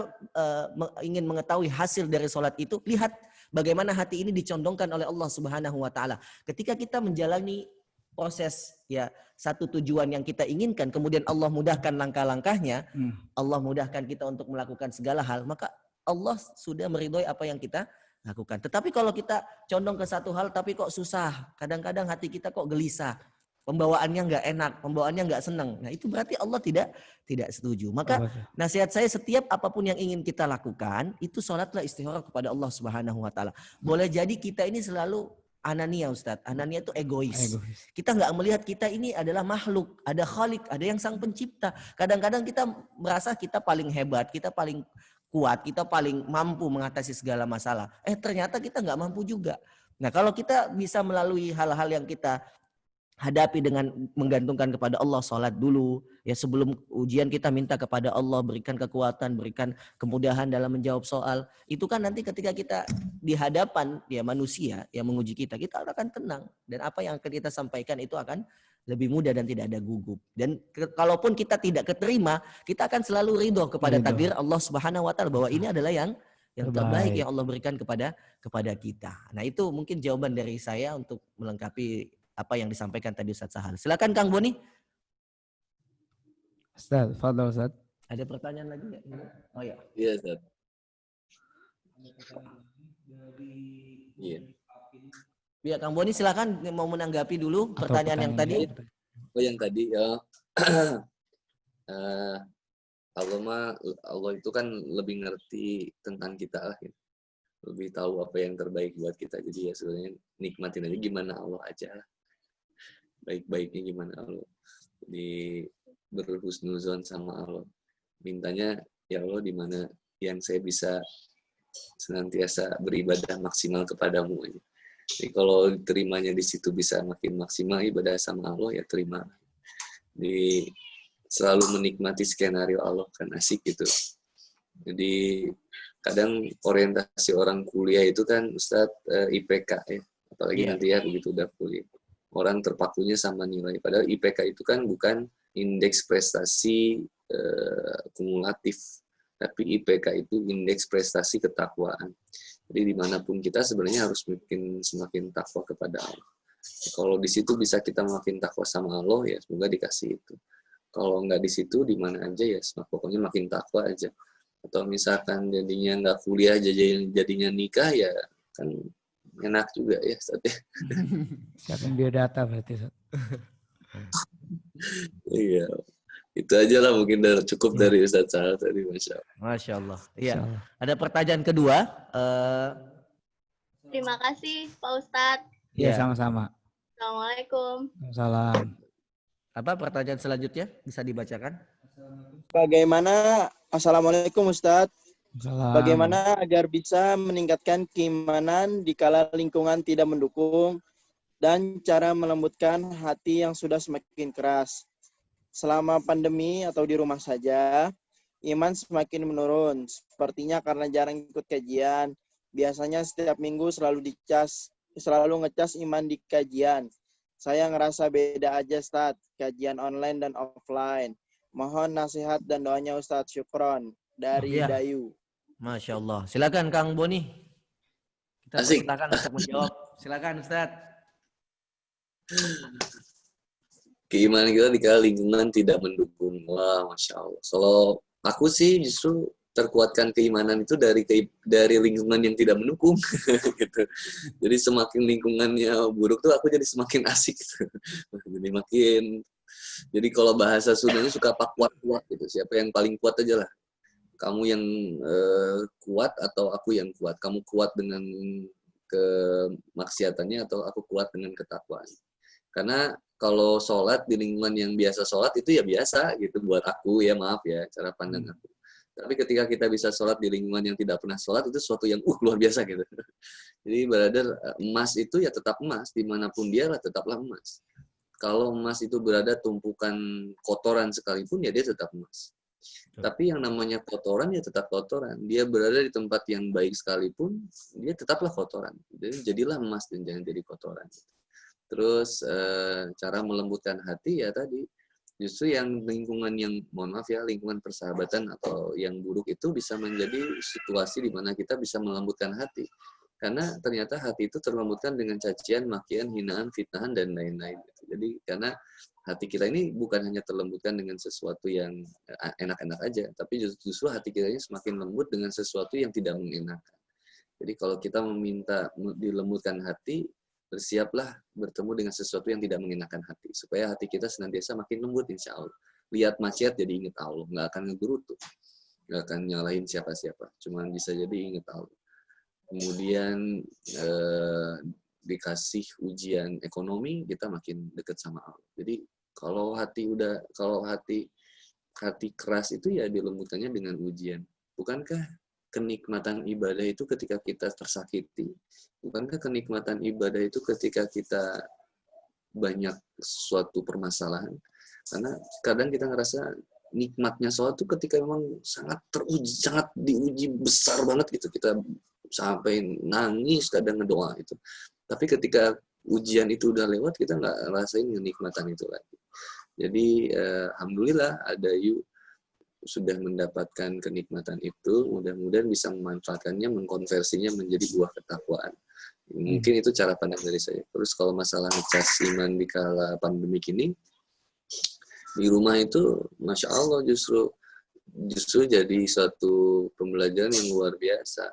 ingin mengetahui hasil dari sholat itu, lihat bagaimana hati ini dicondongkan oleh Allah Subhanahu wa ta'ala. Ketika kita menjalani proses ya satu tujuan yang kita inginkan, kemudian Allah mudahkan langkah-langkahnya, Allah mudahkan kita untuk melakukan segala hal, maka Allah sudah meridhoi apa yang kita lakukan. Tetapi kalau kita condong ke satu hal tapi kok susah, kadang-kadang hati kita kok gelisah, pembawaannya nggak enak, pembawaannya nggak senang. Nah itu berarti Allah tidak setuju. Maka nasihat saya, setiap apapun yang ingin kita lakukan, itu sholatlah istikharah kepada Allah Subhanahu wa ta'ala. Boleh jadi kita ini selalu anania, Ustadz. Anania itu egois. Kita nggak melihat kita ini adalah makhluk, ada khalik, ada yang sang pencipta. Kadang-kadang kita merasa kita paling hebat, kita paling kuat, kita paling mampu mengatasi segala masalah. Ternyata kita nggak mampu juga. Nah kalau kita bisa melalui hal-hal yang kita hadapi dengan menggantungkan kepada Allah, sholat dulu. Ya sebelum ujian kita minta kepada Allah, berikan kekuatan, berikan kemudahan dalam menjawab soal. Itu kan nanti ketika kita di hadapan ya manusia yang menguji kita, kita akan tenang. Dan apa yang akan kita sampaikan itu akan lebih mudah dan tidak ada gugup. Dan kalaupun kita tidak keterima, kita akan selalu ridho kepada takdir Allah Subhanahu wa ta'ala bahwa ini adalah yang terbaik yang Allah berikan kepada kita. Nah itu mungkin jawaban dari saya untuk melengkapi apa yang disampaikan tadi Ustaz Sahal. Silakan Kang Boni. Ustaz, fadhal Ustaz. Ada pertanyaan lagi nggak? Oh ya. Iya, Ustaz. Iya. Ya, Kang Boni silakan mau menanggapi dulu pertanyaan yang tadi. Oh, yang tadi ya. Allah itu kan lebih ngerti tentang kita lah. Lebih tahu apa yang terbaik buat kita. Jadi ya sebenarnya nikmatin aja gimana Allah aja. Baik-baiknya gimana Allah. Jadi berhusnuzon sama Allah. Mintanya ya Allah di mana yang saya bisa senantiasa beribadah maksimal kepadamu. Jadi kalau terimanya di situ bisa makin maksimal ibadah sama Allah ya terima. Jadi selalu menikmati skenario Allah kan asik gitu. Jadi kadang orientasi orang kuliah itu kan Ustadz IPK ya. Apalagi nanti ya begitu udah kuliah. Orang terpakunya sama nilai. Padahal IPK itu kan bukan indeks prestasi kumulatif. Tapi IPK itu indeks prestasi ketakwaan. Jadi dimanapun kita sebenarnya harus semakin takwa kepada Allah. Kalau di situ bisa kita makin takwa sama Allah ya semoga dikasih itu. Kalau nggak di situ di mana aja ya pokoknya makin takwa aja. Atau misalkan jadinya nggak kuliah jadinya nikah ya kan enak juga ya Ustaz. Siapin biodata berarti Ustaz. Iya. Itu aja lah mungkin cukup dari Ustaz Sahal tadi, Masya Allah. Iya. Ada pertanyaan kedua. Terima kasih Pak Ustadz. Iya, sama-sama. Assalamualaikum. Salam. Apa pertanyaan selanjutnya? Bisa dibacakan? Assalamualaikum Ustadz. Salam. Bagaimana agar bisa meningkatkan keimanan dikala lingkungan tidak mendukung dan cara melembutkan hati yang sudah semakin keras? Selama pandemi atau di rumah saja, iman semakin menurun. Sepertinya karena jarang ikut kajian. Biasanya setiap minggu selalu ngecas iman di kajian. Saya ngerasa beda aja Ustadz, kajian online dan offline. Mohon nasihat dan doanya Ustadz. Syukron. Dari Dayu. Masya Allah. Silakan Kang Boni. Kita silakan untuk menjawab. Silakan Ustadz. Keimanan kita di lingkungan tidak mendukung. Wah, Masya Allah. Kalau aku sih justru terkuatkan keimanan itu dari lingkungan yang tidak mendukung. Gitu. Jadi semakin lingkungannya buruk tuh aku jadi semakin asik. Gitu. Jadi makin Jadi kalau bahasa Sundanya suka pak kuat-kuat gitu. Siapa yang paling kuat aja lah. Kamu yang kuat atau aku yang kuat? Kamu kuat dengan kemaksiatannya atau aku kuat dengan ketakwaan? Karena kalau sholat di lingkungan yang biasa sholat itu ya biasa gitu buat aku ya, maaf ya cara pandang aku. Tapi ketika kita bisa sholat di lingkungan yang tidak pernah sholat itu sesuatu yang luar biasa gitu. Jadi brother, emas itu ya tetap emas, dimanapun dia lah tetaplah emas. Kalau emas itu berada tumpukan kotoran sekalipun ya dia tetap emas. Tapi yang namanya kotoran ya tetap kotoran. Dia berada di tempat yang baik sekalipun, dia tetaplah kotoran. Jadi jadilah emas dan jangan jadi kotoran. Terus cara melembutkan hati ya tadi, justru yang lingkungan yang, mohon maaf ya, lingkungan persahabatan atau yang buruk itu bisa menjadi situasi di mana kita bisa melembutkan hati. Karena ternyata hati itu terlembutkan dengan cacian, makian, hinaan, fitnahan, dan lain-lain. Jadi karena hati kita ini bukan hanya terlembutkan dengan sesuatu yang enak-enak aja, tapi justru hati kita ini semakin lembut dengan sesuatu yang tidak mengenakan. Jadi kalau kita meminta dilembutkan hati, bersiaplah bertemu dengan sesuatu yang tidak mengenakan hati, supaya hati kita senantiasa makin lembut insya Allah. Lihat maksiat jadi ingat Allah, nggak akan ngegerutu, nggak akan nyalahin siapa-siapa, cuman bisa jadi ingat Allah. Kemudian dikasih ujian ekonomi, kita makin dekat sama Allah. Jadi kalau hati keras itu ya dilembutkannya dengan ujian. Bukankah kenikmatan ibadah itu ketika kita tersakiti? Bukankah kenikmatan ibadah itu ketika kita banyak suatu permasalahan? Karena kadang kita ngerasa nikmatnya sholat itu ketika memang sangat teruji, sangat diuji besar banget gitu. Kita sampai nangis kadang ngedoa itu. Tapi ketika ujian itu udah lewat, kita nggak rasain kenikmatan itu lagi. Jadi alhamdulillah ada sudah mendapatkan kenikmatan itu, mudah-mudahan bisa memanfaatkannya, mengkonversinya menjadi buah ketakwaan. Mungkin itu cara pandang dari saya. Terus kalau masalah ngecas iman di kala pandemi ini, di rumah itu Masya Allah justru jadi suatu pembelajaran yang luar biasa.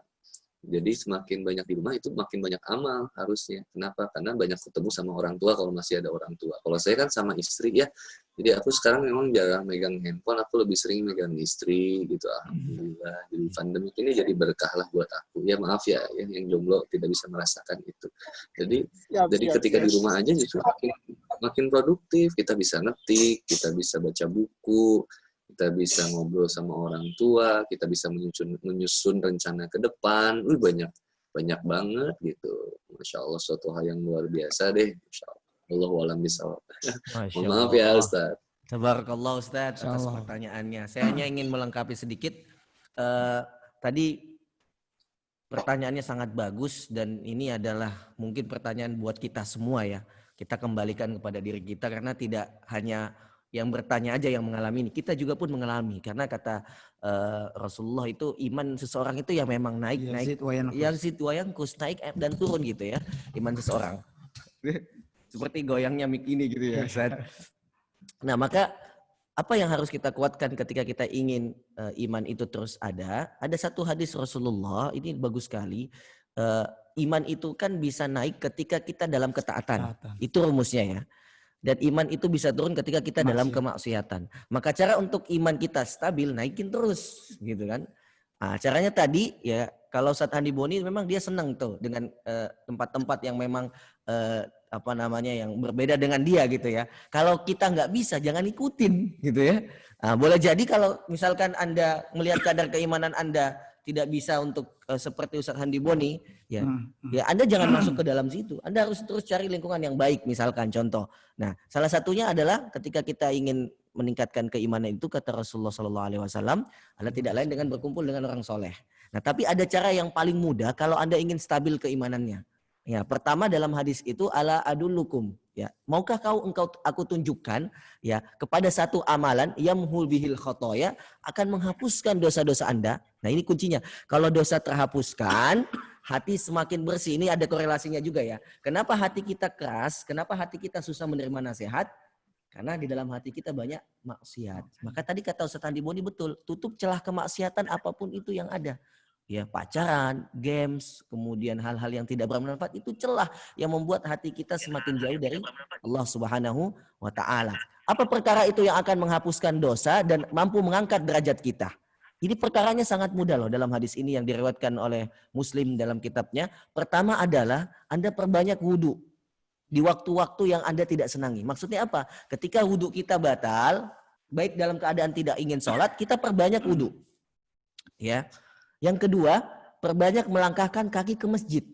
Jadi semakin banyak di rumah itu makin banyak amal harusnya. Kenapa? Karena banyak ketemu sama orang tua kalau masih ada orang tua. Kalau saya kan sama istri ya. Jadi aku sekarang memang jarang megang handphone, aku lebih sering megang istri gitu. Alhamdulillah. Jadi pandemi ini jadi berkah lah buat aku. Ya maaf ya, yang jomblo tidak bisa merasakan itu. Jadi ketika di rumah aja justru makin produktif. Kita bisa ngetik, kita bisa baca buku, kita bisa ngobrol sama orang tua, kita bisa menyusun rencana ke depan. Banyak banget gitu. Masya Allah, suatu hal yang luar biasa deh. Masya Allah. Allahu a'lam bishawab. Mohon maaf ya Ustaz. Tabarakallah Ustaz atas pertanyaannya. Saya hanya ingin melengkapi sedikit. Tadi pertanyaannya sangat bagus dan ini adalah mungkin pertanyaan buat kita semua ya. Kita kembalikan kepada diri kita karena tidak hanya yang bertanya aja yang mengalami ini, kita juga pun mengalami karena kata Rasulullah itu iman seseorang itu yang memang naik yang situayangkus naik dan turun gitu ya, iman seseorang seperti goyangnya mic ini gitu ya Ustaz. Nah maka apa yang harus kita kuatkan ketika kita ingin iman itu terus ada satu hadis Rasulullah ini bagus sekali. Iman itu kan bisa naik ketika kita dalam ketaatan. Itu rumusnya ya. Dan iman itu bisa turun ketika kita dalam kemaksiatan. Maka cara untuk iman kita stabil, naikin terus gitu kan. Nah, caranya tadi ya kalau Ustaz Handi Boni memang dia senang tuh dengan tempat-tempat yang memang yang berbeda dengan dia gitu ya. Kalau kita nggak bisa jangan ikutin gitu ya. Nah, boleh jadi kalau misalkan Anda melihat kadar keimanan Anda tidak bisa untuk seperti Ustaz Handi Boni, ya Anda jangan masuk ke dalam situ. Anda harus terus cari lingkungan yang baik, misalkan contoh. Nah, salah satunya adalah ketika kita ingin meningkatkan keimanan itu kata Rasulullah SAW, adalah tidak lain dengan berkumpul dengan orang soleh. Nah, tapi ada cara yang paling mudah kalau Anda ingin stabil keimanannya. Ya, pertama dalam hadis itu ala adullukum, ya. Maukah aku tunjukkan ya kepada satu amalan yamhul bihil khotoya akan menghapuskan dosa-dosa Anda. Nah, ini kuncinya. Kalau dosa terhapuskan, hati semakin bersih. Ini ada korelasinya juga ya. Kenapa hati kita keras? Kenapa hati kita susah menerima nasihat? Karena di dalam hati kita banyak maksiat. Maka tadi kata Ustaz Handi Boni betul, tutup celah kemaksiatan apapun itu yang ada. Ya, pacaran, games, kemudian hal-hal yang tidak bermanfaat itu celah yang membuat hati kita semakin jauh dari Allah Subhanahu wa taala. Apa perkara itu yang akan menghapuskan dosa dan mampu mengangkat derajat kita? Ini perkaranya sangat mudah loh dalam hadis ini yang diriwayatkan oleh Muslim dalam kitabnya. Pertama adalah Anda perbanyak wudhu di waktu-waktu yang Anda tidak senangi. Maksudnya apa? Ketika wudhu kita batal, baik dalam keadaan tidak ingin sholat, kita perbanyak wudhu. Ya. Yang kedua, perbanyak melangkahkan kaki ke masjid.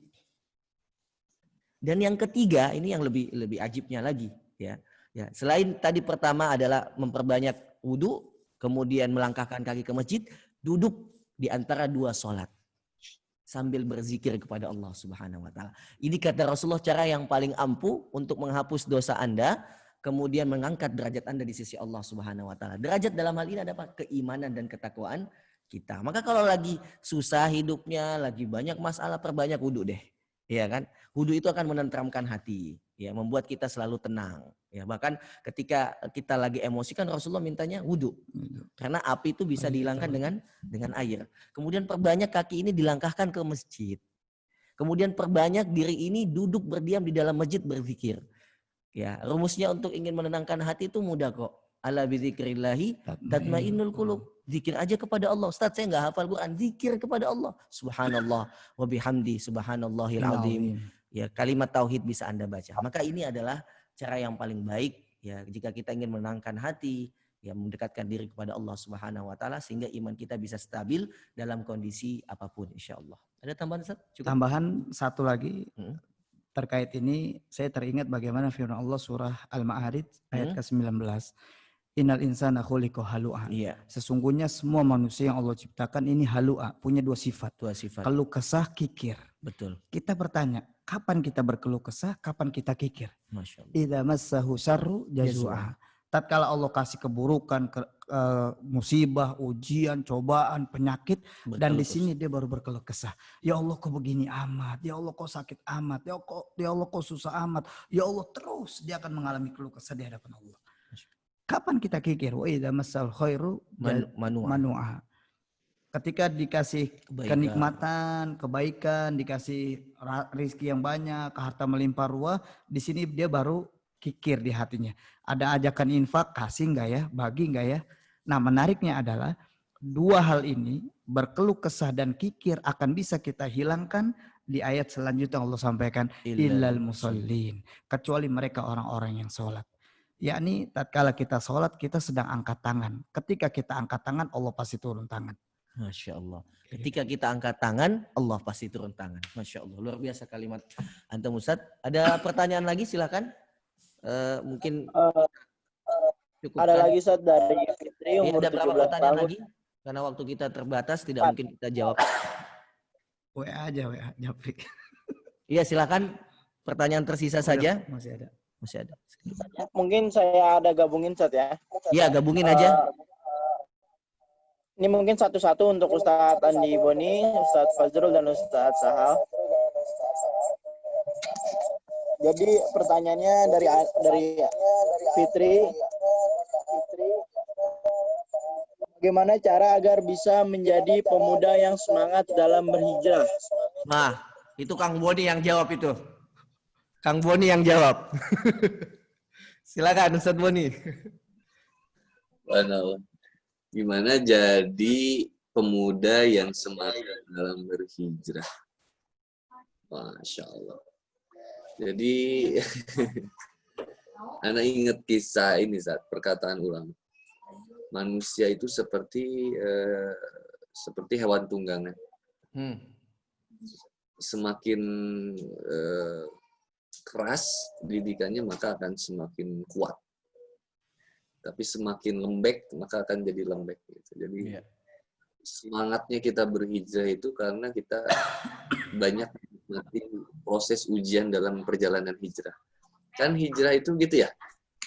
Dan yang ketiga, ini yang lebih ajibnya lagi. Ya. Selain tadi pertama adalah memperbanyak wudhu, kemudian melangkahkan kaki ke masjid, duduk di antara dua sholat sambil berzikir kepada Allah Subhanahu wa taala. Ini kata Rasulullah cara yang paling ampuh untuk menghapus dosa Anda, kemudian mengangkat derajat Anda di sisi Allah Subhanahu wa taala. Derajat dalam hal ini ada apa? Keimanan dan ketakwaan kita. Maka kalau lagi susah hidupnya, lagi banyak masalah, perbanyak wudu deh. Ya kan? Wudu itu akan menenteramkan hati, ya, membuat kita selalu tenang. Ya, bahkan ketika kita lagi emosi kan Rasulullah mintanya wudu. Karena api itu bisa dihilangkan dengan air. Kemudian perbanyak kaki ini dilangkahkan ke masjid. Kemudian perbanyak diri ini duduk berdiam di dalam masjid berzikir. Ya, rumusnya untuk ingin menenangkan hati itu mudah kok. Ala bizikrillahi tatmainnul qulub. Zikir aja kepada Allah. Ustaz, saya enggak hafal Quran. Zikir kepada Allah. Subhanallah wa bihamdi subhanallahil azim. Ya, kalimat tauhid bisa Anda baca. Maka ini adalah cara yang paling baik ya jika kita ingin menenangkan hati, ya mendekatkan diri kepada Allah Subhanahu wa taala sehingga iman kita bisa stabil dalam kondisi apapun insyaallah. Ada tambahan Ustaz? Cukup. Tambahan satu lagi terkait ini saya teringat bagaimana firman Allah surah Al-Ma'arij ayat ke-19. Innal insana khuliqa halu'a. Iya. Sesungguhnya semua manusia yang Allah ciptakan ini halu'a, punya dua sifat. Keluh kesah, kikir. Betul. Kita bertanya, kapan kita berkeluh kesah, kapan kita kikir? Masya Allah. Idza massahu syarru jazua. Tatkala Allah kasih keburukan, musibah, ujian, cobaan, penyakit, Betul, dan di sini dia baru berkeluh kesah. Ya Allah kok begini amat, ya Allah kok sakit amat, ya Allah kok susah amat, ya Allah terus dia akan mengalami keluh kesah di hadapan Allah. Kapan kita kikir? Wa idza massal khairu manu'a. Ketika dikasih kenikmatan, kebaikan, dikasih rezeki yang banyak, harta melimpah ruah, di sini dia baru kikir di hatinya. Ada ajakan infak, kasih enggak ya? Bagi enggak ya? Nah, menariknya adalah dua hal ini, berkeluh kesah dan kikir akan bisa kita hilangkan di ayat selanjutnya Allah sampaikan illal musallin, kecuali mereka orang-orang yang sholat. Yakni tatkala kita sholat, kita sedang angkat tangan. Ketika kita angkat tangan, Allah pasti turun tangan. Masya Allah. Ketika kita angkat tangan, Allah pasti turun tangan. Masya Allah. Luar biasa kalimat Antum Ustaz. Ada pertanyaan lagi silakan. Mungkin cukup. Ada lagi Ustaz dari Fitri umur ada berapa 17 pertanyaan tahun. lagi? Karena waktu kita terbatas, tidak mungkin kita jawab. WA aja, WA. Japrik. Iya silakan. Pertanyaan tersisa saja. Masih ada. Masih ada. Mungkin saya ada gabungin Ustaz ya. Iya gabungin aja. Ini mungkin satu-satu untuk Ustadz Andi Boni, Ustadz Fazrul, dan Ustadz Sahal. Jadi pertanyaannya dari Fitri. Bagaimana cara agar bisa menjadi pemuda yang semangat dalam berhijrah? Nah, itu Kang Boni yang jawab itu. Kang Boni yang jawab. Silakan Ustadz Boni. Gimana jadi pemuda yang semangat dalam berhijrah? Masya Allah. Jadi, anak ingat kisah ini saat perkataan ulama. Manusia itu seperti hewan tunggangan. Semakin keras didikannya maka akan semakin kuat. Tapi semakin lembek maka akan jadi lembek. Gitu. Jadi semangatnya kita berhijrah itu karena kita banyak menikmati proses ujian dalam perjalanan hijrah. Kan hijrah itu gitu ya,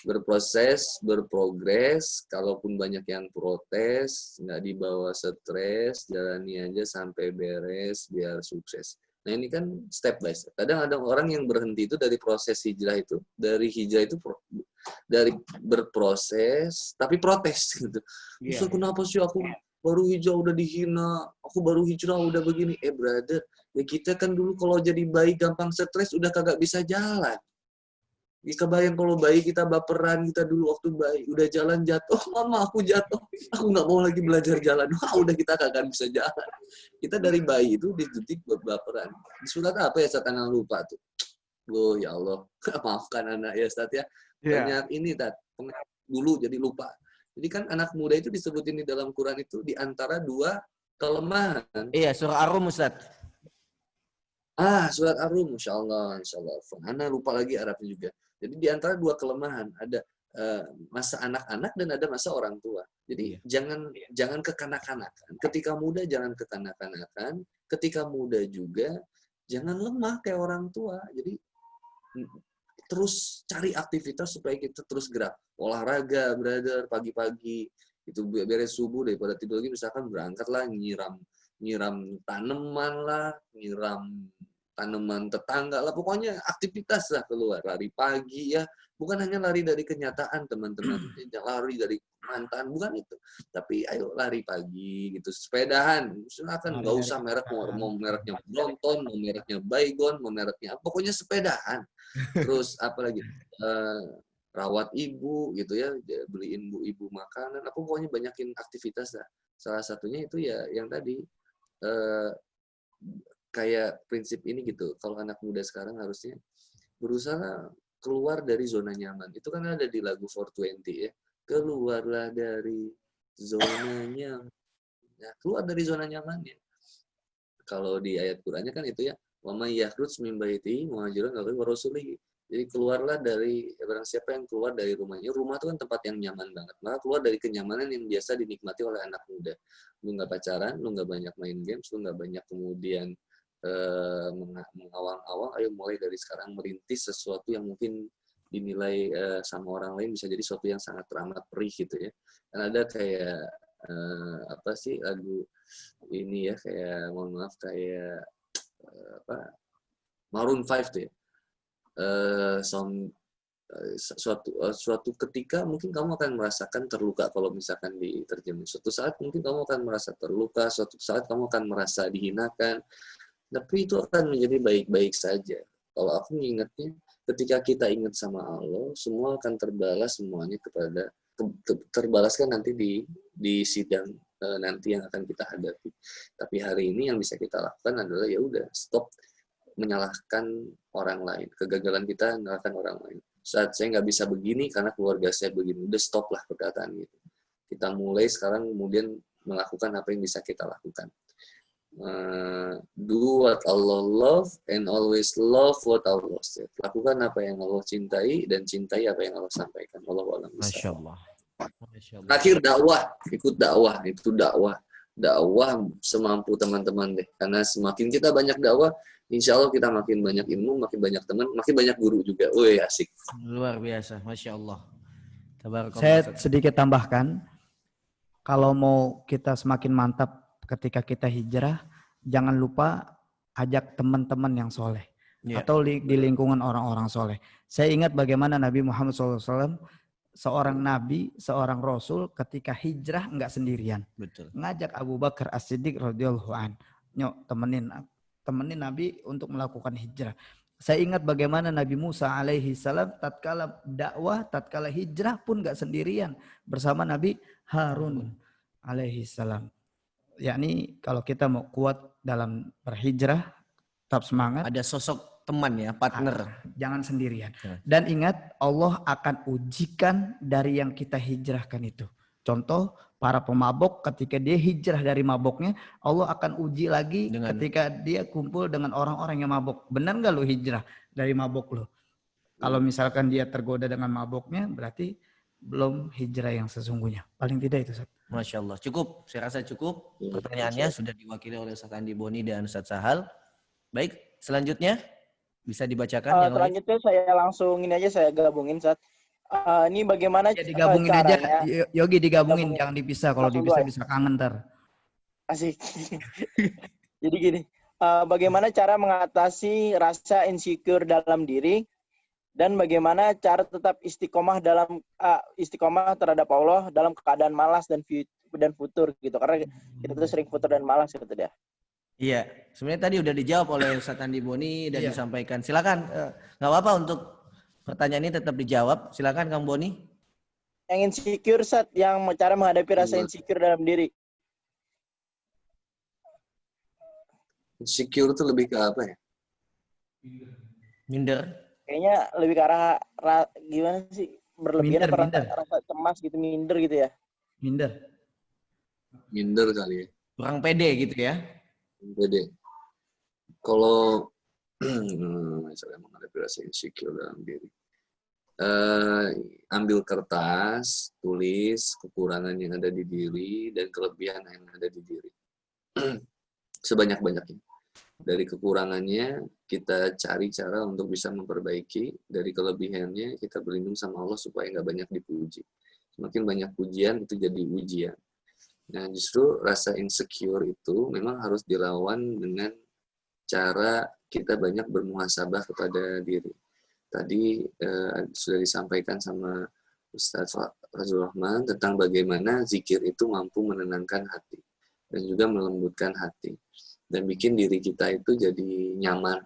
berproses, berprogres. Kalaupun banyak yang protes, nggak dibawa stres, jalani aja sampai beres biar sukses. Nah ini kan step by step. Kadang ada orang yang berhenti itu dari proses hijrah itu. Dari hijrah itu dari berproses, tapi protes gitu. Ustaz, kenapa sih aku baru hijrah udah dihina, aku baru hijrah udah begini. Brother, ya kita kan dulu kalau jadi bayi gampang stres udah kagak bisa jalan. Kebayang kalau bayi kita baperan, kita dulu waktu bayi udah jalan jatuh, mama aku jatuh, aku nggak mau lagi belajar jalan. Wah, udah kita kagak bisa jalan. Kita dari bayi itu dididik baperan. Di surat apa ya, Ustaz, anak lupa tuh. Oh ya Allah, maafkan anak ya Ustaz ya. Banyak ini Tat, dulu jadi lupa. Jadi kan anak muda itu disebutin di dalam Quran itu di antara dua kelemahan. Iya, surah Ar-Rum, Ustaz. Surat Ar-Rum, Masya Allah. Ana lupa lagi Arabnya juga. Jadi di antara dua kelemahan ada masa anak-anak dan ada masa orang tua. Jadi jangan kekanak-kanakan. Ketika muda jangan kekanak-kanakan. Ketika muda juga jangan lemah kayak orang tua. Jadi terus cari aktivitas supaya kita terus gerak. Olahraga, brother, pagi-pagi itu beres subuh daripada tidur lagi, misalkan berangkatlah nyiram tanaman lah, nyiram tanaman tetangga lah, pokoknya aktivitas lah, keluar lari pagi ya, bukan hanya lari dari kenyataan teman-teman, lari dari mantan, bukan itu, tapi ayo lari pagi gitu, sepedahan, silakan, nggak usah merek, mau mereknya Brompton, mau mereknya Baygon, mau mereknya pokoknya sepedahan. Terus apalagi rawat ibu gitu ya, beliin ibu makanan, apa pokoknya banyakin aktivitas lah. Salah satunya itu ya yang tadi kayak prinsip ini gitu. Kalau anak muda sekarang harusnya berusaha keluar dari zona nyaman. Itu kan ada di lagu 420 ya. Keluarlah dari zona nyaman. Nah, keluar dari zona nyamannya. Kalau di ayat Qur'annya kan itu ya, wa may yakhruj min baitihi muhajiran ila rasulihi. Jadi keluarlah dari, barang siapa yang keluar dari rumahnya. Rumah itu kan tempat yang nyaman banget. Maka keluar dari kenyamanan yang biasa dinikmati oleh anak muda. Lu nggak pacaran, lu nggak banyak main games, lu nggak banyak kemudian mengawang-awang. Ayo mulai dari sekarang merintis sesuatu yang mungkin dinilai sama orang lain bisa jadi sesuatu yang sangat teramat perih gitu ya. Kan ada kayak apa sih lagu ini ya, kayak mohon maaf kayak Maroon 5 tuh ya. Suatu ketika mungkin kamu akan merasakan terluka kalau misalkan diterjemah. Suatu saat mungkin kamu akan merasa terluka, suatu saat kamu akan merasa dihinakan, tapi itu akan menjadi baik-baik saja. Kalau aku mengingatnya, ketika kita ingat sama Allah, semua akan terbalas semuanya kepada terbalaskan nanti di sidang nanti yang akan kita hadapi. Tapi hari ini yang bisa kita lakukan adalah ya udah stop menyalahkan orang lain. Kegagalan kita menyalahkan orang lain. Saat saya nggak bisa begini karena keluarga saya begini, udah stop lah perkataan gitu. Kita mulai sekarang kemudian melakukan apa yang bisa kita lakukan. Do what Allah love and always love what Allah said. Lakukan apa yang Allah cintai dan cintai apa yang Allah sampaikan. Allahu a'lam. Masya Allah. Terakhir dakwah, ikut dakwah, itu dakwah semampu teman-teman deh. Karena semakin kita banyak dakwah, insya Allah kita makin banyak ilmu, makin banyak teman, makin banyak guru juga. Wih, asik. Luar biasa, Masya Allah. Saya sedikit tambahkan, kalau mau kita semakin mantap ketika kita hijrah, jangan lupa ajak teman-teman yang soleh. Atau di lingkungan orang-orang soleh. Saya ingat bagaimana Nabi Muhammad SAW, seorang nabi, seorang rasul ketika hijrah enggak sendirian. Betul. Ngajak Abu Bakar As-Siddiq radhiyallahu an, "Nyok, temenin Nabi untuk melakukan hijrah." Saya ingat bagaimana Nabi Musa alaihi salam tatkala dakwah, tatkala hijrah pun enggak sendirian, bersama Nabi Harun alaihi salam. Yakni kalau kita mau kuat dalam berhijrah, tetap semangat. Ada sosok teman ya, partner. Jangan sendirian. Dan ingat, Allah akan ujikan dari yang kita hijrahkan itu. Contoh, para pemabok ketika dia hijrah dari maboknya, Allah akan uji lagi ketika dia kumpul dengan orang-orang yang mabok. Benar nggak lo hijrah dari mabok lo? Kalau misalkan dia tergoda dengan maboknya, berarti belum hijrah yang sesungguhnya. Paling tidak itu, Ustaz. Masya Allah. Cukup, saya rasa cukup. Pertanyaannya sudah diwakili oleh Ustaz Andi Boni dan Ustaz Sahal. Baik, selanjutnya bisa dibacakan. Selanjutnya saya langsung ini aja saya gabungin, Ustaz. Ini bagaimana ya, digabungin caranya? aja, Yogi digabungin, jangan dipisah. Kalau dipisah bisa kangen ntar. Asik. Jadi gini, bagaimana cara mengatasi rasa insecure dalam diri dan bagaimana cara tetap istiqomah terhadap Allah dalam keadaan malas dan futur gitu, karena kita tuh sering futur dan malas gitu deh. Iya, sebenarnya tadi udah dijawab oleh Ustaz Andi Boni dan disampaikan. Silakan, nggak apa-apa untuk Pertanyaan ini tetap dijawab. Silakan Kang Boni. Yang insecure, Ustaz, yang cara menghadapi rasa insecure dalam diri. Insecure itu lebih ke apa ya? Minder. Kayaknya lebih ke arah gimana sih? Berlebihan Minder. rasa cemas gitu, minder gitu ya. Minder kali ya. Kurang pede gitu ya. Pede. Kalau misalnya menghadapi rasa insecure dalam diri, ambil kertas, tulis kekurangan yang ada di diri dan kelebihan yang ada di diri. Sebanyak-banyaknya. Dari kekurangannya kita cari cara untuk bisa memperbaiki, dari kelebihannya kita berlindung sama Allah supaya nggak banyak dipuji. Semakin banyak pujian itu jadi ujian. Nah, justru rasa insecure itu memang harus dilawan dengan cara kita banyak bermuhasabah kepada diri. Tadi sudah disampaikan sama Ustaz Fazlur Rahman tentang bagaimana zikir itu mampu menenangkan hati dan juga melembutkan hati dan bikin diri kita itu jadi nyaman.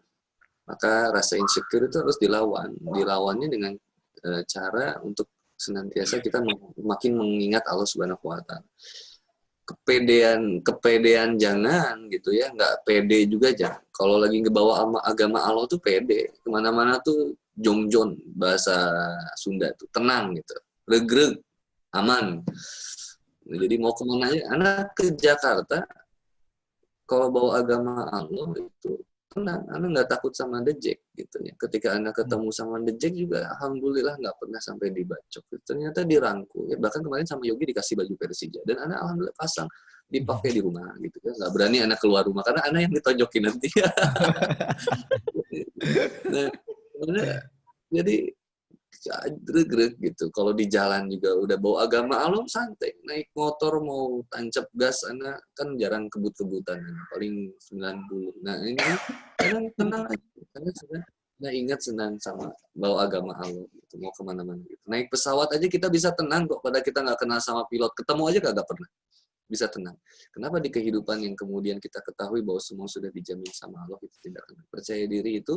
Maka rasa insecure itu harus dilawan. Dilawannya dengan cara untuk senantiasa kita makin mengingat Allah Subhanahu wa Ta'ala. Kepedean jangan gitu ya, nggak pede juga jangan. Kalau lagi ngebawa agama Allah tuh pede, kemana-mana tuh jongjon, bahasa Sunda tuh tenang gitu, regreg, aman. Jadi mau kemana aja, anak ke Jakarta, kalau bawa agama Allah itu tenang, anak nggak takut sama dejek gitu ya. Ketika anak ketemu sama dejek juga, alhamdulillah nggak pernah sampai dibacok. Ternyata dirangkul. Ya, bahkan kemarin sama Yogi dikasih baju Persija dan anak alhamdulillah pasang dipakai di rumah gitu ya. Nggak berani anak keluar rumah karena anak yang ditonjokin nanti. Nah, jadi greget gitu. Kalau di jalan juga udah bawa agama Allah santai, naik motor mau tancap gas anak kan jarang kebut-kebutan, paling 90. Nah ini kadang tenang aja, karena sudah ingat senang sama bawa agama Allah gitu, mau kemana-mana gitu. Naik pesawat aja kita bisa tenang kok, pada kita nggak kenal sama pilot, ketemu aja kagak pernah bisa tenang. Kenapa di kehidupan yang kemudian kita ketahui bahwa semua sudah dijamin sama Allah itu tidak akan percaya diri itu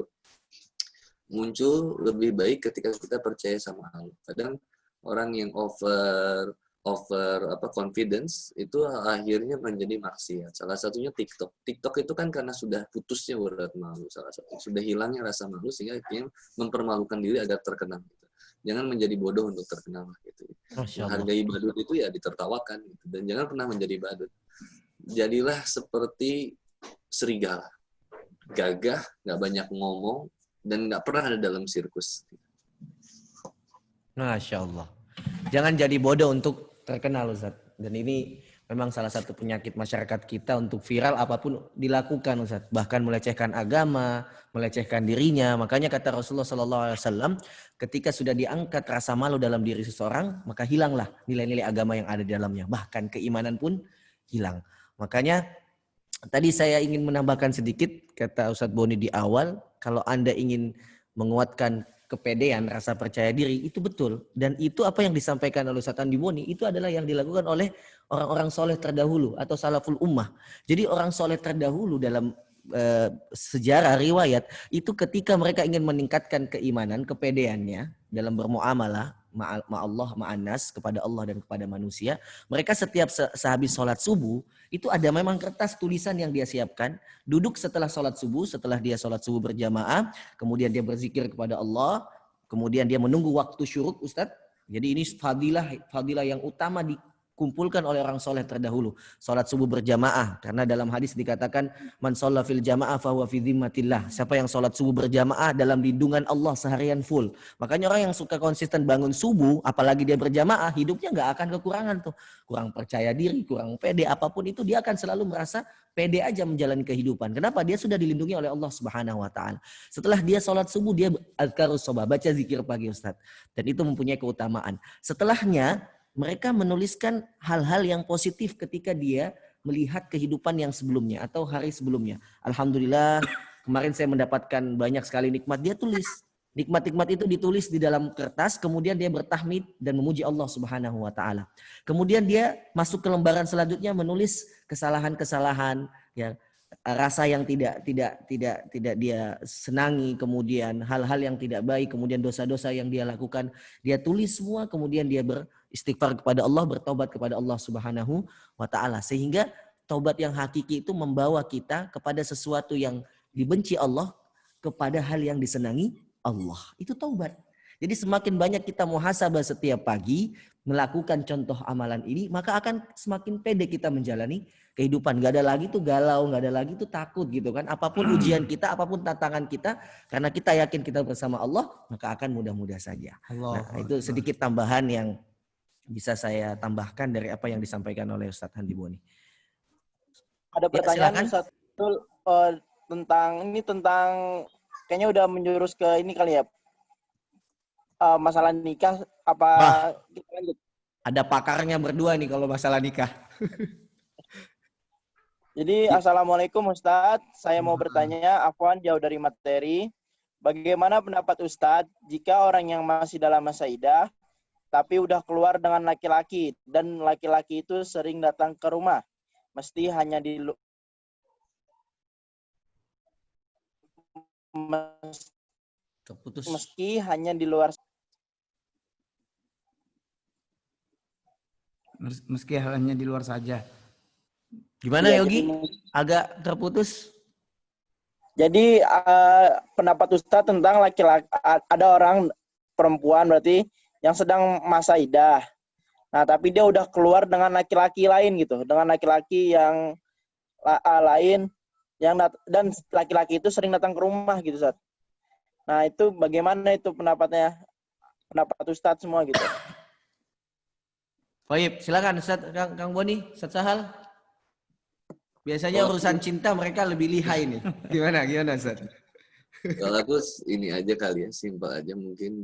muncul lebih baik ketika kita percaya sama Allah. Kadang orang yang over confidence itu akhirnya menjadi maksiat. Salah satunya TikTok. TikTok itu kan karena sudah putusnya urat malu, salah satu sudah hilangnya rasa malu sehingga akhirnya mempermalukan diri agar terkenal. Gitu. Jangan menjadi bodoh untuk terkenal. Gitu. Menghargai badut itu ya ditertawakan. Gitu. Dan jangan pernah menjadi badut. Jadilah seperti serigala, gagah, nggak banyak ngomong, dan nggak pernah ada dalam sirkus. Masya Allah. Jangan jadi bodoh untuk terkenal, Ustaz. Dan ini memang salah satu penyakit masyarakat kita untuk viral apapun dilakukan, Ustaz. Bahkan melecehkan agama, melecehkan dirinya. Makanya kata Rasulullah SAW, ketika sudah diangkat rasa malu dalam diri seseorang, maka hilanglah nilai-nilai agama yang ada di dalamnya. Bahkan keimanan pun hilang. Makanya tadi saya ingin menambahkan sedikit, kata Ustadz Boni di awal, kalau Anda ingin menguatkan kepedean, rasa percaya diri, itu betul. Dan itu apa yang disampaikan oleh Ustadz Andi Boni, itu adalah yang dilakukan oleh orang-orang soleh terdahulu atau salaful ummah. Jadi orang soleh terdahulu dalam sejarah riwayat, itu ketika mereka ingin meningkatkan keimanan, kepedeannya dalam bermuamalah, ma'allah, ma'anas, kepada Allah dan kepada manusia. Mereka setiap sehabis sholat subuh, itu ada memang kertas tulisan yang dia siapkan. Duduk setelah sholat subuh, setelah dia sholat subuh berjamaah, kemudian dia berzikir kepada Allah, kemudian dia menunggu waktu syuruk, Ustadz. Jadi ini fadilah yang utama dikumpulkan oleh orang soleh terdahulu. Sholat subuh berjamaah, karena dalam hadis dikatakan, man sholla fil jamaah fahuwa fi dhimmatillah. Siapa yang sholat subuh berjamaah dalam lindungan Allah seharian full. Makanya orang yang suka konsisten bangun subuh, apalagi dia berjamaah, hidupnya nggak akan kekurangan tuh. Kurang percaya diri, kurang pede, apapun itu dia akan selalu merasa pede aja menjalani kehidupan. Kenapa? Dia sudah dilindungi oleh Allah Subhanahu wa Ta'ala. Setelah dia sholat subuh, dia azkarus shobah, baca zikir pagi, Ustaz. Dan itu mempunyai keutamaan. Setelahnya, mereka menuliskan hal-hal yang positif ketika dia melihat kehidupan yang sebelumnya atau hari sebelumnya. Alhamdulillah, kemarin saya mendapatkan banyak sekali nikmat. Dia tulis. Nikmat-nikmat itu ditulis di dalam kertas, kemudian dia bertahmid dan memuji Allah Subhanahu wa Ta'ala. Kemudian dia masuk ke lembaran selanjutnya menulis kesalahan-kesalahan, ya, rasa yang tidak dia senangi, kemudian hal-hal yang tidak baik, kemudian dosa-dosa yang dia lakukan, dia tulis semua, kemudian dia beristighfar kepada Allah, bertobat kepada Allah Subhanahu wa taala. Sehingga taubat yang hakiki itu membawa kita kepada sesuatu yang dibenci Allah, kepada hal yang disenangi Allah. Itu taubat. Jadi semakin banyak kita muhasabah setiap pagi, melakukan contoh amalan ini, maka akan semakin pede kita menjalani kehidupan. Gak ada lagi tuh galau, gak ada lagi tuh takut gitu kan. Apapun ujian kita, apapun tantangan kita, karena kita yakin kita bersama Allah, maka akan mudah-mudah saja. Nah, itu sedikit tambahan yang bisa saya tambahkan dari apa yang disampaikan oleh Ustadz Handi Boni. Ada pertanyaan Ustadz tentang kayaknya udah menjurus ke ini kali ya. Masalah nikah apa kita lanjut? Ada pakarnya berdua nih kalau masalah nikah. Jadi assalamualaikum Ustadz, saya mau bertanya, afwan jauh dari materi. Bagaimana pendapat Ustadz jika orang yang masih dalam masa idah tapi udah keluar dengan laki-laki dan laki-laki itu sering datang ke rumah, meski hanya di luar. Meski hanya di luar saja. Gimana ya, Yogi? Agak terputus. Jadi pendapat Ustadz tentang laki-laki, ada orang perempuan berarti yang sedang masa idah. Nah, tapi dia udah keluar dengan laki-laki lain gitu, dengan laki-laki yang lain yang dan laki-laki itu sering datang ke rumah gitu, Ustadz. Nah, itu bagaimana itu pendapatnya? Pendapat Ustadz semua gitu. Baik, silakan Ustadz Kang Boni, Ustadz Sahal. Biasanya urusan cinta mereka lebih lihai nih. Gimana Ustadz? Kalau aku ini aja kali ya, simpel aja, mungkin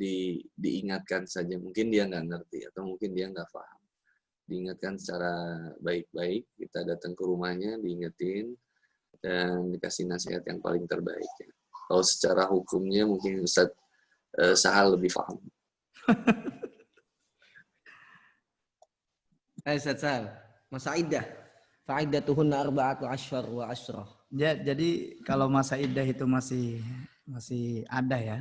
diingatkan saja. Mungkin dia nggak ngerti atau mungkin dia nggak paham. Diingatkan secara baik-baik, kita datang ke rumahnya, diingetin, dan dikasih nasihat yang paling terbaik. Ya. Kalau secara hukumnya mungkin Ustadz Sahal lebih paham. Ustadz Sahal, masa iddah. Fa'iddatuhunna arba'atu asyhar wa asyrah. Jadi kalau masa iddah itu masih ada ya.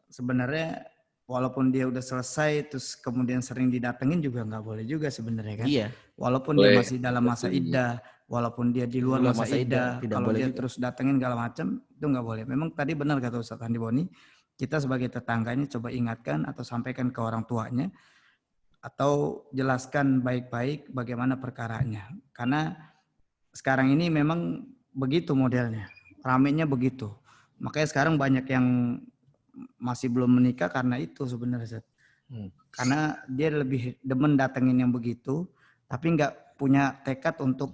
Sebenarnya walaupun dia udah selesai terus kemudian sering didatengin juga nggak boleh juga sebenarnya kan. Iya. Walaupun dia masih dalam masa iddah, walaupun dia di luar masa iddah, kalau dia juga terus datengin segala macam itu nggak boleh. Memang tadi benar kata Ustadz Handi Boni, kita sebagai tetangganya coba ingatkan atau sampaikan ke orang tuanya atau jelaskan baik-baik bagaimana perkaranya. Karena sekarang ini memang begitu modelnya, ramenya begitu. Makanya sekarang banyak yang masih belum menikah karena itu sebenarnya. Karena dia lebih demen datengin yang begitu, tapi nggak punya tekad untuk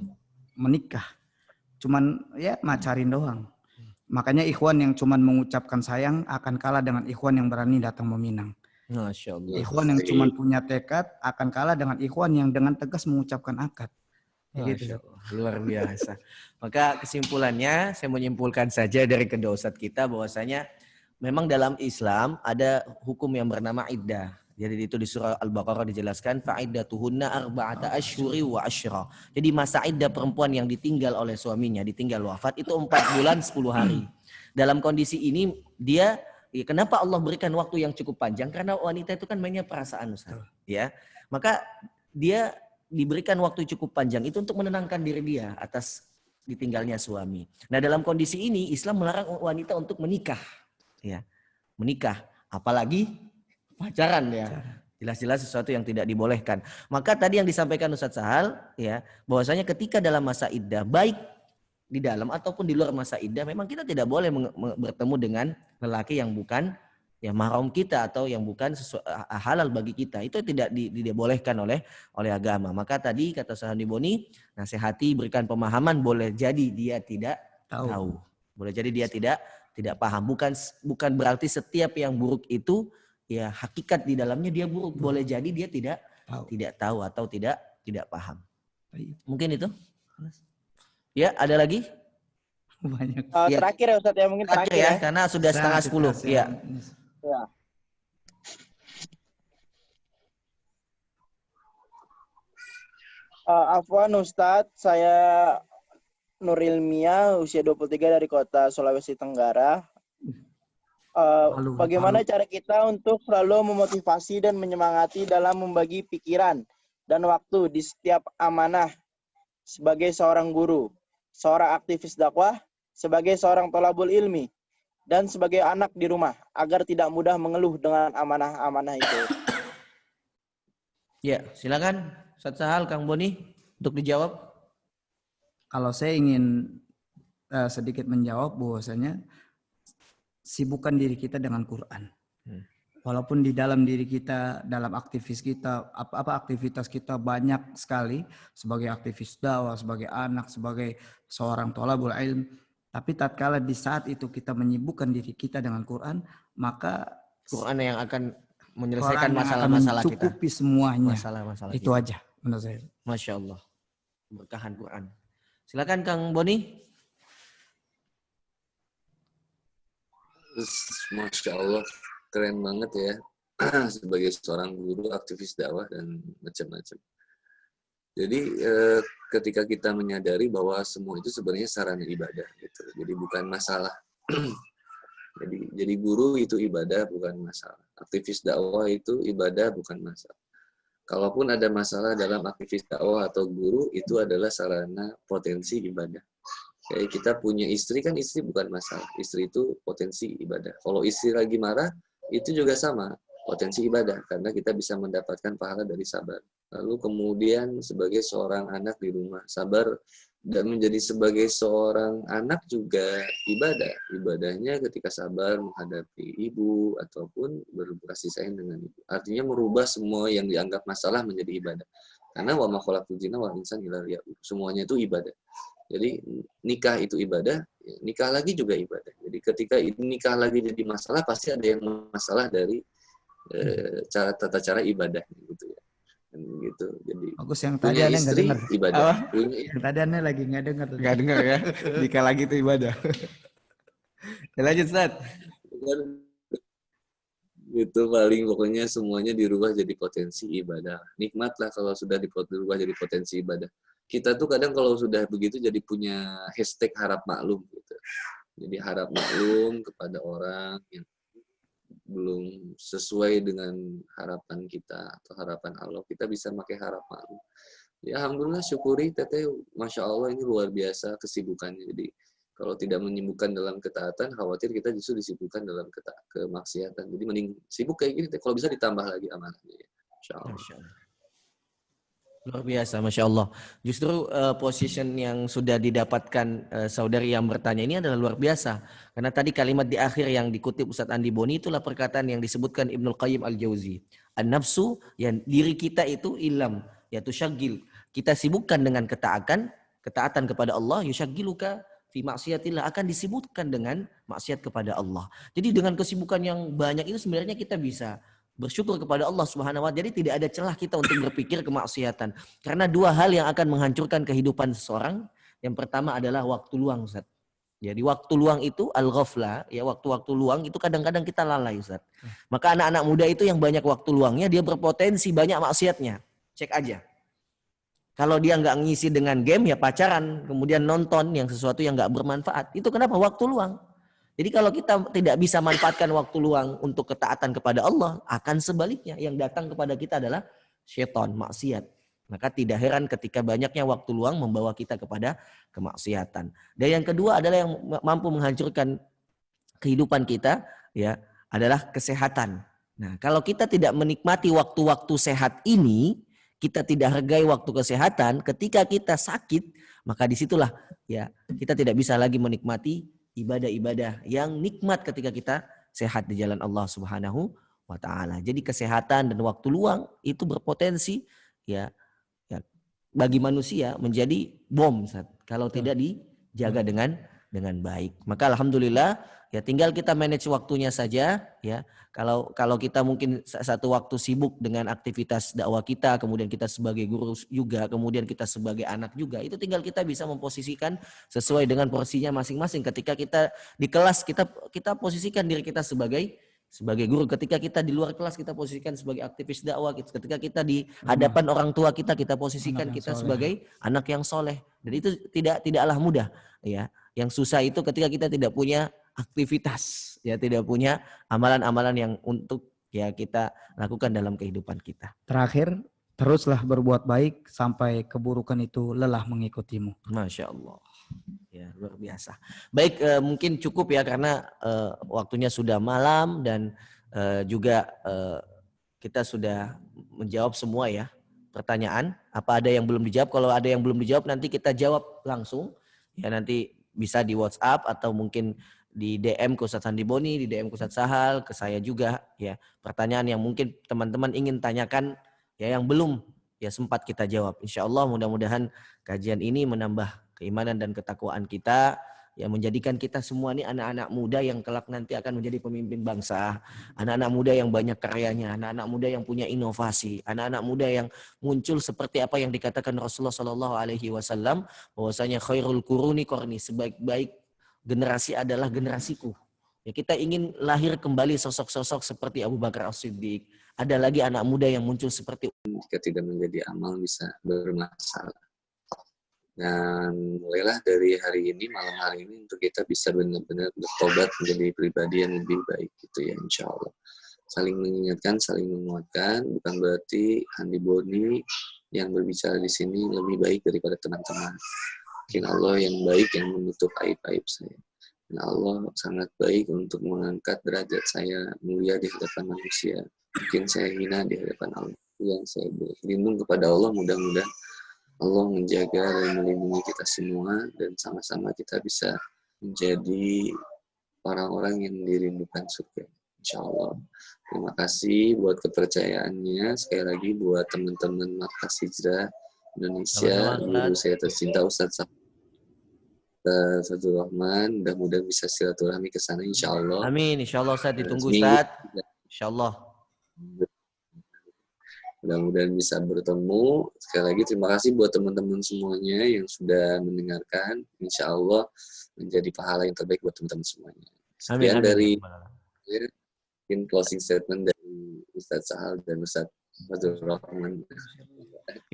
menikah. Cuman ya macarin doang. Makanya ikhwan yang cuman mengucapkan sayang akan kalah dengan ikhwan yang berani datang meminang. Masya Allah. Ikhwan yang cuma punya tekad akan kalah dengan ikhwan yang dengan tegas mengucapkan akad. Gitu. Luar biasa. Maka kesimpulannya, saya menyimpulkan saja dari kedua ustadz kita bahwasanya memang dalam Islam ada hukum yang bernama iddah. Jadi itu di surah Al-Baqarah dijelaskan fa'iddatuhunna arba'ata asyhuri wa asyra. Jadi masa iddah perempuan yang ditinggal oleh suaminya, ditinggal wafat itu 4 bulan 10 hari. Dalam kondisi ini dia kenapa Allah berikan waktu yang cukup panjang? Karena wanita itu kan mainnya perasaan, Ustaz. Ya. Maka dia diberikan waktu cukup panjang itu untuk menenangkan diri dia atas ditinggalnya suami. Nah, dalam kondisi ini Islam melarang wanita untuk menikah. Ya. Menikah, apalagi pacaran ya. Jelas-jelas sesuatu yang tidak dibolehkan. Maka tadi yang disampaikan Ustaz Sahal ya, bahwasanya ketika dalam masa iddah baik di dalam ataupun di luar masa iddah memang kita tidak boleh bertemu dengan lelaki yang bukan ya mahram kita atau yang bukan halal bagi kita. Itu tidak dibolehkan oleh agama. Maka tadi kata Ustaz Handi Boni, nasihati, berikan pemahaman, boleh jadi dia tidak tahu. Boleh jadi dia tidak paham. Bukan berarti setiap yang buruk itu ya hakikat di dalamnya dia buruk. Boleh jadi dia tidak tahu atau tidak paham. Mungkin itu. Ya, ada lagi? Banyak. Terakhir ya Ustaz ya, mungkin terakhir ya. Karena sudah 9:30. Ya. Ya. Afwan Ustadz, saya Nurilmia, usia 23 dari kota Sulawesi Tenggara. Bagaimana cara kita untuk selalu memotivasi dan menyemangati dalam membagi pikiran dan waktu di setiap amanah sebagai seorang guru, seorang aktivis dakwah, sebagai seorang thalabul ilmi, dan sebagai anak di rumah, agar tidak mudah mengeluh dengan amanah-amanah itu? Ya, silakan Ustaz Sahal, Kang Boni untuk dijawab. Kalau saya ingin sedikit menjawab bahwasanya sibukkan diri kita dengan Quran. Walaupun di dalam diri kita, dalam aktivitas kita banyak sekali sebagai aktivis dakwah, sebagai anak, sebagai seorang thalabul ilm, tapi tatkala di saat itu kita menyibukkan diri kita dengan Quran, maka Quran yang akan menyelesaikan Quran yang akan masalah-masalah kita. mencukupi semuanya. Masalah-masalah Itu kita. aja menurut saya. Masya Allah. Berkahan Quran. Silakan Kang Boni. Masya Allah, keren banget ya. Sebagai seorang guru, aktivis dakwah, dan macam-macam. Jadi ketika kita menyadari bahwa semua itu sebenarnya sarana ibadah, gitu. Jadi bukan masalah. jadi guru itu ibadah, bukan masalah. Aktivis dakwah itu ibadah, bukan masalah. Kalaupun ada masalah dalam aktivis dakwah atau guru, itu adalah sarana potensi ibadah. Kayak kita punya istri, kan istri bukan masalah. Istri itu potensi ibadah. Kalau istri lagi marah, itu juga sama, potensi ibadah. Karena kita bisa mendapatkan pahala dari sabar. Lalu kemudian sebagai seorang anak di rumah, sabar dan menjadi sebagai seorang anak juga ibadah. Ibadahnya ketika sabar menghadapi ibu ataupun berkasih sayang dengan ibu. Artinya merubah semua yang dianggap masalah menjadi ibadah. Karena wa ma khalaqtul jinna wal insan illa liya'budun. Semuanya itu ibadah. Jadi nikah itu ibadah, nikah lagi juga ibadah. Jadi ketika nikah lagi jadi masalah, pasti ada yang masalah dari tata cara ibadah gitu ya. Gitu. Jadi Bagus, yang tadi punya Anda nggak istri dengar. ibadah. Yang tadi Anda lagi nggak dengar. Nggak dengar ya. Nikah lagi itu ibadah. Ya, lanjut Ustaz. Itu paling pokoknya semuanya dirubah jadi potensi ibadah. Nikmatlah kalau sudah dirubah jadi potensi ibadah. Kita tuh kadang kalau sudah begitu jadi punya hashtag harap maklum gitu. Jadi harap maklum kepada orang yang belum sesuai dengan harapan kita atau harapan Allah, kita bisa pakai harap maklum. Ya alhamdulillah, syukuri teteh, masya Allah ini luar biasa kesibukannya. Jadi kalau tidak menyibukkan dalam ketaatan, khawatir kita justru disibukkan dalam kemaksiatan. Jadi mending sibuk kayak gini, kalau bisa ditambah lagi amalnya. Masya Allah. Masya Allah. Luar biasa, Masya Allah. Justru position yang sudah didapatkan saudari yang bertanya ini adalah luar biasa. Karena tadi kalimat di akhir yang dikutip Ustadz Andi Boni itulah perkataan yang disebutkan Ibnul Qayyim Al-Jauzi. An-nafsu, yang diri kita itu ilam, yaitu syagil. Kita sibukkan dengan ketaatan kepada Allah, yusyagiluka fi maksiatillah, akan disibukkan dengan maksiat kepada Allah. Jadi dengan kesibukan yang banyak itu sebenarnya kita bisa bersyukur kepada Allah Subhanahu wa ta'ala. Jadi tidak ada celah kita untuk berpikir kemaksiatan. Karena dua hal yang akan menghancurkan kehidupan seseorang. Yang pertama adalah waktu luang, Ustaz. Jadi waktu luang itu al-ghaflah, ya waktu-waktu luang itu kadang-kadang kita lalai, Ustaz. Maka anak-anak muda itu yang banyak waktu luangnya, dia berpotensi banyak maksiatnya. Cek aja. Kalau dia nggak ngisi dengan game, ya pacaran, kemudian nonton yang sesuatu yang nggak bermanfaat. Itu kenapa? Waktu luang. Jadi kalau kita tidak bisa manfaatkan waktu luang untuk ketaatan kepada Allah, akan sebaliknya yang datang kepada kita adalah syaitan, maksiat. Maka tidak heran ketika banyaknya waktu luang membawa kita kepada kemaksiatan. Dan yang kedua adalah yang mampu menghancurkan kehidupan kita, ya, adalah kesehatan. Nah, kalau kita tidak menikmati waktu-waktu sehat ini, kita tidak hargai waktu kesehatan, ketika kita sakit, maka disitulah ya kita tidak bisa lagi menikmati ibadah-ibadah yang nikmat ketika kita sehat di jalan Allah Subhanahu wa ta'ala. Jadi kesehatan dan waktu luang itu berpotensi ya bagi manusia menjadi bom kalau tidak dijaga dengan baik. Maka alhamdulillah ya tinggal kita manage waktunya saja ya. Kalau kita mungkin satu waktu sibuk dengan aktivitas dakwah kita, kemudian kita sebagai guru juga, kemudian kita sebagai anak juga, itu tinggal kita bisa memposisikan sesuai dengan porsinya masing-masing. Ketika kita di kelas kita posisikan diri kita sebagai sebagai guru. Ketika kita di luar kelas kita posisikan sebagai aktivis dakwah. Ketika kita di hadapan orang tua kita posisikan kita sebagai anak yang soleh. Dan itu tidaklah mudah. Ya, yang susah itu ketika kita tidak punya aktivitas, ya tidak punya amalan-amalan yang untuk ya kita lakukan dalam kehidupan kita. Terakhir, teruslah berbuat baik sampai keburukan itu lelah mengikutimu. Masya Allah. Ya, luar biasa. Baik, mungkin cukup ya karena waktunya sudah malam dan juga kita sudah menjawab semua ya pertanyaan. Apa ada yang belum dijawab? Kalau ada yang belum dijawab nanti kita jawab langsung. Ya nanti bisa di WhatsApp atau mungkin di DM ke Ustadz Sandi Boni, di DM ke Ustadz Sahal, ke saya juga ya. Pertanyaan yang mungkin teman-teman ingin tanyakan ya yang belum ya sempat kita jawab. Insya Allah mudah-mudahan kajian ini menambah keimanan dan ketakwaan kita, ya menjadikan kita semua ini anak-anak muda yang kelak nanti akan menjadi pemimpin bangsa, anak-anak muda yang banyak karyanya, anak-anak muda yang punya inovasi, anak-anak muda yang muncul seperti apa yang dikatakan Rasulullah SAW, bahwasanya khairul quruni qarni, sebaik-baik generasi adalah generasiku. Ya, kita ingin lahir kembali sosok-sosok seperti Abu Bakar As-Siddiq. Ada lagi anak muda yang muncul seperti jika tidak menjadi amal bisa bermasalah. Dan mulailah dari hari ini, malam hari ini, untuk kita bisa benar-benar bertobat menjadi pribadi yang lebih baik gitu ya, insya Allah. Saling mengingatkan, saling menguatkan, bukan berarti Handi Boni yang berbicara di sini lebih baik daripada teman-teman. Mungkin Allah yang baik yang menutup aib-aib saya. Dan Allah sangat baik untuk mengangkat derajat saya mulia di hadapan manusia. Mungkin saya hina di hadapan Allah. Yang saya berlindung kepada Allah, mudah-mudahan Allah menjaga dan melindungi kita semua dan sama-sama kita bisa menjadi orang-orang yang dirindukan surga. Insya Allah. Terima kasih buat kepercayaannya. Sekali lagi buat teman-teman Markas Hijrah Indonesia, guru saya tercinta Ustadz Fadlur Rahman. Mudah-mudahan bisa silaturahmi ke sana insya Allah. Amin. Insya Allah Ustadz ditunggu Ustadz. Insya Allah. Mudah-mudahan bisa bertemu. Sekali lagi terima kasih buat teman-teman semuanya yang sudah mendengarkan. Insya Allah menjadi pahala yang terbaik buat teman-teman semuanya. Sekian dari closing statement dari Ustadz Sahal dan Ustadz Fadlur Rahman.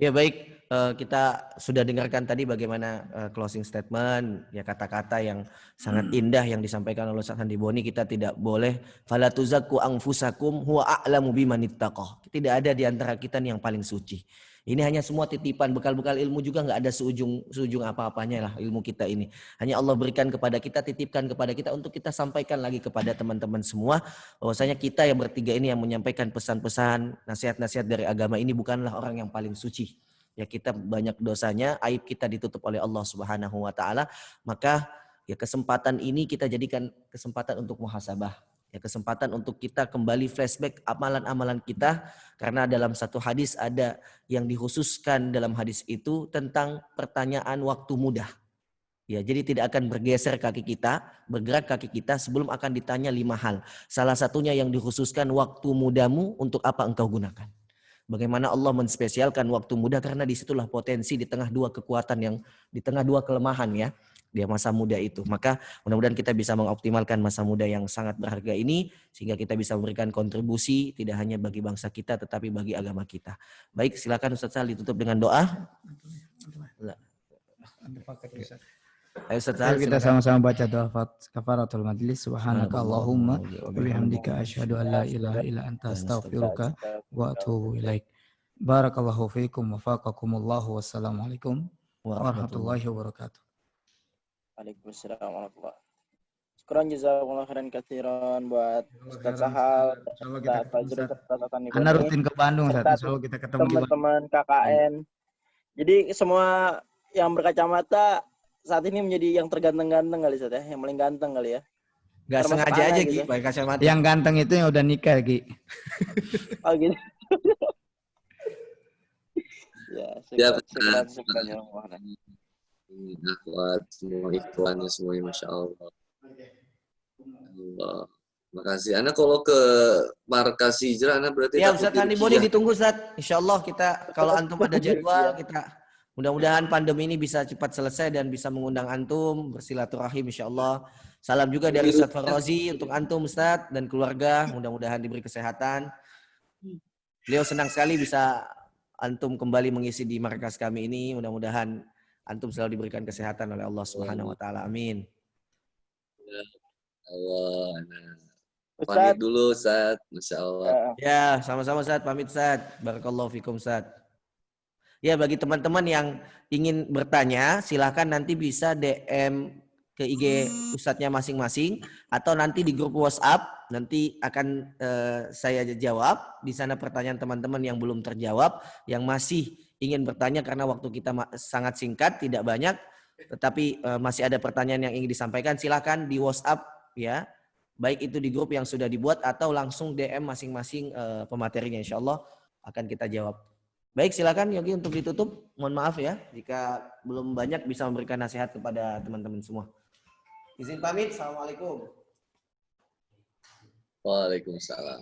Ya baik, kita sudah dengarkan tadi bagaimana closing statement, ya kata-kata yang sangat indah yang disampaikan oleh Ustadz Handi Boni. Kita tidak boleh fala tuzakku anfusakum huwa a'lamu bimanittaqah. Tidak ada di antara kita yang paling suci. Ini hanya semua titipan, bekal-bekal ilmu juga nggak ada seujung apa-apanya lah ilmu kita ini. Hanya Allah berikan kepada kita, titipkan kepada kita untuk kita sampaikan lagi kepada teman-teman semua. Bahwasanya kita yang bertiga ini yang menyampaikan pesan-pesan, nasihat-nasihat dari agama ini bukanlah orang yang paling suci. Ya kita banyak dosanya, aib kita ditutup oleh Allah Subhanahu wa taala. Maka ya kesempatan ini kita jadikan kesempatan untuk muhasabah. Ya, kesempatan untuk kita kembali flashback amalan-amalan kita, karena dalam satu hadis ada yang dikhususkan dalam hadis itu tentang pertanyaan waktu muda. Ya, jadi tidak akan bergeser kaki kita, bergerak kaki kita sebelum akan ditanya 5 hal. Salah satunya yang dikhususkan waktu mudamu untuk apa engkau gunakan. Bagaimana Allah menspesialkan waktu muda, karena disitulah potensi di tengah 2 kekuatan yang di tengah 2 kelemahan ya. Dia masa muda itu. Maka mudah-mudahan kita bisa mengoptimalkan masa muda yang sangat berharga ini sehingga kita bisa memberikan kontribusi tidak hanya bagi bangsa kita tetapi bagi agama kita. Baik, silakan Ustaz Sahal ditutup dengan doa. Ayo Ustaz Sahal, kita sama-sama baca doa kafaratul majlis. Subhanakallahumma wa bihamdika asyhadu an la ilaha illa anta astaghfiruka wa atubu ilaik. Barakallahu fiikum wa faqakumullahu. Wassalamualaikum warahmatullahi wabarakatuh. Waalaikumsalam warahmatullahi wabarakatuh. Syukran jazakumullah khairan katsiran buat Ustaz Sahal, Ustaz Fajri, Ustaz Tani. Anda rutin ke Bandung, Ustaz. Selalu kita ketemu teman-teman KKN. Jadi semua yang berkacamata saat ini menjadi yang terganteng-ganteng kali Ustaz ya, yang paling ganteng kali ya. Gak sengaja aja gitu. Gi, pakai kacamata. Yang ganteng itu yang udah nikah, Gi. Oh gitu. Ya, syukran ya Allah. Akhwat, semua ikhwannya semuanya Masya Allah. Allah. Makasih. Ana kalau ke Markas Hijrah, Ana berarti ya Ustaz Handi Boni ditunggu Ustaz. Insya Allah kita kalau antum ada jadwal kita Mudah-mudahan pandemi ini bisa cepat selesai dan bisa mengundang antum bersilaturahim insyaallah. Salam juga dari Ustadz Farozi untuk antum Ustadz dan keluarga. Mudah-mudahan diberi kesehatan. Beliau senang sekali bisa antum kembali mengisi di markas kami ini. Mudah-mudahan antum selalu diberikan kesehatan oleh Allah Subhanahu wa taala. Amin. Allah. Nah. Ustaz. Pamit dulu Ustaz. Masya Allah. Ya, sama-sama Ustaz. Pamit Ustaz. Barakallahu fikum Ustaz. Ya, bagi teman-teman yang ingin bertanya, silahkan nanti bisa DM ke IG Ustadznya masing-masing atau nanti di grup WhatsApp nanti akan saya jawab. Di sana pertanyaan teman-teman yang belum terjawab, yang masih ingin bertanya karena waktu kita sangat singkat, tidak banyak, tetapi masih ada pertanyaan yang ingin disampaikan, silahkan di WhatsApp ya. Baik itu di grup yang sudah dibuat atau langsung DM masing-masing pematerinya, insya Allah akan kita jawab. Baik, silakan Yogi untuk ditutup. Mohon maaf ya jika belum banyak bisa memberikan nasihat kepada teman-teman semua. Izin pamit. Assalamualaikum. Waalaikumsalam.